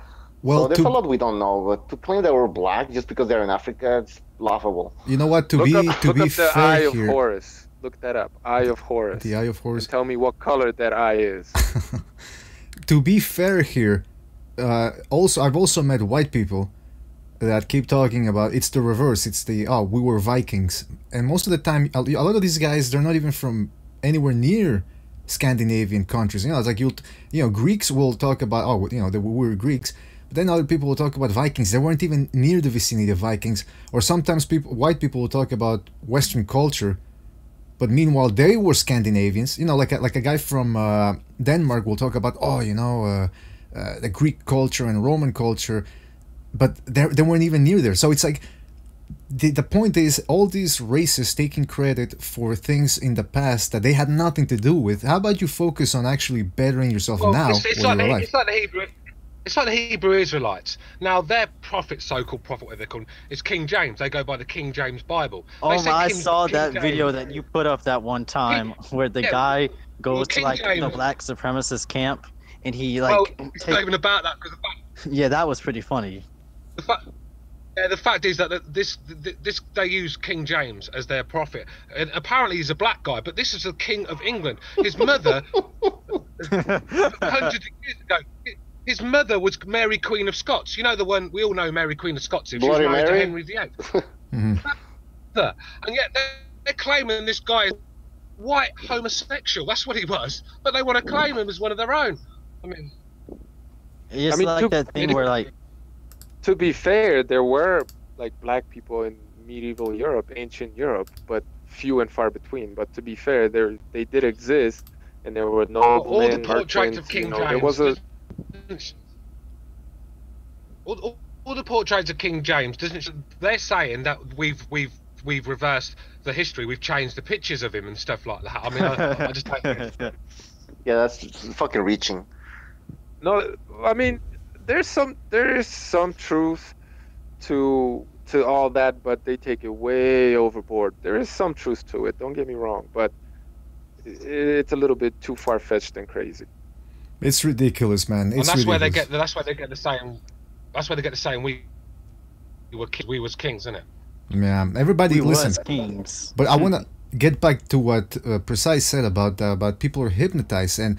Well, so there's a lot we don't know. But to claim they were black just because they're in Africa, it's laughable. You know what? Look up the fair Eye of here, Horus. Look that up. Eye of Horus. The Eye of Horus. And tell me what color that eye is. To be fair here, I've also met white people that keep talking about it's the reverse. It's we were Vikings, and most of the time, a lot of these guys, they're not even from anywhere near Scandinavian countries. It's like Greeks will talk about we were Greeks, but then other people will talk about Vikings. They weren't even near the vicinity of Vikings. Or sometimes white people will talk about Western culture, but meanwhile they were Scandinavians. Like a guy from Denmark will talk about the Greek culture and Roman culture. But they weren't even near there. So it's like the point is all these races taking credit for things in the past that they had nothing to do with. How about you focus on actually bettering yourself now? It's like the Hebrew Israelites. Now their prophet, so-called prophet, whatever they're called, is King James. They go by the King James Bible. I saw that video that you put up that one time where the guy goes to the black supremacist camp and he it's not even about that because yeah, that was pretty funny. The fact is that this they use King James as their prophet, and apparently he's a black guy, but this is the King of England. His mother, hundreds of years ago, his mother was Mary Queen of Scots. You know the one we all know, Mary Queen of Scots. She was married to Henry VIII. And yet they're claiming this guy is white homosexual. That's what he was, but they want to claim him as one of their own. I mean, that thing where to be fair, there were black people in medieval Europe, ancient Europe, but few and far between. But to be fair, they did exist, and there were noblemen, all the portraits of King James. There was all the portraits of King James. They're saying that we've reversed the history. We've changed the pictures of him and stuff like that. I mean, I just don't think yeah, that's fucking reaching. No, I mean, there is some truth to all that, but they take it way overboard. There is some truth to it. Don't get me wrong, but it's a little bit too far fetched and crazy. It's ridiculous, man. It's and that's ridiculous. where they get the saying. That's where they get the saying. We was kings, isn't it? Yeah, everybody listen. Was kings. But I want to get back to what Precise said about people are hypnotized, and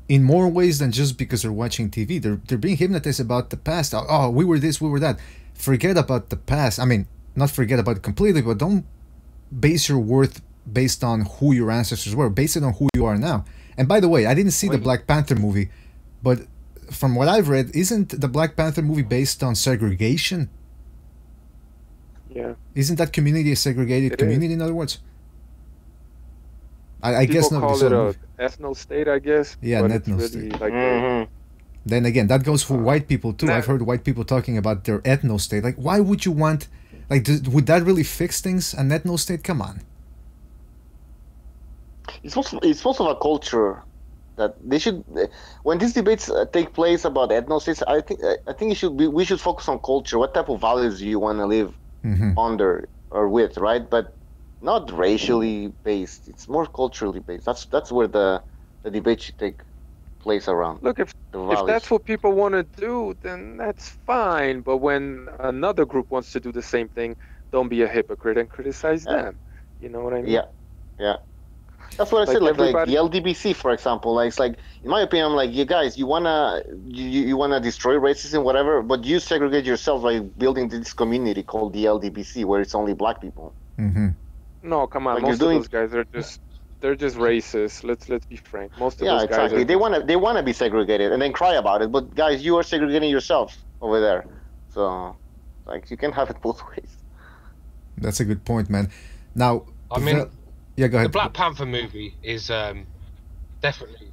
in more ways than just because they're watching TV. They're being hypnotized about the past. Oh, we were this, we were that. Forget about the past. I mean, not forget about it completely, but don't base your worth based on who your ancestors were. Base it on who you are now. And by the way, I didn't see the Black Panther movie, but from what I've read, isn't the Black Panther movie based on segregation? Yeah. Isn't that community a segregated community, in other words? I guess not. People call it a ethno state, I guess. Yeah, an ethno state. Like Then again, that goes for white people too. I've heard white people talking about their ethno state. Like, why would you want? Like, would that really fix things? An ethno state? Come on. It's also a culture that they should. When these debates take place about ethno states, I think we should focus on culture. What type of values do you want to live under or with, right? But not racially based. It's more culturally based. That's where the debate should take place around. Look, if that's what people want to do, then that's fine. But when another group wants to do the same thing, don't be a hypocrite and criticize them. You know what I mean? Yeah. That's what I said. Like the LDBC, for example. Like, it's like, in my opinion, I'm like, you guys, you wanna destroy racism, whatever, but you segregate yourself by building this community called the LDBC, where it's only black people. No, come on. Like, most of those guys are they're just racist. Let's be frank. Most of those guys they wanna be segregated and then cry about it. But guys, you are segregating yourselves over there. So, like, you can have it both ways. That's a good point, man. Now, I mean, yeah, go ahead. The Black Panther movie is definitely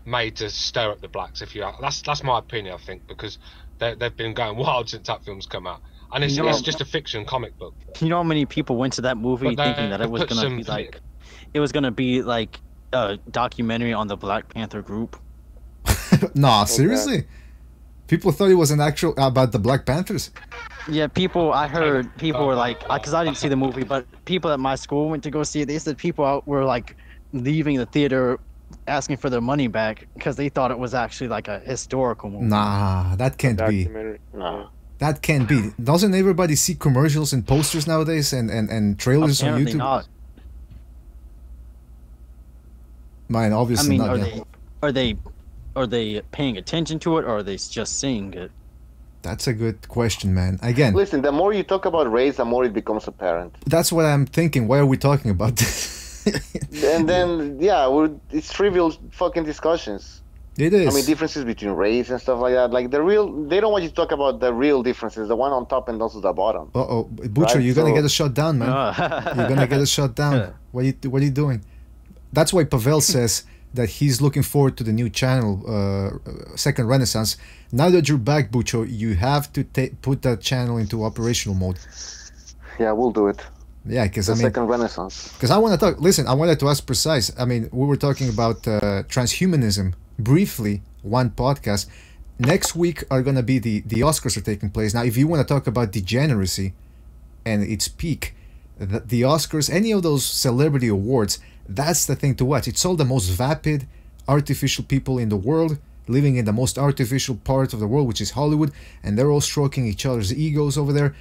made to stir up the blacks. If you that's my opinion, I think, because they've been going wild since that film's come out. And it's just a fiction comic book. You know how many people went to that movie thinking that it was gonna be like a documentary on the Black Panther group? Nah, seriously? People thought it was an actual about the Black Panthers. Yeah, I heard people were like, because I didn't see the movie, but people at my school went to go see it. They said people were like leaving the theater asking for their money back because they thought it was actually like a historical movie. Nah, that can't be. Nah. That can't be. Doesn't everybody see commercials and posters nowadays and trailers Apparently on YouTube? Not. Mine, obviously not. Are they paying attention to it, or are they just seeing it? That's a good question, man. Again, listen, the more you talk about race, the more it becomes apparent. That's what I'm thinking. Why are we talking about this? And then, it's trivial fucking discussions. It is. I mean, differences between race and stuff like that. Like, they don't want you to talk about the real differences, the one on top and also the bottom. Butcher, you're gonna get a shot down, man. You're gonna get a shot down. What are you doing? That's why Pavel says that he's looking forward to the new channel, Second Renaissance. Now that you're back, Bucho, you have to put that channel into operational mode. Yeah, we'll do it. Yeah, because Second Renaissance. Because I want to talk. Listen, I wanted to ask Precise. I mean, we were talking about transhumanism briefly, one podcast. Next week are gonna be the Oscars are taking place. Now, if you want to talk about degeneracy and its peak, the Oscars, any of those celebrity awards, that's the thing to watch. It's all the most vapid, artificial people in the world, living in the most artificial part of the world, which is Hollywood, and they're all stroking each other's egos over there.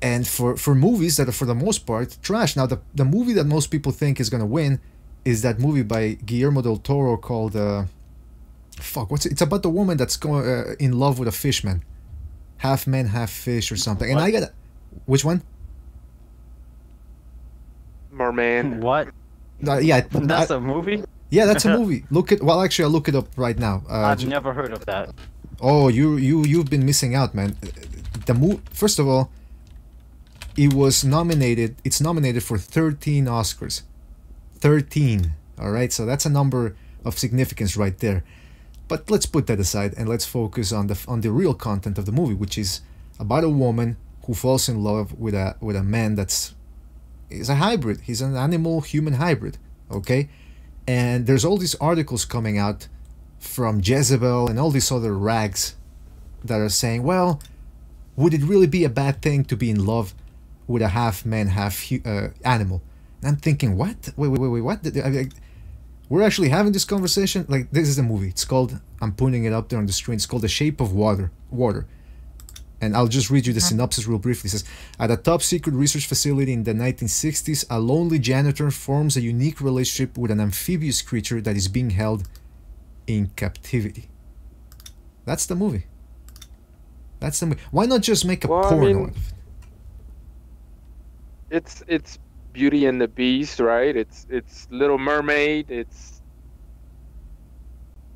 And for movies that are, for the most part, trash. Now, the movie that most people think is going to win is that movie by Guillermo del Toro called... It's about the woman that's going in love with a fishman. Half man, half fish or something. And I got... Which one? Merman. What? That's a movie? Yeah, that's a movie. Actually, I'll look it up right now. I've never heard of that. Oh, you've been missing out, man. First of all, it's nominated for 13 Oscars. 13. All right, so that's a number of significance right there. But let's put that aside and let's focus on the real content of the movie, which is about a woman who falls in love with a man is a hybrid. He's an animal-human hybrid, okay? And there's all these articles coming out from Jezebel and all these other rags that are saying, well, would it really be a bad thing to be in love with a half man, half animal? And I'm thinking, what? Wait, what? We're actually having this conversation? Like, this is a movie. It's called, I'm putting it up there on the screen, it's called The Shape of Water. And I'll just read you the synopsis real briefly. It says, at a top-secret research facility in the 1960s, a lonely janitor forms a unique relationship with an amphibious creature that is being held in captivity. That's the movie. That's the movie. Why not just make a porno out of it? It's Beauty and the Beast, right? It's Little Mermaid.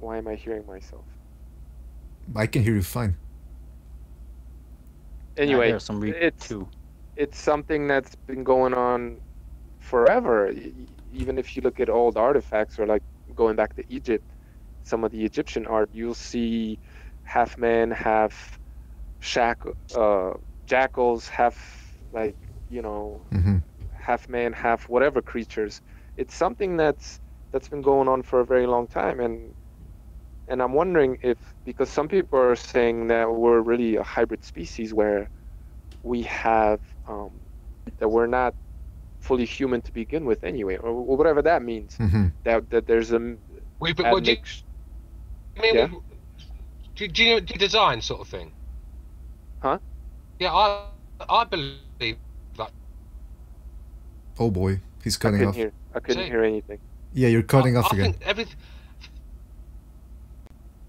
Why am I hearing myself? I can hear you fine. Anyway, it's something that's been going on forever. Even if you look at old artifacts, or like going back to Egypt, some of the Egyptian art, you'll see half man, half jackals, half half man, half whatever creatures. It's something that's been going on for a very long time, and I'm wondering if, because some people are saying that we're really a hybrid species where we have that we're not fully human to begin with anyway, or whatever that means. That there's a do you design sort of thing? Huh? Yeah, I believe that. Oh boy, he's cutting off. I couldn't hear anything. Yeah, you're cutting off again. I think everything.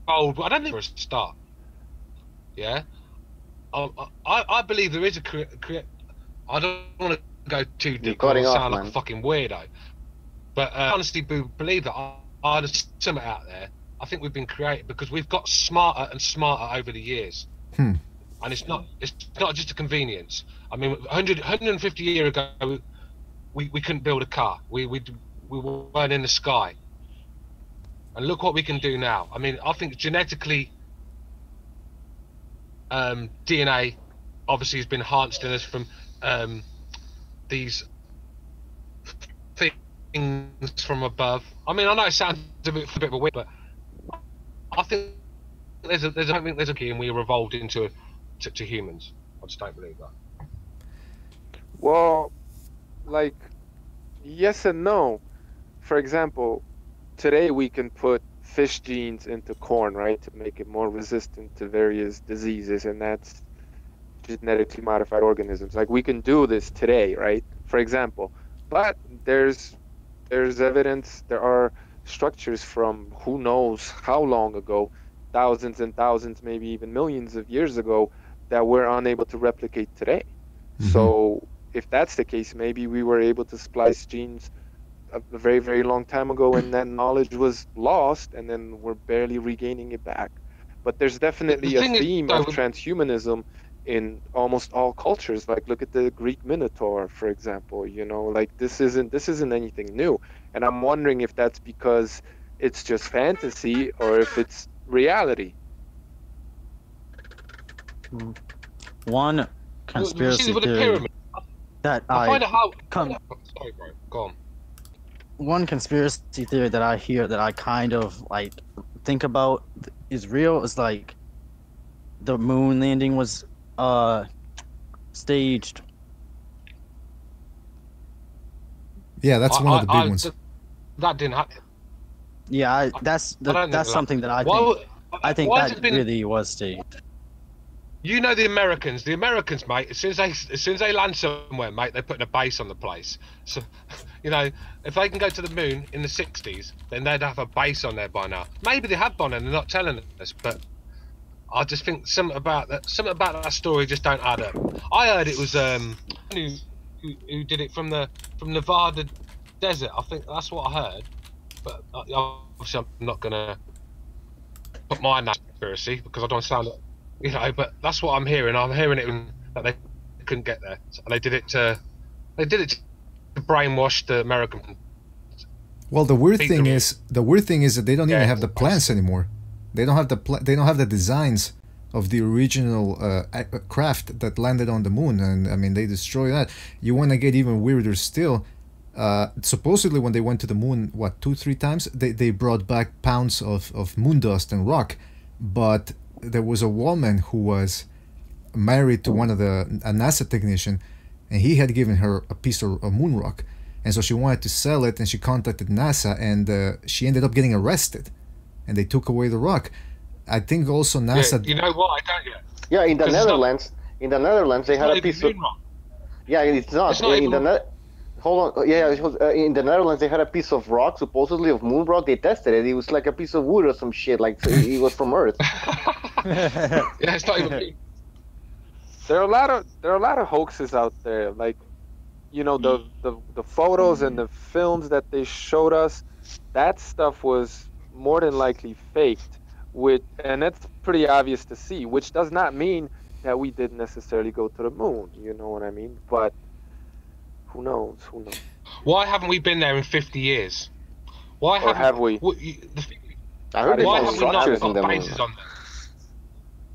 Oh, I don't think we're a start. Yeah, I believe there is a I don't want to go too deep. I sound like a fucking weirdo, but honestly, believe that there's something out there. I think we've been created because we've got smarter and smarter over the years. And it's not just a convenience. I mean, 150 years ago, we couldn't build a car. We weren't in the sky. And look what we can do now. I mean, I think genetically, DNA obviously has been enhanced in us from these things from above. I mean, I know it sounds a bit of a weird, but I think there's a key, and we evolved into to humans. I just don't believe that. Well, like, yes and no. For example, today we can put fish genes into corn, right, to make it more resistant to various diseases, and that's genetically modified organisms. Like, we can do this today, right, for example. But there's evidence, there are structures from who knows how long ago, thousands and thousands, maybe even millions of years ago, that we're unable to replicate today. So if that's the case, maybe we were able to splice genes a very, very long time ago, and that knowledge was lost, and then we're barely regaining it back. But there's definitely a theme of transhumanism in almost all cultures. Like, look at the Greek Minotaur, for example. You know, like, this isn't anything new. And I'm wondering if that's because it's just fantasy or if it's reality. One conspiracy theory that sorry, bro. Go on. One conspiracy theory that I hear that I kind of like think about is real is like the moon landing was staged. Yeah, that's one of the big ones. That didn't happen. Yeah, that's something that I think. Well, I think that really was staged. You know the Americans, mate. As soon as they land somewhere, mate, they're putting a base on the place. So, you know, if they can go to the moon in the '60s, then they'd have a base on there by now. Maybe they have gone and they're not telling us, but I just think something about that story just don't add up. I heard it was who did it from the Nevada desert. I think that's what I heard. But obviously, I'm not gonna put my name in conspiracy because I don't sound, you know. But that's what I'm hearing. I'm hearing it that they couldn't get there, so they did it to brainwash the American. Well, the weird thing is that they don't even have the plans anymore. They don't have they don't have the designs of the original craft that landed on the moon, and I mean they destroy that. You want to get even weirder still? supposedly when they went to the moon, 2-3 times, they brought back pounds of moon dust and rock, but there was a woman who was married to a NASA technician, and he had given her a piece of moon rock, and so she wanted to sell it, and she contacted NASA, and she ended up getting arrested, and they took away the rock. I think also NASA. Yeah, you know what? I don't yet. Yeah, in the Netherlands, they had a piece of. Yeah, it's not. It's not Hold on. Yeah, in the Netherlands they had a piece of rock, supposedly of moon rock. They tested it. It was like a piece of wood or some shit. Like it was from Earth. Yeah, it's not even. There are a lot of hoaxes out there. Like, you know, the photos and the films that they showed us. That stuff was more than likely faked. And that's pretty obvious to see. Which does not mean that we didn't necessarily go to the moon. You know what I mean? But who knows? Why haven't we been there in 50 years? Why have we? I heard why there's have we not structures in got the bases moon. on there?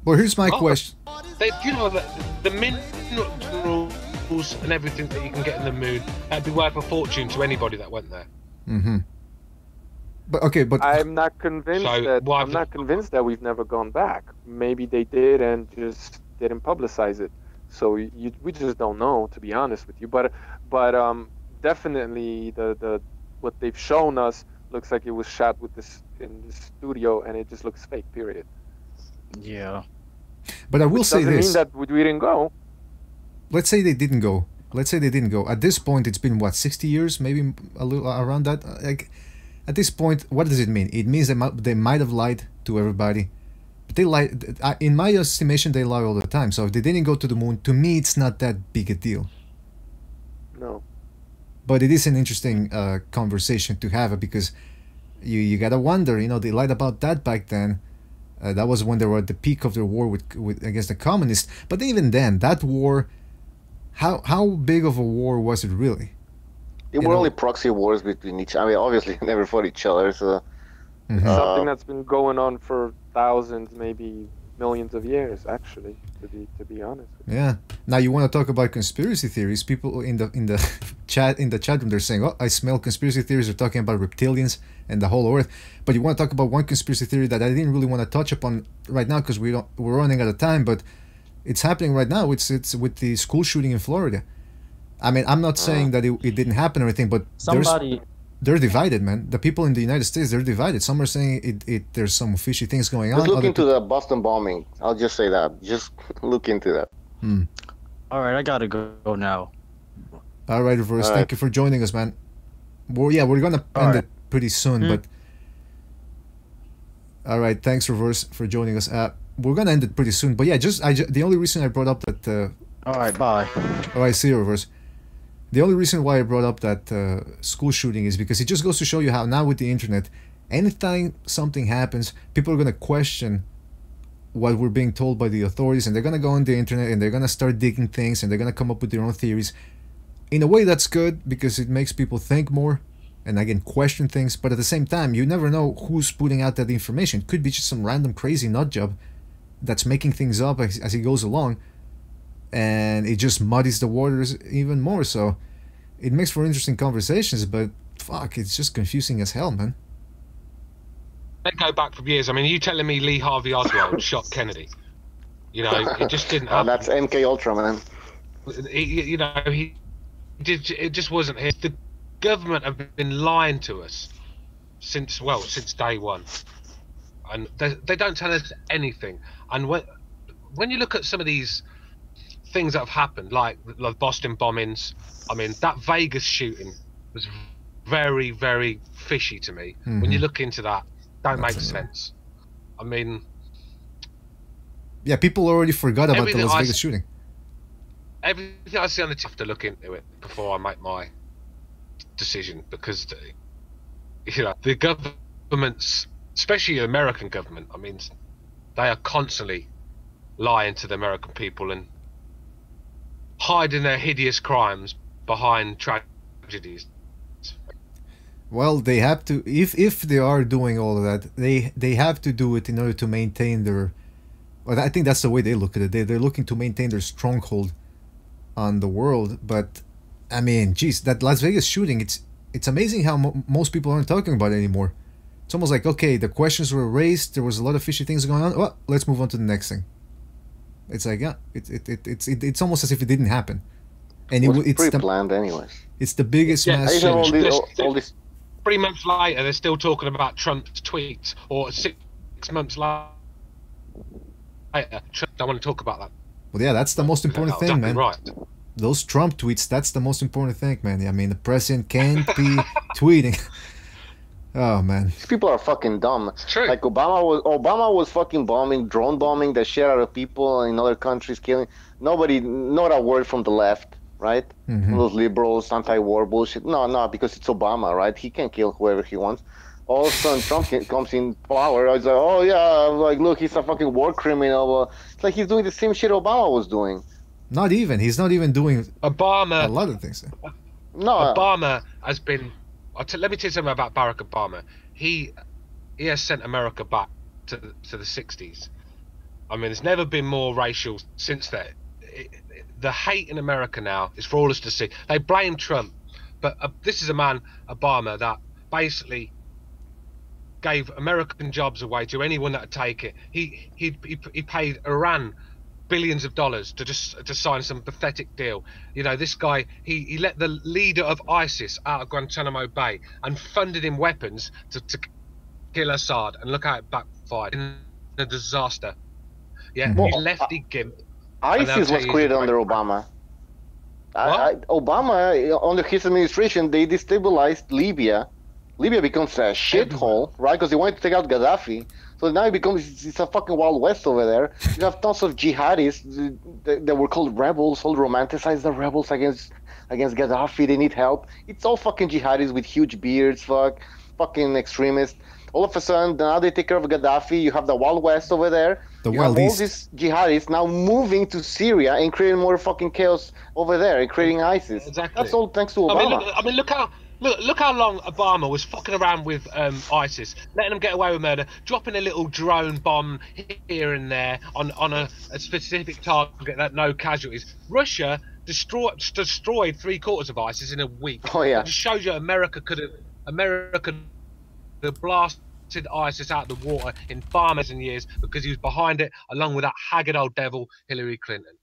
Well, here's my question. The minerals and everything that you can get in the moon, that'd be worth a fortune to anybody that went there. Mm-hmm. But I'm not convinced that we've never gone back. Maybe they did and just didn't publicize it. So we just don't know, to be honest with you. But definitely the what they've shown us looks like it was shot in the studio, and it just looks fake. Period. Yeah. But I will say this. Doesn't mean that we didn't go. Let's say they didn't go. At this point, it's been 60 years, maybe a little around that. Like, at this point, what does it mean? It means they might have lied to everybody. But they lie. In my estimation, they lie all the time. So if they didn't go to the moon, to me, it's not that big a deal. No. But it is an interesting conversation to have, because you gotta wonder. You know, they lied about that back then. That was when they were at the peak of their war with against the communists. But even then, that war, how big of a war was it really? They were only proxy wars between each. I mean, obviously, they never fought each other. So something that's been going on for thousands, maybe millions of years, actually. To be honest. Yeah. Now you want to talk about conspiracy theories? People in the chat room, they're saying, "Oh, I smell conspiracy theories." They're talking about reptilians and the whole Earth. But you want to talk about one conspiracy theory that I didn't really want to touch upon right now because we're running out of time. But it's happening right now. It's with the school shooting in Florida. I mean, I'm not saying that it didn't happen or anything, but they're divided, man. The people in the United States, they're divided. Some are saying there's some fishy things going on. Just look into the Boston bombing. I'll just say that. Just look into that. All right, I gotta go now. All right, Reverse. Thank you for joining us, man. Well, yeah, we're gonna end it pretty soon, but all right, thanks, Reverse, for joining us. We're gonna end it pretty soon, but yeah, the only reason I brought up that. All right, bye. All right, see you, Reverse. The only reason why I brought up that school shooting is because it just goes to show you how now with the internet, anytime something happens, people are going to question what we're being told by the authorities, and they're going to go on the internet and they're going to start digging things, and they're going to come up with their own theories. In a way, that's good because it makes people think more and again question things, but at the same time, you never know who's putting out that information. It could be just some random crazy nut job that's making things up as he goes along, and it just muddies the waters even more. So it makes for interesting conversations, but fuck, it's just confusing as hell, man. They go back for years. I mean, are you telling me Lee Harvey Oswald shot Kennedy? You know, it just didn't happen. That's MK Ultra, man. It just wasn't his. The government have been lying to us since day one, and they don't tell us anything. And when you look at some of these things that have happened, like Boston bombings, I mean, that Vegas shooting was very, very fishy to me. When you look into that, don't make sense. I mean, yeah, people already forgot about the Las Vegas shooting. Everything I see on the TV, I have to look into it before I make my decision, because the governments, especially the American government, I mean, they are constantly lying to the American people and hiding their hideous crimes behind tragedies. Well, they have to, if they are doing all of that, they have to do it in order to maintain their, well, I think that's the way they look at it. They're looking to maintain their stronghold on the world, but I mean, geez, that Las Vegas shooting, it's amazing how most people aren't talking about it anymore. It's almost like, okay, the questions were raised, there was a lot of fishy things going on, well, let's move on to the next thing. It's like, yeah, it's almost as if it didn't happen. And it's pretty planned anyways. It's the biggest mass change. All this 3 months later, they're still talking about Trump's tweets, or 6 months later, Trump don't want to talk about that. Well, yeah, that's the most important thing, man. Right. Those Trump tweets, that's the most important thing, man. I mean, the president can't be tweeting. Oh, man. These people are fucking dumb. It's true. Like Obama was fucking drone bombing the shit out of people in other countries, killing. Not a word from the left, right? Mm-hmm. Those liberals, anti-war bullshit. No, because it's Obama, right? He can kill whoever he wants. All of a sudden, Trump comes in power. It's like, oh yeah, like look, he's a fucking war criminal. It's like he's doing the same shit Obama was doing. Not even. He's not even doing Obama. A lot of things. No. Obama has been. Let me tell you something about Barack Obama. He has sent America back to the 60s. I mean, there's never been more racial since then. The hate in America now is for all us to see. They blame Trump, but this is a man, Obama, that basically gave American jobs away to anyone that would take it. He paid Iran billions of dollars to sign some pathetic deal. You know, this guy, he let the leader of ISIS out of Guantanamo Bay and funded him weapons to kill Assad, and look how it backfired in a disaster. Yeah, Well, he's lefty gimp. ISIS was created under Obama. Obama, under his administration, they destabilized Libya. Libya becomes a shithole, right? Because they wanted to take out Gaddafi. So now it's a fucking Wild West over there. You have tons of jihadis that were called rebels, all romanticize the rebels against Gaddafi. They need help. It's all fucking jihadis with huge beards, fucking extremists. All of a sudden, now they take care of Gaddafi. You have the Wild West over there. You have all these jihadis now moving to Syria and creating more fucking chaos over there and creating ISIS. Exactly. That's all thanks to Obama. I mean, look how long Obama was fucking around with ISIS, letting them get away with murder, dropping a little drone bomb here and there on a specific target that no casualties. Russia destroyed 3/4 of ISIS in a week. Oh yeah. It just shows you America could have blasted ISIS out of the water in far more than years because he was behind it, along with that haggard old devil Hillary Clinton.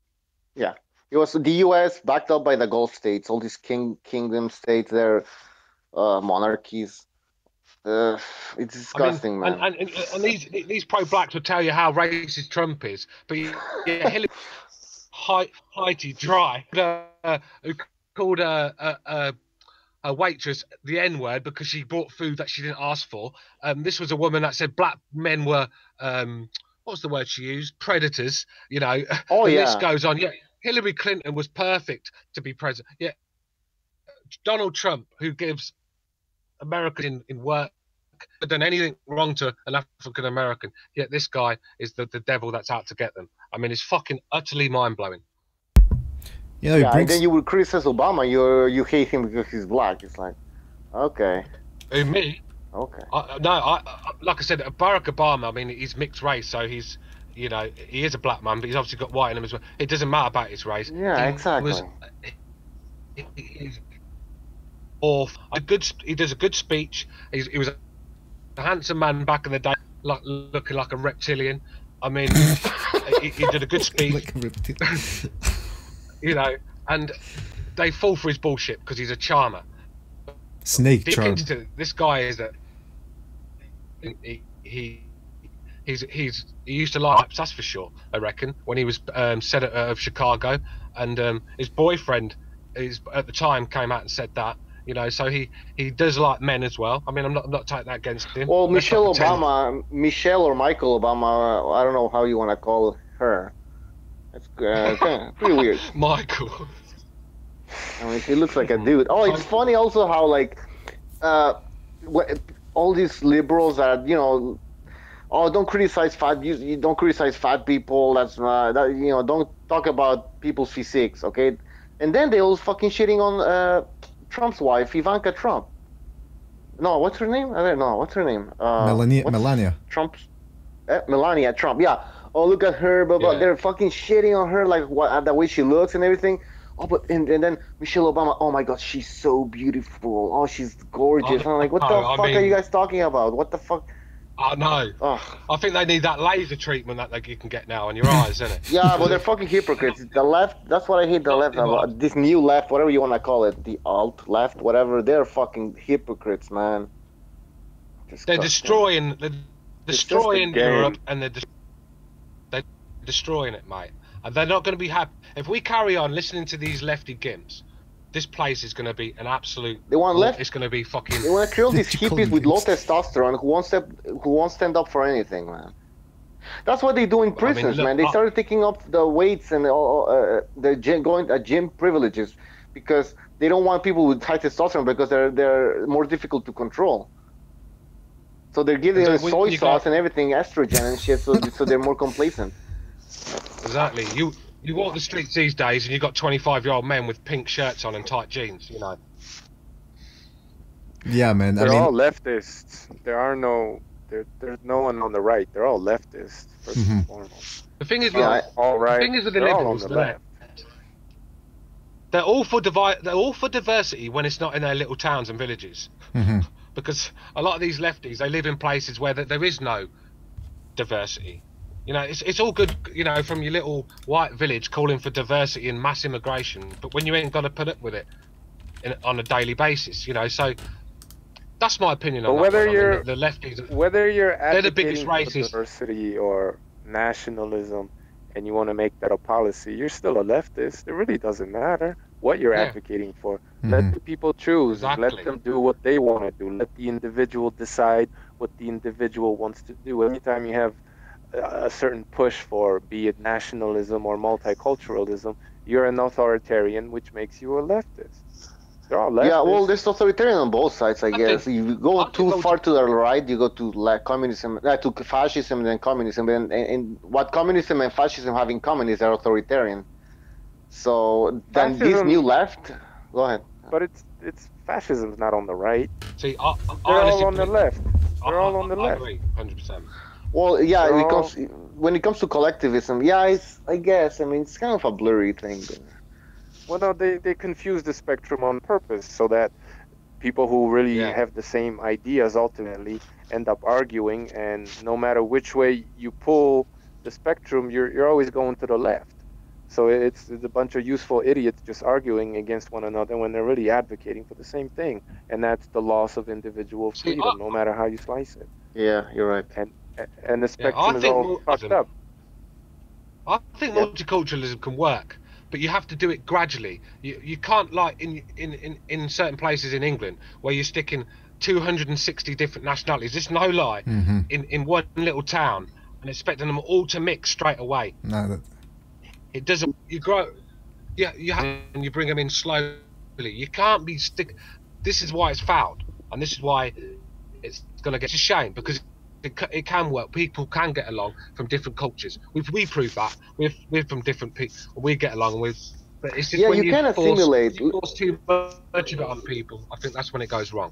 Yeah. It was the U.S. backed up by the Gulf states, all these kingdom states, they're monarchies. It's disgusting, man. And these pro-blacks will tell you how racist Trump is, but yeah, Hillary Heidi Dry, who called a waitress the N-word because she brought food that she didn't ask for. This was a woman that said black men were what was the word she used? Predators. You know. Oh yeah. This goes on. Yeah. Hillary Clinton was perfect to be president. Yeah. Donald Trump, who gives Americans in work, done anything wrong to an African American, yet this guy is the devil that's out to get them. I mean, it's fucking utterly mind-blowing. Yeah, and then you would criticize Obama. You hate him because he's black. It's like, okay. Who, me? Okay. Like I said, Barack Obama, I mean, he's mixed race, so he's, you know, he is a black man, but he's obviously got white in him as well. It doesn't matter about his race. Yeah, exactly. He's awful. He does a good speech. He was a handsome man back in the day, looking like a reptilian. I mean, he did a good speech. Like a reptilian. You know, and they fall for his bullshit because he's a charmer. Snake charmer. This guy is that he used to like, that's for sure. I reckon when he was senator of Chicago, and his boyfriend at the time came out and said that. You know, so he does like men as well. I mean, I'm not taking that against him. Well, Michelle or Michael Obama, I don't know how you want to call her. It's pretty weird. Michael. I mean, he looks like a dude. Oh, it's funny also how like all these liberals are, you know, oh, don't criticize fat. You don't criticize fat people. That's that, you know, don't talk about people's physiques, okay? And then they all fucking shitting on Trump's wife, Ivanka Trump. No, what's her name? I don't know. What's her name? Melania. Trump's Melania Trump. Yeah. Oh, look at her, blah, blah. Yeah. They're fucking shitting on her, like the way she looks and everything. Oh, but and then Michelle Obama. Oh my God, she's so beautiful. Oh, she's gorgeous. And I'm like, what the fuck are you guys talking about? What the fuck? I know. I think they need that laser treatment that you can get now on your eyes, isn't it? Yeah, but they're fucking hypocrites. The left, that's what I hate the left about. This new left, whatever you want to call it, the alt left, whatever, they're fucking hypocrites, man. They're destroying Europe, and they're destroying it, mate. And they're not going to be happy. If we carry on listening to these lefty gimps, this place is going to be an absolute... They want left. It's going to be fucking... They want to kill these hippies with low testosterone who won't stand up for anything, man. That's what they do in prisons, man. They started taking up the weights and the gym privileges because they don't want people with high testosterone because they're more difficult to control. So they're giving them soy sauce and everything, estrogen and shit, so they're more complacent. Exactly. You walk the streets these days and you've got 25-year-old men with pink shirts on and tight jeans, you know. Yeah, man. They're all leftists. There's no one on the right. They're all leftists, first and foremost. The thing is, all right. The thing is with the liberals, they're all for diversity when it's not in their little towns and villages. Because a lot of these lefties, they live in places where there is no diversity. You know, it's all good, you know, from your little white village calling for diversity and mass immigration, but when you ain't got to put up with it on a daily basis, you know, so that's my opinion on whether that. You're, the lefties, whether you're they're the biggest advocating for diversity or nationalism, and you want to make that a policy, you're still a leftist. It really doesn't matter what you're advocating for. Let the people choose. Exactly. Let them do what they want to do. Let the individual decide what the individual wants to do. Anytime you have a certain push for, be it nationalism or multiculturalism, you're an authoritarian, which makes you a leftist. They're all leftists. Yeah, well, there's authoritarian on both sides, I guess. You go too far to the right, you go to communism, to fascism and then communism. And what communism and fascism have in common is they're authoritarian. So then this new left, go ahead. But it's fascism's not on the right. See, they're all on the left. They're all on the left. I agree, 100%. Well, yeah, when it comes to collectivism, yeah, I guess. I mean, it's kind of a blurry thing. Well, no, they confuse the spectrum on purpose so that people who really have the same ideas ultimately end up arguing, and no matter which way you pull the spectrum, you're always going to the left. So it's a bunch of useful idiots just arguing against one another when they're really advocating for the same thing, and that's the loss of individual freedom, no matter how you slice it. Yeah, you're right. And the spectrum is all fucked up. I think multiculturalism can work, but you have to do it gradually. You can't, like in certain places in England where you're sticking 260 different nationalities, it's no lie, in one little town and expecting them all to mix straight away. No, it doesn't. You grow, you have, and you bring them in slowly. You can't be This is why it's fouled, and this is why it's going to get. It's a shame because it can work. People can get along from different cultures. We prove that. We're from different people. We get along with. But it's just when you can assimilate. You force too much of it on people. I think that's when it goes wrong.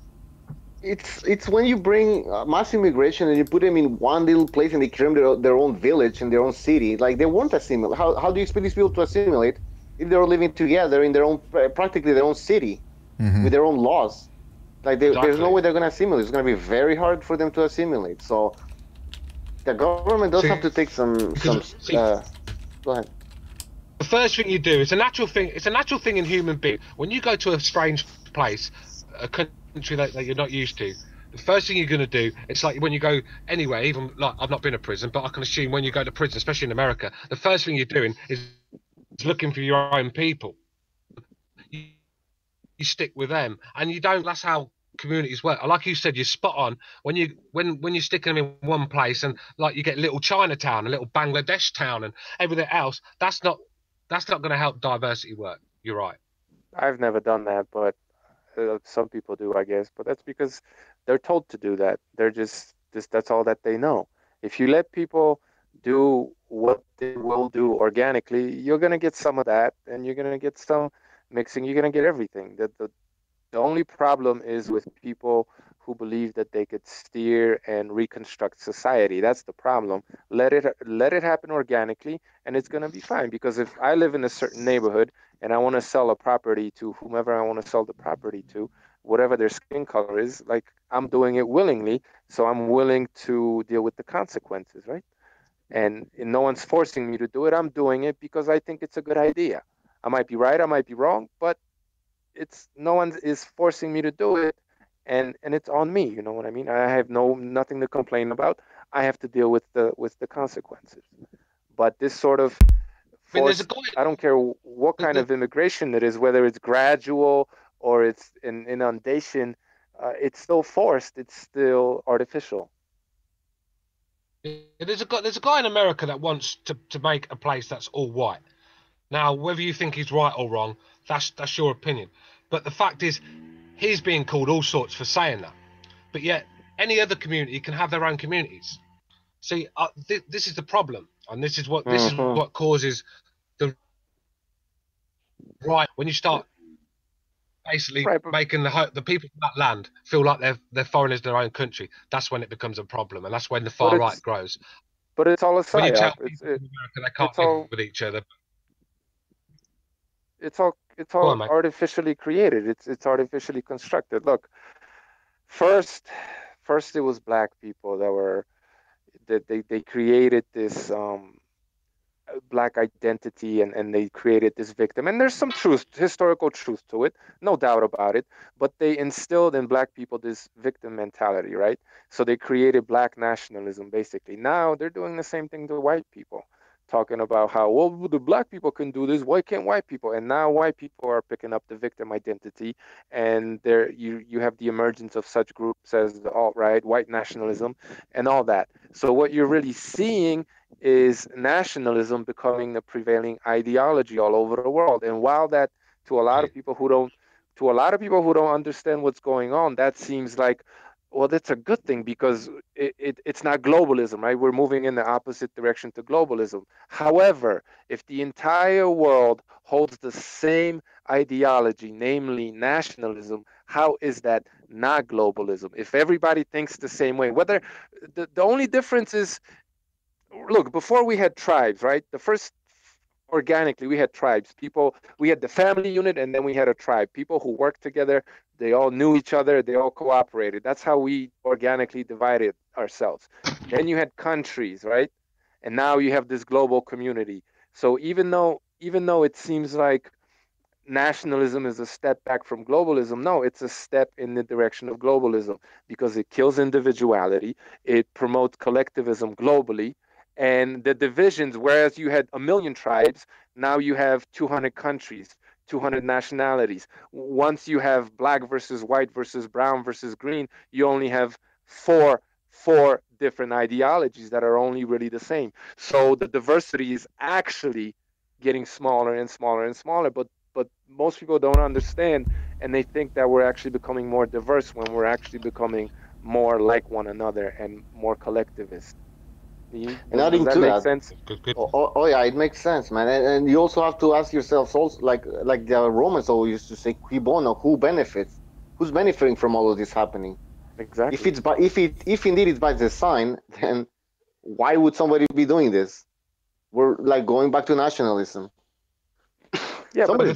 It's when you bring mass immigration and you put them in one little place and they create their own village and their own city. Like, they won't assimilate. How do you expect these people to assimilate if they're living together in their own, practically their own city, with their own laws? Like, there's no way they're going to assimilate. It's going to be very hard for them to assimilate. So the government does have to take some go ahead. The first thing you do, it's a natural thing. It's a natural thing in human being. When you go to a strange place, a country that you're not used to, the first thing you're going to do, it's like when you go anywhere, even like I've not been to prison, but I can assume when you go to prison, especially in America, the first thing you're doing is looking for your own people. You stick with them, and you don't. That's how communities work. Like you said, you're spot on. When you're sticking them in one place, and like you get little Chinatown, a little Bangladesh town, and everything else, that's not going to help diversity work. You're right. I've never done that, but some people do, I guess. But that's because they're told to do that. They're just that's all that they know. If you let people do what they will do organically, you're going to get some of that, and you're going to get some mixing. You're going to get everything. The only problem is with people who believe that they could steer and reconstruct society. That's the problem. Let it happen organically, and it's going to be fine. Because if I live in a certain neighborhood and I want to sell a property to whomever I want to sell the property to, whatever their skin color is, like, I'm doing it willingly, so I'm willing to deal with the consequences, right? And no one's forcing me to do it. I'm doing it because I think it's a good idea. I might be right, I might be wrong, but it's no one is forcing me to do it, and it's on me. You know what I mean? I have nothing to complain about. I have to deal with the consequences. But this sort of force, I don't care what kind of immigration it is, whether it's gradual or it's an inundation, it's still forced. It's still artificial. There's a guy in America that wants to make a place that's all white. Now, whether you think he's right or wrong, that's your opinion. But the fact is, he's being called all sorts for saying that. But yet, any other community can have their own communities. See, this is the problem, and this is what causes the right when you start basically making the people from that land feel like they're foreigners in their own country. That's when it becomes a problem, and that's when the far right grows. But it's all a when you tell psyop. people in America they can't live with each other. It's all artificially created. It's artificially constructed. Look, first it was black people that they created this black identity, and they created this victim. And there's some historical truth to it, no doubt about it. But they instilled in black people this victim mentality, right? So they created black nationalism, basically. Now they're doing the same thing to white people, talking about how, well, the black people can do this, why can't white people? And now white people are picking up the victim identity, and there you have the emergence of such groups as the alt-right, white nationalism, and all that. So what you're really seeing is nationalism becoming the prevailing ideology all over the world. And while that, to a lot of people who don't understand what's going on, that seems like, well, that's a good thing, because it's not globalism, right? We're moving in the opposite direction to globalism. However, if the entire world holds the same ideology, namely nationalism, how is that not globalism? If everybody thinks the same way, whether the only difference is, look, before we had tribes, right? Organically, we had tribes. We had the family unit, and then we had a tribe. People who worked together, they all knew each other, they all cooperated. That's how we organically divided ourselves. Then you had countries, right? And now you have this global community. So even though it seems like nationalism is a step back from globalism, no, it's a step in the direction of globalism, because it kills individuality, it promotes collectivism globally. And the divisions, whereas you had 1 million tribes, now you have 200 countries, 200 nationalities. Once you have black versus white versus brown versus green, you only have four different ideologies that are only really the same. So the diversity is actually getting smaller and smaller and smaller, but most people don't understand, and they think that we're actually becoming more diverse when we're actually becoming more like one another and more collectivist. And adding to that, sense? Oh yeah, it makes sense, man. And you also have to ask yourselves, also, like the Romans always used to say, "Qui bono?" Who benefits? Who's benefiting from all of this happening? Exactly. If indeed it's by design, then why would somebody be doing this? We're like going back to nationalism. Yeah, but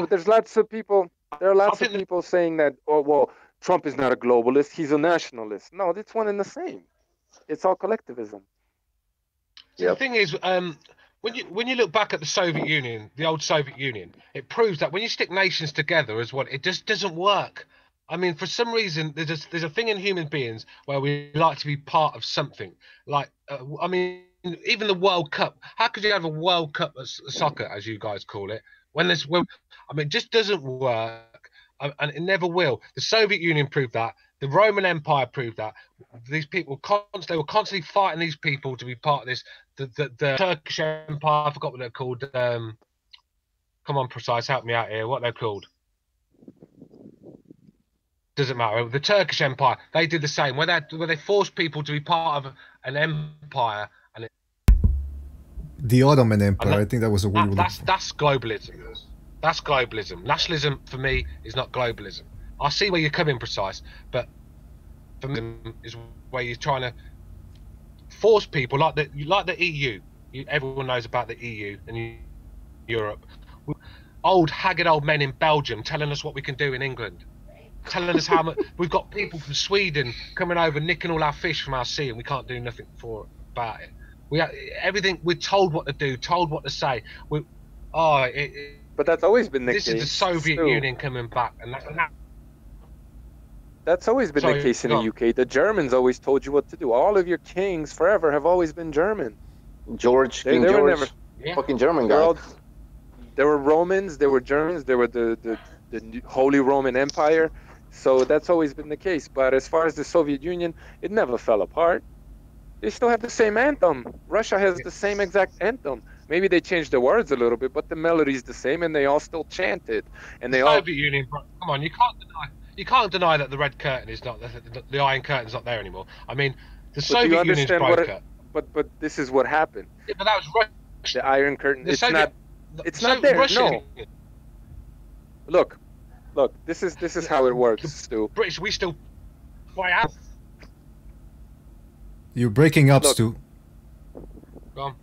there's lots of people. There are lots of people saying that, oh well, Trump is not a globalist; he's a nationalist. No, it's one and the same. It's all collectivism. The thing is, when you look back at the Soviet Union, the old Soviet Union, it proves that when you stick nations together as one, it just doesn't work. I mean, for some reason, there's a thing in human beings where we like to be part of something. Like, I mean, even the World Cup. How could you have a World Cup of soccer, as you guys call it, I mean, it just doesn't work, and it never will. The Soviet Union proved that. The Roman Empire proved that. These people they were constantly fighting these people to be part of this. The Turkish Empire, I forgot what they're called. Come on, Precise, help me out here. What they're called? Doesn't matter. The Turkish Empire, they did the same. Where they forced people to be part of an empire, and the Ottoman Empire. I think that was a word. That's globalism. That's globalism. Nationalism for me is not globalism. I see where you're coming, Precise, but for me is where you're trying to force people like the EU. Everyone knows about the EU and Europe. Haggard old men in Belgium telling us what we can do in England, telling us how much we've got people from Sweden coming over nicking all our fish from our sea, and we can't do nothing about it. Everything we're told what to do, told what to say. But that's always been the case. This is the Soviet Union coming back, and that's always been the case in the UK. The Germans always told you what to do. All of your kings forever have always been German. King George, fucking German guy. There were Romans, there were Germans, there were the Holy Roman Empire. So that's always been the case. But as far as the Soviet Union, it never fell apart. They still have the same anthem. Russia has the same exact anthem. Maybe they changed the words a little bit, but the melody's the same, and they all still chant it. And they all. Soviet Union, come on, you can't deny that the Red Curtain is not the Iron Curtain's not there anymore. I mean, the Soviet Union's broke up. But this is what happened. Yeah, but that was Russia. The Iron Curtain. It's not there. No. Look. This is how it works, Stu. British, we still fight out. You're breaking up, Stu. Go on.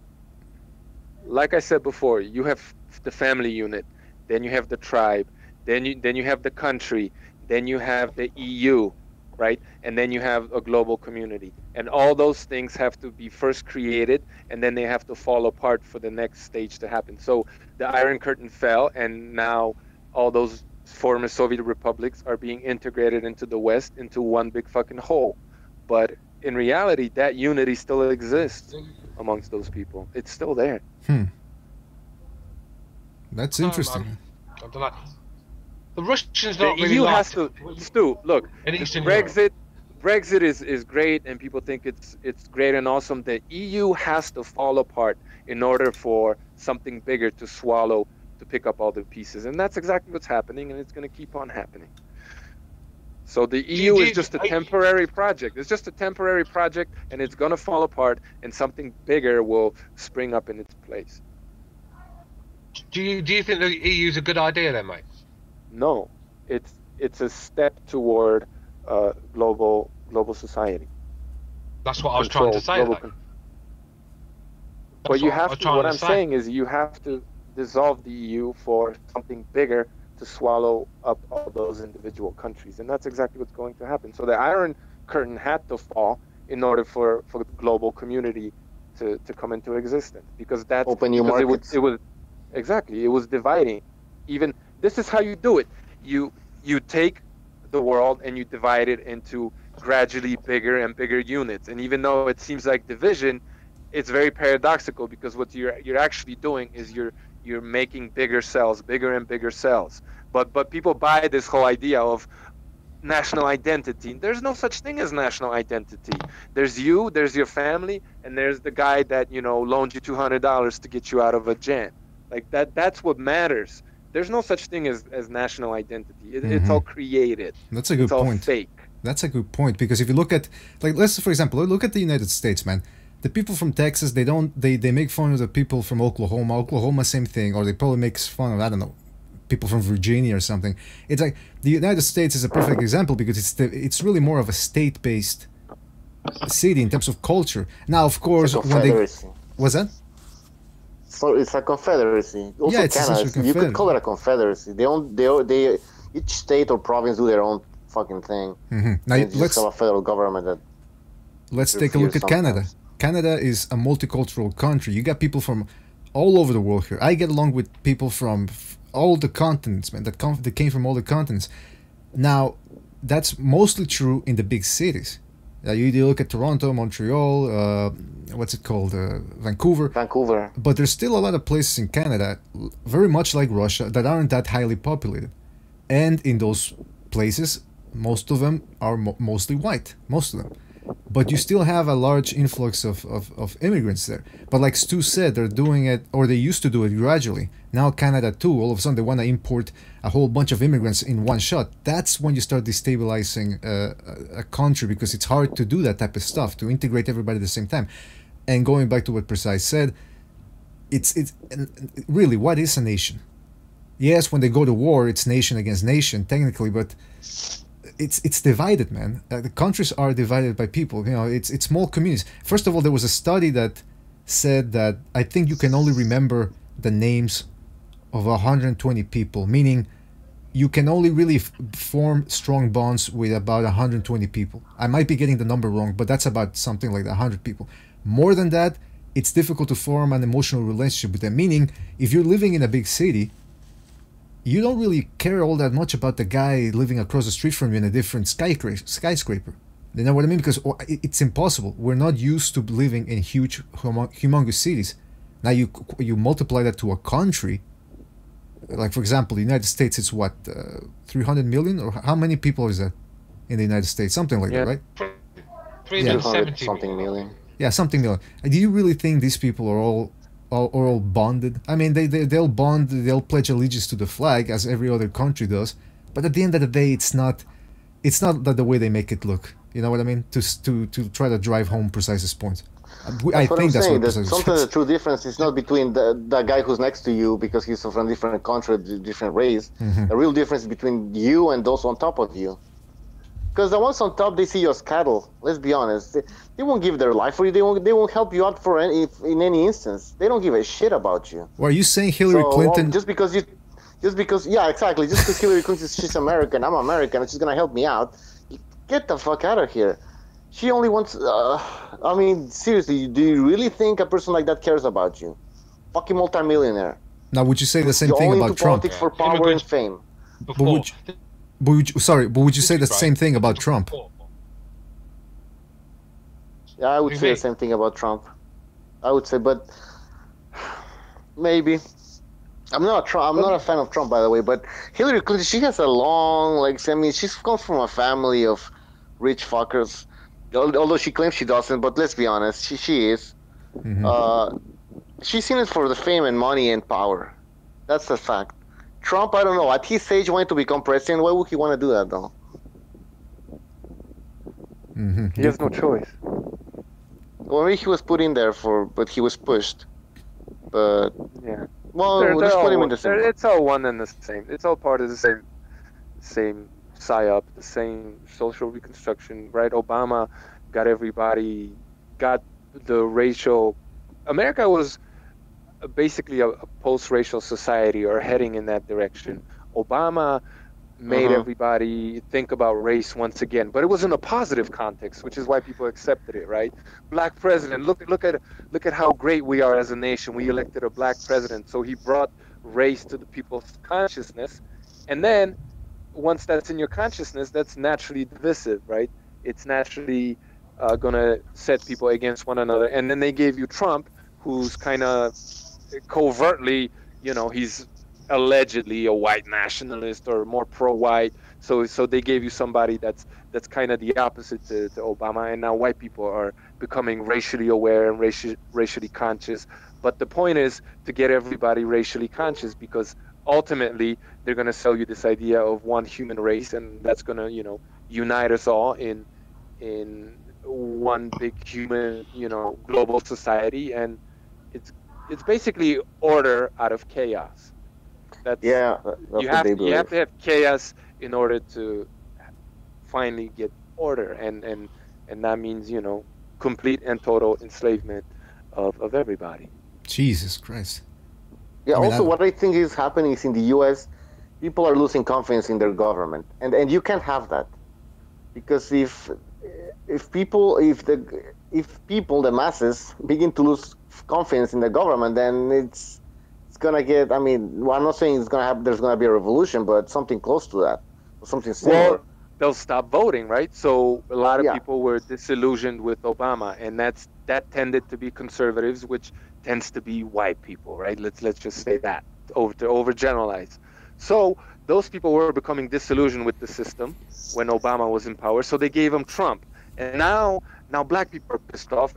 Like I said before, you have the family unit, then you have the tribe, then you have the country, then you have the EU, right? And then you have a global community. And all those things have to be first created, and then they have to fall apart for the next stage to happen. So the Iron Curtain fell, and now all those former Soviet republics are being integrated into the West, into one big fucking whole. But in reality, that unity still exists amongst those people. It's still there. That's interesting. I don't know. The Russians don't really EU like has to. Stu, look, Brexit is great, and people think it's great and awesome. The EU has to fall apart in order for something bigger to swallow, to pick up all the pieces, and that's exactly what's happening, and it's going to keep on happening. So the EU is just a temporary project. It's just a temporary project, and it's going to fall apart, and something bigger will spring up in its place. Do you think the EU is a good idea then, mate? No, it's a step toward global society. That's what I was trying to say. But you have to. What I'm saying is, you have to dissolve the EU for something bigger to swallow up all those individual countries, and that's exactly what's going to happen. So the Iron Curtain had to fall in order for the global community to come into existence, because that's open new markets. It was dividing. Even this is how you do it. You take the world and you divide it into gradually bigger and bigger units. And even though it seems like division, it's very paradoxical, because what you're actually doing is you're making bigger cells, bigger and bigger cells. But people buy this whole idea of national identity. There's no such thing as national identity. There's you, there's your family, and there's the guy that, loaned you $200 to get you out of a jam. Like that's what matters. There's no such thing as national identity. It's all created. That's a good point. It's all fake. That's a good point, because if you look at, let's for example, look at the United States, man. The people from Texas, they make fun of the people from Oklahoma. Oklahoma, same thing, or they probably make fun of, I don't know, people from Virginia or something. It's like the United States is a perfect example, because it's really more of a state-based city in terms of culture. Now, of course, what's that? So it's a confederacy. Also, yeah, it's Canada, you could call it a confederacy. They each state or province do their own fucking thing. Now let's have a federal government that. Let's take a look at Canada. Canada is a multicultural country. You got people from all over the world here. I get along with people from all the continents, man. That came from all the continents. Now, that's mostly true in the big cities. You look at Toronto, Montreal, what's it called, Vancouver. But there's still a lot of places in Canada, very much like Russia, that aren't that highly populated. And in those places, most of them are mostly white, most of them. But you still have a large influx of immigrants there. But like Stu said, they're doing it, or they used to do it gradually. Now Canada too, all of a sudden they want to import a whole bunch of immigrants in one shot. That's when you start destabilizing a country, because it's hard to do that type of stuff, to integrate everybody at the same time. And going back to what Precise said, it's really, what is a nation? Yes, when they go to war, it's nation against nation, technically, but it's divided, man. The countries are divided by people. You know, it's small communities. First of all, there was a study that said that I think you can only remember the names of 120 people, meaning you can only really form strong bonds with about 120 people. I might be getting the number wrong, but that's about something like 100 people. More than that, it's difficult to form an emotional relationship with them, meaning if you're living in a big city, you don't really care all that much about the guy living across the street from you in a different skyscraper. You know what I mean? Because it's impossible. We're not used to living in huge, humongous cities. Now you multiply that to a country, like for example, the United States, it's what, 300 million? Or how many people is that in the United States? Something like that, right? 370 something million. Yeah, something million. Do you really think these people are all bonded? I mean, they'll bond, they'll pledge allegiance to the flag as every other country does, but at the end of the day, it's not that the way they make it look. You know what I mean? To try to drive home Precise's point. I think that's what Precise sometimes the true difference is not between the guy who's next to you because he's from a different country, different race. The real difference is between you and those on top of you. Because the ones on top, they see you as cattle. Let's be honest. They won't give their life for you. They won't help you out in any instance. They don't give a shit about you. Well, are you saying Hillary Clinton? Just because yeah, exactly. Just because Hillary Clinton, she's American, I'm American, and she's gonna help me out. Get the fuck out of here. She only wants. I mean, seriously, do you really think a person like that cares about you? Fucking multimillionaire. Now, would you say the same thing about Trump? Politics for power and fame. But would you say the same thing about Trump? Yeah, I would say the same thing about Trump. I would say, but maybe. I'm not a fan of Trump, by the way. But Hillary Clinton, she has a long, I mean, she's comes from a family of rich fuckers. Although she claims she doesn't, but let's be honest, she is. She's in it for the fame and money and power. That's the fact. Trump, I don't know. At his age, wanting to become president, why would he want to do that, though? He has no choice. Well, maybe he was put in there but he was pushed. But yeah. Well, let's put him in the same. It's all one and the same. It's all part of the same psyop, the same social reconstruction, right? Obama got the racial. America was basically a post-racial society, or heading in that direction. Obama made everybody think about race once again, but it was in a positive context, which is why people accepted it, right? Black president. Look at how great we are as a nation. We elected a black president, so he brought race to the people's consciousness, and then once that's in your consciousness, that's naturally divisive, right? It's naturally gonna set people against one another. And then they gave you Trump, who's kind of covertly, he's allegedly a white nationalist or more pro-white. So they gave you somebody that's kind of the opposite to Obama. And now white people are becoming racially aware and racially conscious. But the point is to get everybody racially conscious, because ultimately they're going to sell you this idea of one human race, and that's going to, unite us all in one big human, global society. And it's basically order out of chaos. That's you have to have chaos in order to finally get order, and that means complete and total enslavement of everybody. Jesus Christ. Yeah. What I think is happening is in the U.S., people are losing confidence in their government, and you can't have that, because if the masses begin to lose confidence in the government, then it's gonna get. I mean, well, I'm not saying it's gonna happen. There's gonna be a revolution, but something close to that, or something similar. Well, they'll stop voting, right? So a lot of people were disillusioned with Obama, and that tended to be conservatives, which tends to be white people, right? Let's just say that to overgeneralize. So those people were becoming disillusioned with the system when Obama was in power. So they gave him Trump, and now black people are pissed off,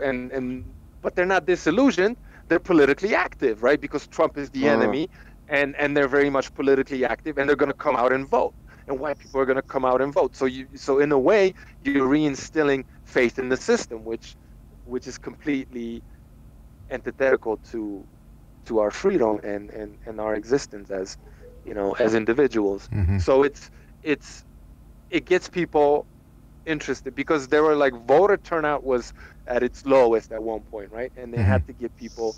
but they're not disillusioned. They're politically active, right? Because Trump is the enemy, and they're very much politically active, and they're going to come out and vote. And white people are going to come out and vote. So in a way, you're reinstilling faith in the system, which is completely antithetical to our freedom and our existence as as individuals. So it gets people interested, because there were like voter turnout was at its lowest at one point, right? And they had to get people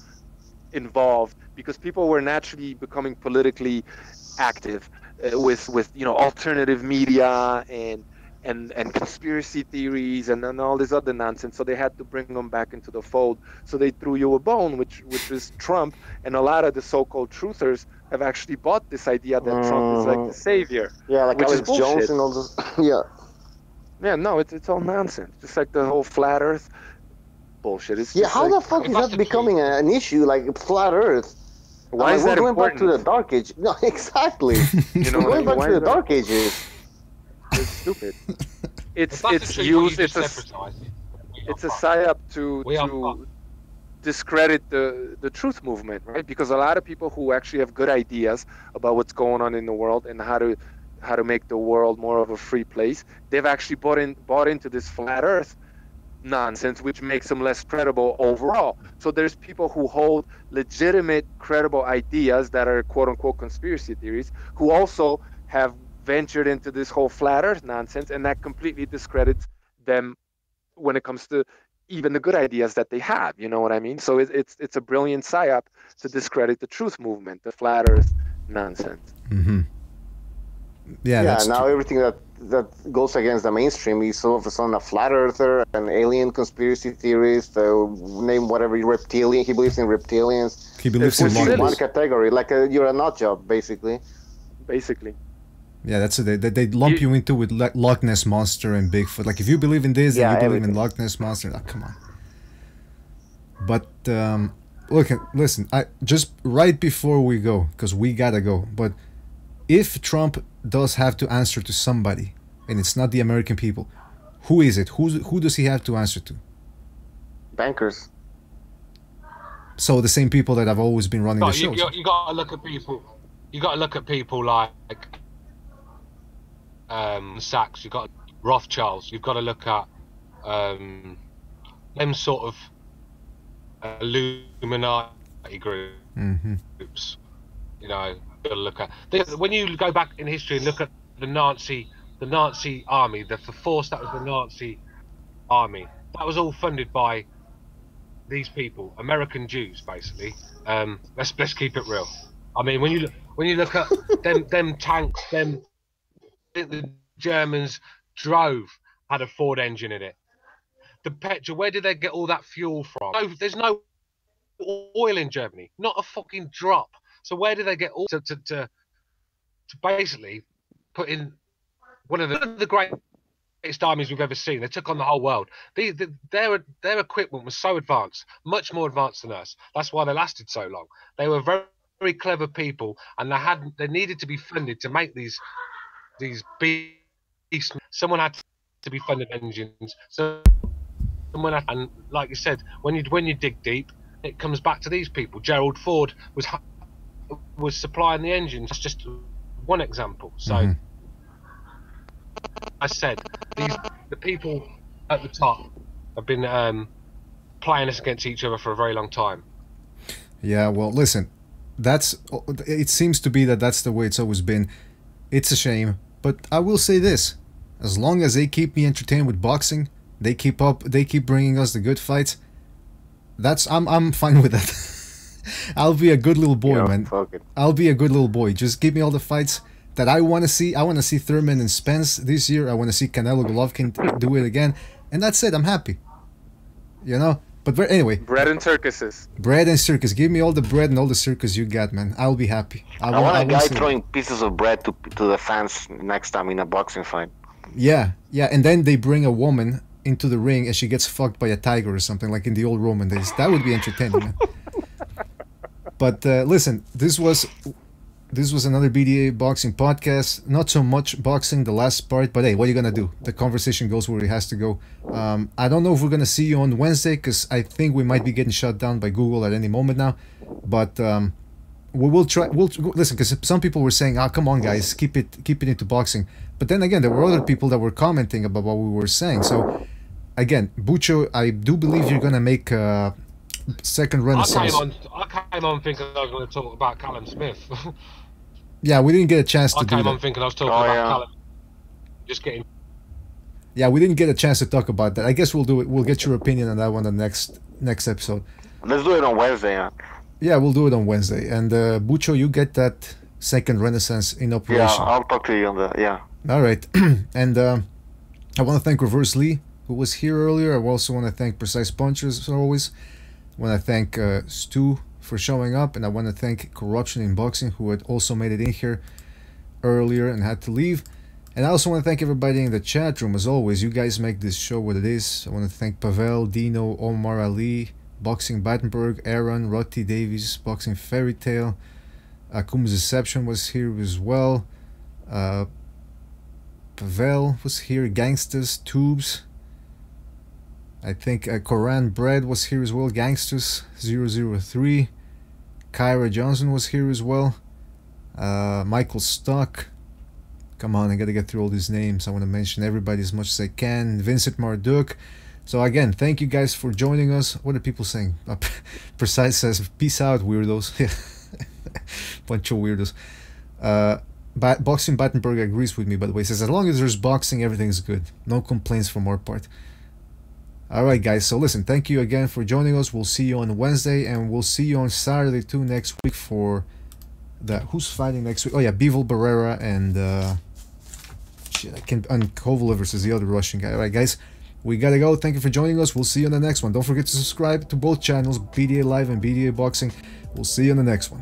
involved, because people were naturally becoming politically active with alternative media and conspiracy theories and all this other nonsense. So they had to bring them back into the fold. So they threw you a bone, which is Trump, and a lot of the so-called truthers have actually bought this idea that Trump is like the savior. Yeah, like Alex Jones and all this. Yeah, no, it's all nonsense. Just like the whole flat Earth bullshit. It's how the fuck is that becoming an issue? Like flat Earth. Why is that going important? Back to the Dark Age. No, exactly. We're going back to the Dark Ages. It's stupid. It's used. It's a psyop to discredit the truth movement, right? Because a lot of people who actually have good ideas about what's going on in the world and how to make the world more of a free place, they've actually bought into this flat Earth nonsense, which makes them less credible overall. So there's people who hold legitimate, credible ideas that are quote-unquote conspiracy theories, who also have ventured into this whole flat Earth nonsense, and that completely discredits them when it comes to even the good ideas that they have. You know what I mean? So it's a brilliant psyop to discredit the truth movement, the flat Earth nonsense. Yeah, now everything that goes against the mainstream is all of a sudden a flat earther, an alien conspiracy theorist, name whatever, reptilian. He believes in reptilians. He believes in one category, like you're a nut job, basically. Yeah, that's it. They lump you into with Loch Ness Monster and Bigfoot. Like, if you believe in this, then you believe in Loch Ness Monster. Like, come on. But listen, I just right before we go, because we gotta go. But if Trump does have to answer to somebody, and it's not the American people, who is it? Who does he have to answer to? Bankers. So the same people that have always been running the shows. You got to look at people. You got to look at people like Sachs. You got Rothschilds. You've got to look at them sort of Illuminati groups. You know. To look at when you go back in history and look at the Nazi army, the force that was the Nazi army, that was all funded by these people, American Jews, basically. Let's keep it real. I mean, when you look at them tanks, the Germans had a Ford engine in it. The petrol, where did they get all that fuel from? No, there's no oil in Germany, not a fucking drop. So where do they get all to basically put in one of the greatest armies we've ever seen? They took on the whole world. Their equipment was so advanced, much more advanced than us. That's why they lasted so long. They were very, very clever people, and they needed to be funded to make these beasts. Someone had to be funded engines. So and like you said, when you dig deep, it comes back to these people. Gerald Ford was supplying the engines. That's just one example. So I said the people at the top have been playing us against each other for a very long time. Yeah, well, listen, it seems to be that's the way it's always been. It's a shame, but I will say this: as long as they keep me entertained with boxing, they keep bringing us the good fights. I'm fine with that. I'll be a good little boy, man. I'll be a good little boy. Just give me all the fights that I want to see. I want to see Thurman and Spence this year. I want to see Canelo Golovkin do it again. And that's it. I'm happy. You know? But anyway. Bread and circuses. Bread and circus. Give me all the bread and all the circus you got, man. I'll be happy. I want a guy throwing pieces of bread to the fans next time in a boxing fight. Yeah. And then they bring a woman into the ring and she gets fucked by a tiger or something, like in the old Roman days. That would be entertaining, man. But listen, this was another BDA Boxing Podcast. Not so much boxing, the last part, but hey, what are you gonna do? The conversation goes where it has to go. I don't know if we're gonna see you on Wednesday, because I think we might be getting shut down by Google at any moment now. But we will try. We'll listen, because some people were saying, come on, guys, keep it into boxing." But then again, there were other people that were commenting about what we were saying. So again, Bucho, I do believe you're gonna make second renaissance. I came on thinking I was going to talk about Callum Smith. Yeah, we didn't get a chance to I do came that. on thinking I was talking about Callum. Just getting. Yeah, we didn't get a chance to talk about that. I guess we'll do it. We'll get your opinion on that one the next episode. Let's do it on Wednesday. Yeah, we'll do it on Wednesday. And Bucho, you get that second Renaissance in operation. Yeah, I'll talk to you on that. Yeah. All right. And I want to thank Reverse Lee, who was here earlier. I also want to thank Precise Punchers, as always. I want to thank Stu for showing up. And I want to thank Corruption in Boxing, who had also made it in here earlier and had to leave. And I also want to thank everybody in the chat room, as always. You guys make this show what it is. I want to thank Pavel, Dino, Omar Ali, Boxing Battenberg, Aaron, Rotti Davies, Boxing Fairy Tale. Akum's Deception was here as well. Pavel was here. Gangsters, Tubes. I think Koran Bread was here as well. Gangsters 003. Kyra Johnson was here as well. Michael Stock. Come on, I gotta get through all these names. I want to mention everybody as much as I can. Vincent Marduk. So again, thank you guys for joining us. What are people saying? Precise says, peace out, weirdos. Bunch of weirdos. Boxing Battenberg agrees with me, by the way. He says, as long as there's boxing, everything's good. No complaints from our part. Alright guys, so listen, thank you again for joining us. We'll see you on Wednesday, and we'll see you on Saturday too next week for the... Who's fighting next week? Oh yeah, Bivol Barrera and... and Kovalev versus the other Russian guy. Alright guys, we gotta go. Thank you for joining us. We'll see you on the next one. Don't forget to subscribe to both channels, BDA Live and BDA Boxing. We'll see you on the next one.